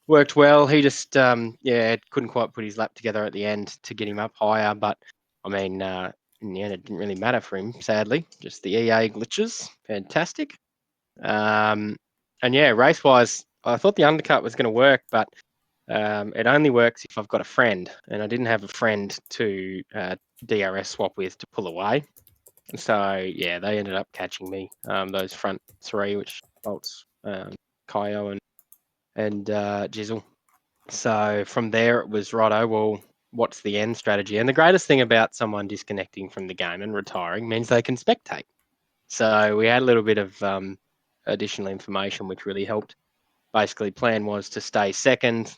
Worked well. He just couldn't quite put his lap together at the end to get him up higher. But I mean, in the end, it didn't really matter for him. Sadly, just the EA glitches. Fantastic. And yeah, race wise, I thought the undercut was going to work, but it only works if I've got a friend, and I didn't have a friend to DRS swap with to pull away. So yeah, they ended up catching me. Those front three, which Bolts, Kaio, and Jizzle. So from there, it was righto. Well, what's the end strategy? And the greatest thing about someone disconnecting from the game and retiring means they can spectate. So we had a little bit of additional information, which really helped. Basically, plan was to stay second,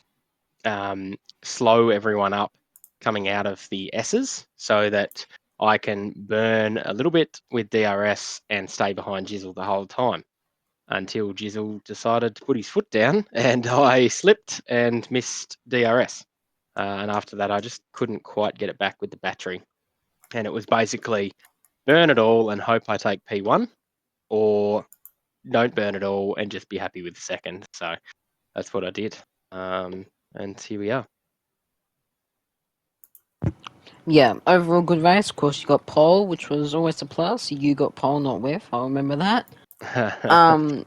slow everyone up coming out of the S's so that I can burn a little bit with DRS and stay behind Jizzle the whole time until Jizzle decided to put his foot down and I slipped and missed DRS. And after that, I just couldn't quite get it back with the battery. And it was basically burn it all and hope I take P1, or don't burn it all and just be happy with the second. So that's what I did. And here we are. Yeah, overall good race. Of course, you got pole, which was always a plus. You got pole, not whiff. I remember that.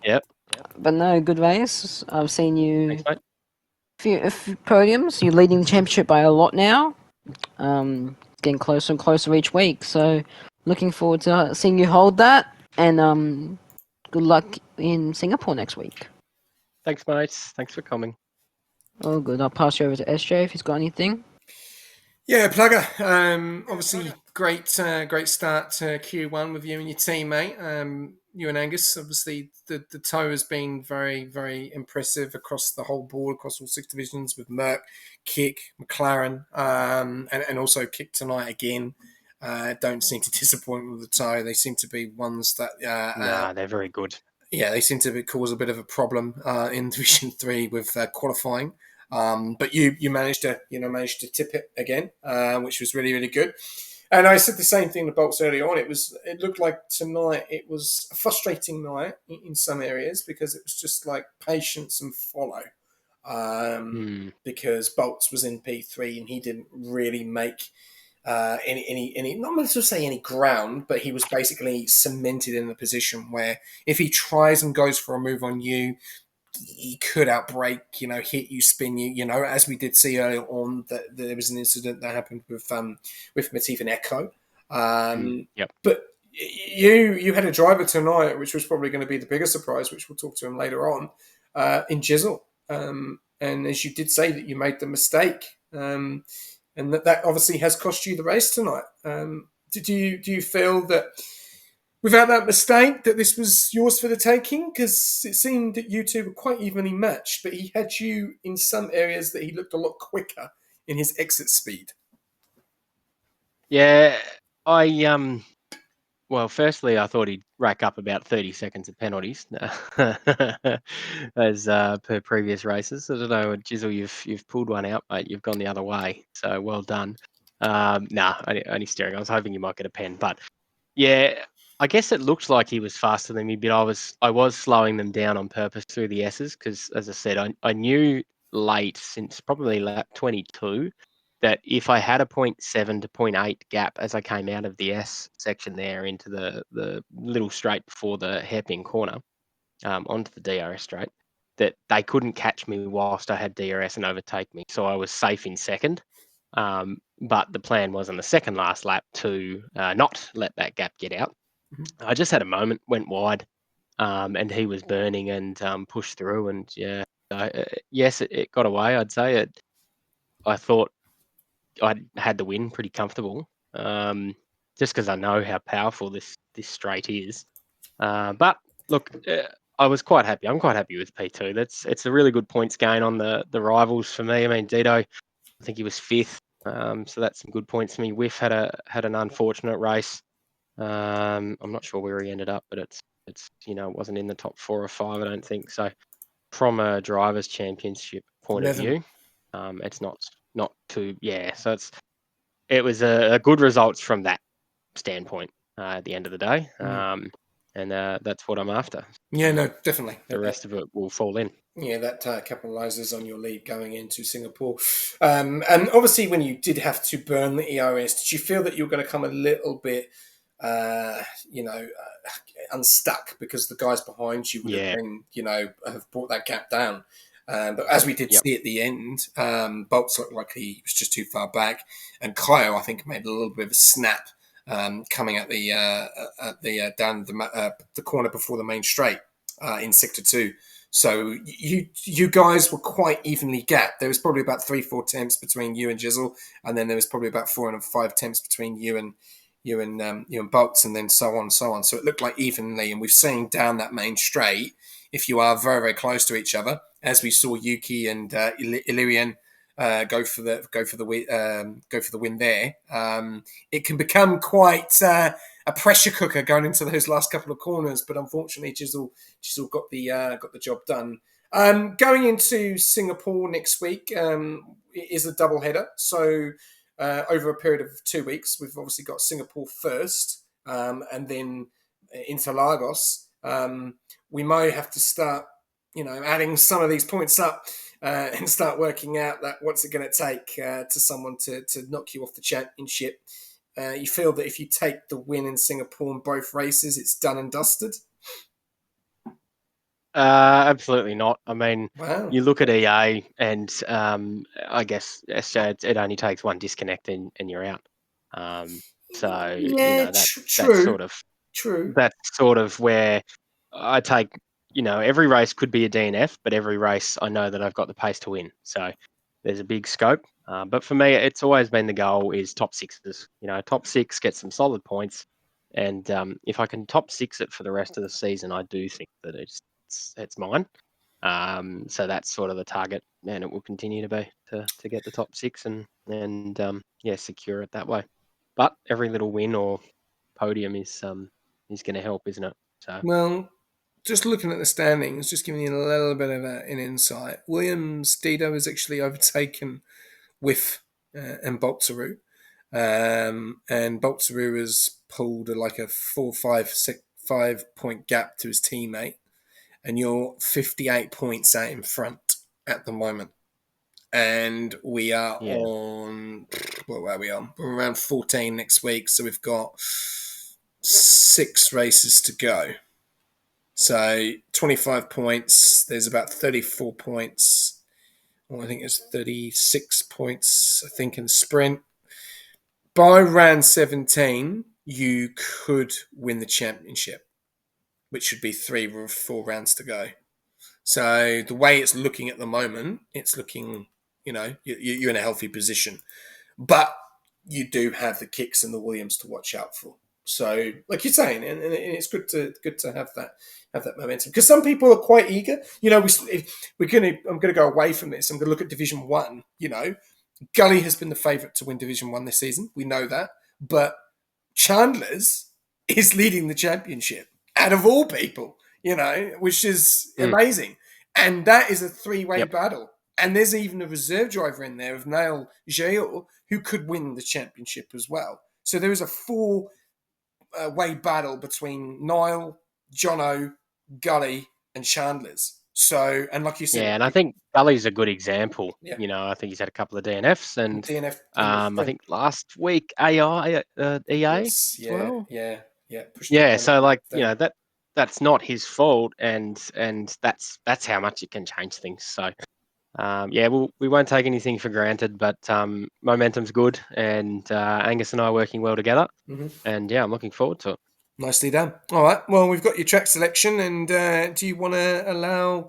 Yep. But no, good race. I've seen you Thanks, mate. a few podiums. You're leading the championship by a lot now. Getting closer and closer each week. So, looking forward to seeing you hold that. And good luck in Singapore next week. Thanks, mates. Thanks for coming. Oh, good. I'll pass you over to SJ if he's got anything. Yeah, Plugger. Obviously, great start to Q1 with you and your team, mate. You and Angus. Obviously, the toe has been very, very impressive across the whole board, across all 6 divisions with Merck, Kick, McLaren, and also Kick tonight again. Don't seem to disappoint with the toe. They seem to be ones that They're very good. yeah, they seem to cause a bit of a problem in Division 3 with qualifying. But you managed to tip it again, which was really, really good. And I said the same thing to Bolts early on. It looked like tonight it was a frustrating night in some areas because it was just like patience and follow. Because Bolts was in P3 and he didn't really make any not much to say any ground, but he was basically cemented in a position where if he tries and goes for a move on you, he could outbreak, hit you, spin you, as we did see earlier on that there was an incident that happened with Matif and Echo. Yep. But you had a driver tonight, which was probably going to be the bigger surprise, which we'll talk to him later on, in Jizzle. And as you did say that you made the mistake, and that obviously has cost you the race tonight. Do you feel that without that mistake that this was yours for the taking? Because it seemed that you two were quite evenly matched, but he had you in some areas that he looked a lot quicker in his exit speed. Yeah, well, firstly, I thought he'd rack up about 30 seconds of penalties, as per previous races. I don't know, Jizzle, you've pulled one out, mate. You've gone the other way, so well done. Only steering. I was hoping you might get a pen, but yeah, I guess it looked like he was faster than me, but I was slowing them down on purpose through the S's because, as I said, I knew late since probably lap 22 that if I had a 0.7 to 0.8 gap as I came out of the S section there into the little straight before the hairpin corner onto the DRS straight, that they couldn't catch me whilst I had DRS and overtake me. So I was safe in second. But the plan was on the second last lap to not let that gap get out. I just had a moment, went wide, and he was burning and pushed through. And yeah, yes, it got away. I'd say it. I thought I had the win pretty comfortable, just because I know how powerful this straight is. But look, I was quite happy. I'm quite happy with P2. It's a really good points gain on the rivals for me. I mean, Dito, I think he was 5th, so that's some good points for me. Whiff had an unfortunate race. I'm not sure where he ended up, but it's it wasn't in the top 4 or 5, I don't think. So from a drivers' championship point 11. of view, it's not too So it was a good results from that standpoint at the end of the day. And that's what I'm after. Yeah, no, definitely. The rest of it will fall in. Yeah, that capitalises on your lead going into Singapore. And obviously, when you did have to burn the ERS, did you feel that you were going to come a little bit, unstuck because the guys behind you would have been, have brought that gap down? But as we did see at the end, Bolts looked like he was just too far back, and Kyle, I think, made a little bit of a snap coming at the down the corner before the main straight in Sector 2. So you guys were quite evenly gapped. There was probably about 3-4 temps between you and Jizzle, and then there was probably about 4 and 5 temps between you and Bolts, and then so on and so on. So it looked like evenly, and we've seen down that main straight, if you are very, very close to each other, as we saw Yuki and Illyrian go for the win there. It can become quite a pressure cooker going into those last couple of corners, but unfortunately, Jizzle got the job done. Going into Singapore next week is a double header, so over a period of 2 weeks, we've obviously got Singapore first, and then into Lagos. We may have to start, adding some of these points up and start working out that what's it going to take to someone to knock you off the championship. You feel that if you take the win in Singapore in both races, it's done and dusted? Absolutely not. I mean, Wow. you look at EA, and I guess SJ, it only takes one disconnect and you're out. So true. That's sort of where I take. Every race could be a DNF, but every race I know that I've got the pace to win. So there's a big scope. But for me, it's always been the goal is top 6s. Top 6, get some solid points, and if I can top 6 it for the rest of the season, I do think that it's mine. So that's sort of the target, and it will continue to be to get the top 6 and secure it that way. But every little win or podium is going to help, isn't it? So Well, just looking at the standings, just giving you a little bit of an insight. Williams Dido has actually overtaken Whiff and Boltzeroo. And Boltzeroo has pulled like a 5 point gap to his teammate. And you're 58 points out in front at the moment. And we are on, what are we on? We're around 14 next week. So we've got 6 races to go. So 25 points. There's about 34 points. Well, I think it's 36 points, I think, in the sprint. By round 17, you could win the championship, which should be 3 or 4 rounds to go. So the way it's looking at the moment, it's looking, you're in a healthy position. But you do have the Kicks and the Williams to watch out for. So, like you're saying, and it's good to have that momentum, because some people are quite eager. I'm going to go away from this. I'm going to look at Division 1. Gully has been the favourite to win Division 1 this season. We know that, but Chandler's is leading the championship out of all people. Which is amazing, and that is a 3-way battle. And there's even a reserve driver in there of Nail Jail who could win the championship as well. So there is a 4-way battle between Niall, Jono, Gully, and Chandler's. So, and like you said, and I think Gully's a good example. Yeah. I think he's had a couple of DNFs, and DNF. I think last week EA Yes, as well. Yeah. So that's not his fault, and that's how much it can change things. So we won't take anything for granted, but momentum's good, and Angus and I are working well together, and I'm looking forward to it. Nicely done. All right. Well, we've got your track selection, and do you want to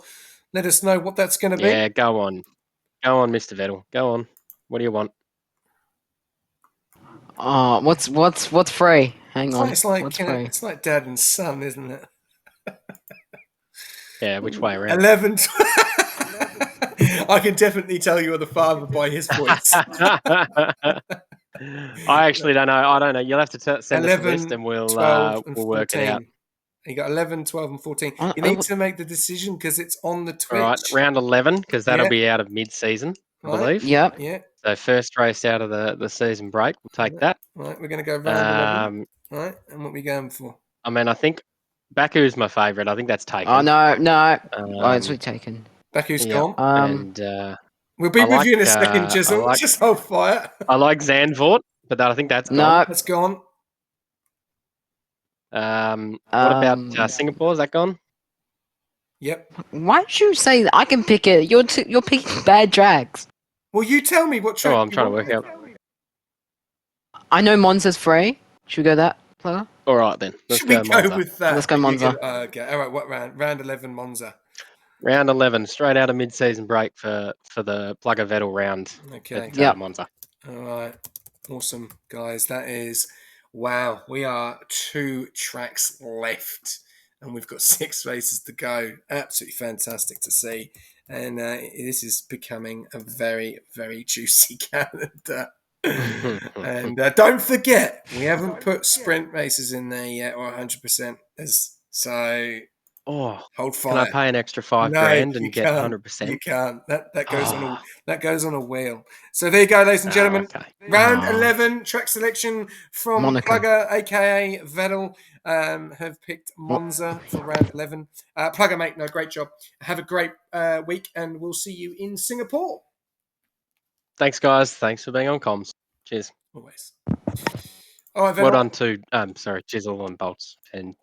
let us know what that's going to be? Yeah, go on, Mr. Vettel, go on. What do you want? What's free? Hang on. It's like What's free? it's like dad and son, isn't it? Yeah, which way around? 11. I can definitely tell you are the father by his voice. I actually don't know. I don't know. You'll have to send us a 11, list and 12, and we'll work it out. 14. You got 11, 12, and 14. I- You I need w- to make the decision because it's on the All right, Twitch. round 11 because that'll Yeah. be out of mid-season, I Right. believe. Yep. Yeah. So first race out of the season break. We'll take that. Right. We're going to go round 11. Um, Right. And what are we going for? I mean, I think Baku's my favourite. I think that's taken. Oh no. Oh, it's Um, taken. Baku's yeah, gone. and We'll be I with you in a like, second, Jizzle. I like- Just hold fire. I like Zandvoort, but I think that's gone. No. That's gone. What about Singapore? Is that gone? Yep. Why'd you say that? I can pick it. You're picking bad drags. Well, you tell me what track Oh, I'm you trying to want. work out. I know Monza's free. Should we go that, Plugger? All right then, let's Should we go go Monza. with that? Let's go Monza. Okay. All right. What round? Round 11, Monza. Round 11, straight out of mid-season break for the Plugger Vettel round Okay. at Yep. Monza. All right. Awesome, guys. That is wow. We are 2 tracks left, and we've got 6 races to go. Absolutely fantastic to see. And this is becoming a very, very juicy calendar. And don't forget, we haven't put sprint races in there yet, or 100%. So Oh, hold can I fire. pay an extra $5 No, grand you and get can't. 100%? You can't. That goes on. Oh. That goes on a wheel. So there you go, ladies and gentlemen. Okay. Round Oh. 11 track selection from Monaco. Plugger, aka Vettel, have picked Monza for round 11. Plugger, mate, no, great job. Have a great week, and we'll see you in Singapore. Thanks, guys. Thanks for being on comms. Cheers. Always. All right, Vettel. Well done to Chisel and Bolts and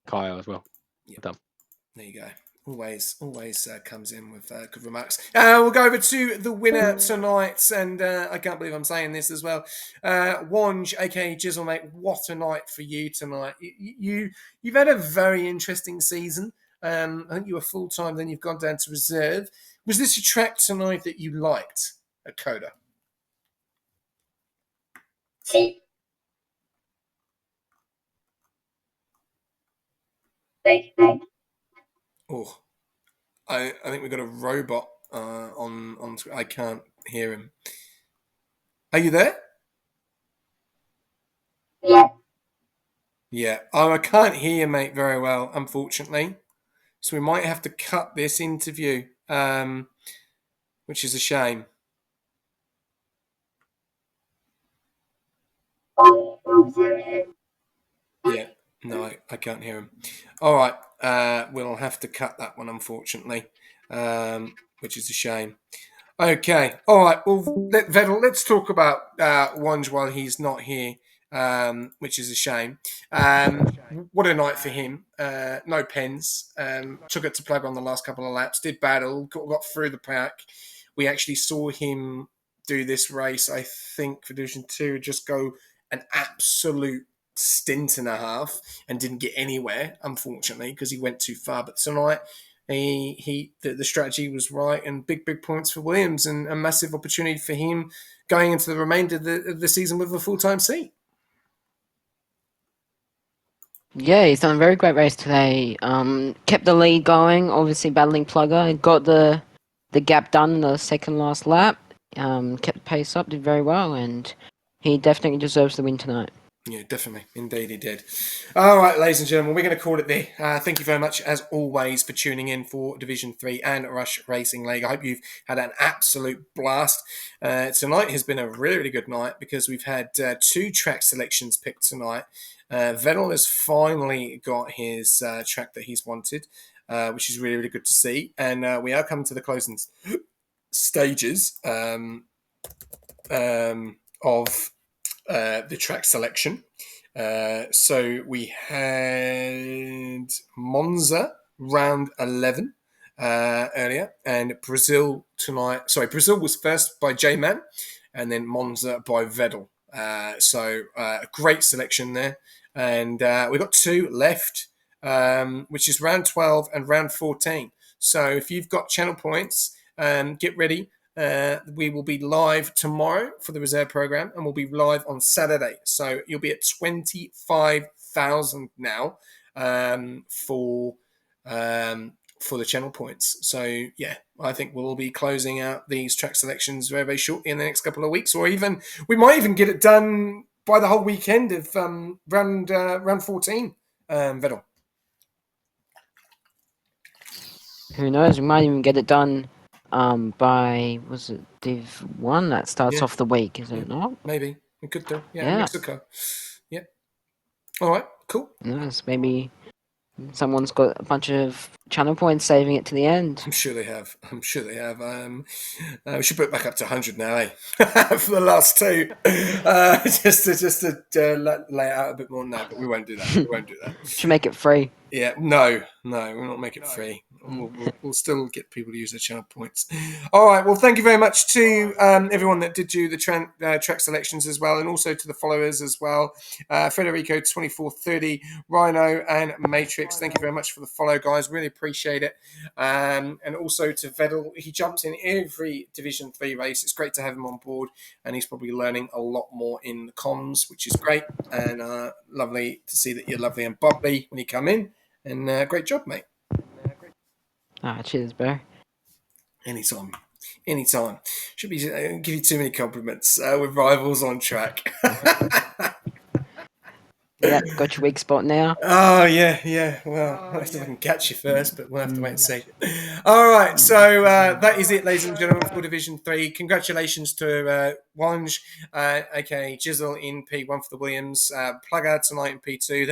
Kyle as well. Yep. Well done. There you go. Always comes in with good remarks. We'll go over to the winner tonight, and I can't believe I'm saying this as well. Wanj, aka Jizzle, mate, what a night for you tonight. You've had a very interesting season. I think you were full time, then you've gone down to reserve. Was this a track tonight that you liked at Cota? Oh, I think we've got a robot on. I can't hear him. Are you there? Yeah. Oh, I can't hear you, mate, very well, unfortunately. So we might have to cut this interview, which is a shame. Yeah. No, I can't hear him. All right. We'll have to cut that one, unfortunately, which is a shame. Okay. All right. Well, Vettel, let's talk about Wanj while he's not here, which is a shame. What a night for him. No pens. Took it to plug on the last couple of laps. Did battle. Got through the pack. We actually saw him do this race, I think, for Division 2, just go an absolute stint and a half and didn't get anywhere, unfortunately, because he went too far. But tonight, the strategy was right, and big points for Williams, and a massive opportunity for him going into the remainder of the season with a full-time seat. Yeah, he's done a very great race today. Kept the lead going, obviously battling Plugger. Got the gap done in the second last lap. Kept the pace up, did very well, and he definitely deserves the win tonight. Yeah, definitely. Indeed, he did. All right, ladies and gentlemen, we're going to call it there. Thank you very much, as always, for tuning in for Division 3 and Rush Racing League. I hope you've had an absolute blast. Tonight has been a really, really good night because we've had 2 track selections picked tonight. Vettel has finally got his track that he's wanted, which is really, really good to see. And we are coming to the closing stages of the track selection. So we had Monza round 11 earlier, and Brazil tonight. Sorry, Brazil was first by J-Man, and then Monza by Vettel. So a great selection there. And we've got 2 left, which is round 12 and round 14. So if you've got channel points, get ready. We will be live tomorrow for the reserve program, and we'll be live on Saturday. So you'll be at 25,000 now for for the channel points. So yeah, I think we'll be closing out these track selections very, very shortly in the next couple of weeks, or even we might even get it done by the whole weekend of round 14. Vettel. Who knows? We might even get it done by, was it Div 1 that starts Yeah. off the week, is Yeah. it not? Maybe we could do. Yeah, Yeah. Mexico. Yeah. All right. Cool. Nice. Maybe someone's got a bunch of channel points, saving it to the end. I'm sure they have. We should put it back up to 100 now, eh? For the last two, just to lay it out a bit more. No, but we won't do that. We won't do that. Should make it free. Yeah, no, we'll not make it free. We'll still get people to use their channel points. All right, well, thank you very much to everyone that did do the track selections as well, and also to the followers as well. Federico 2430, Rhino, and Matrix. Thank you very much for the follow, guys. Really appreciate it. And also to Vettel, he jumps in every Division 3 race. It's great to have him on board, and he's probably learning a lot more in the comms, which is great, and lovely to see that you're lovely and bubbly when you come in. And great job, mate. Cheers, bro. Anytime. Should be give you too many compliments with rivals on track. Yeah, got your weak spot now. Oh, yeah. Well, I still can catch you first, but we'll have to wait and see. All right, so that is it, ladies and gentlemen, for Division 3. Congratulations to Wange, aka Jizzle in P1 for the Williams. Plugger tonight in P2.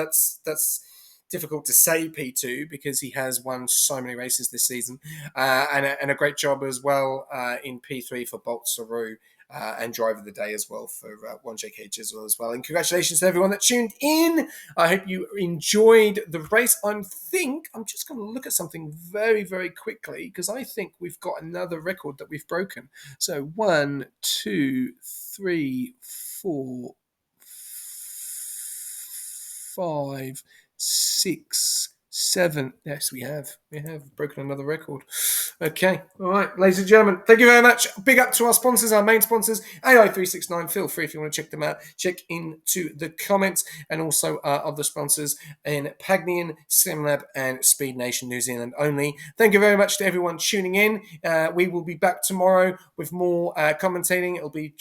That's difficult to say P2 because he has won so many races this season. And a great job as well in P3 for Bolt Saru. And driver of the day as well for 1JK Jizzle as well. And congratulations to everyone that tuned in. I hope you enjoyed the race. I'm just going to look at something very, very quickly because I think we've got another record that we've broken. So 1, 2, 3, 4, 5, 6, 7. Yes, we have. We have broken another record. Okay. All right, ladies and gentlemen, thank you very much. Big up to our sponsors, our main sponsors, AI369. Feel free if you want to check them out. Check into the comments, and also our other sponsors in Pagnian, SimLab, and Speed Nation New Zealand only. Thank you very much to everyone tuning in. We will be back tomorrow with more commentating. It'll be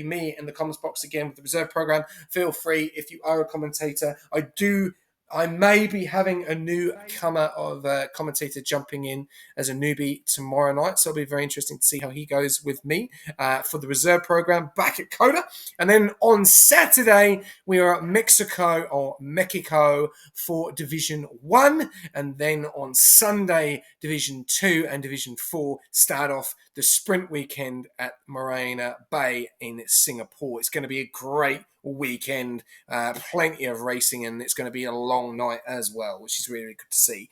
me in the comments box again with the reserve program. Feel free if you are a commentator. I may be having a newcomer of a commentator jumping in as a newbie tomorrow night, so it'll be very interesting to see how he goes with me for the reserve program back at Cota. And then on Saturday, we are at Mexico for Division 1. And then on Sunday, Division 2 and Division 4 start off the sprint weekend at Marina Bay in Singapore. It's going to be a great weekend, plenty of racing, and it's going to be a long night as well, which is really, really good to see.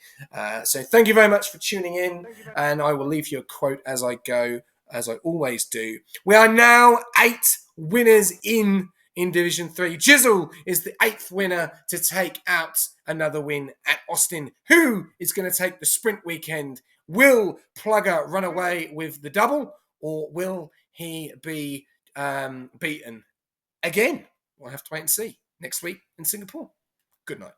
So thank you very much for tuning in, and I will leave you a quote as I go, as I always do. We are now 8 winners in Division 3. Jizzle is the 8th winner to take out another win at Austin. Who is going to take the sprint weekend? Will Plugger run away with the double, or will he be beaten again? We'll have to wait and see next week in Singapore. Good night.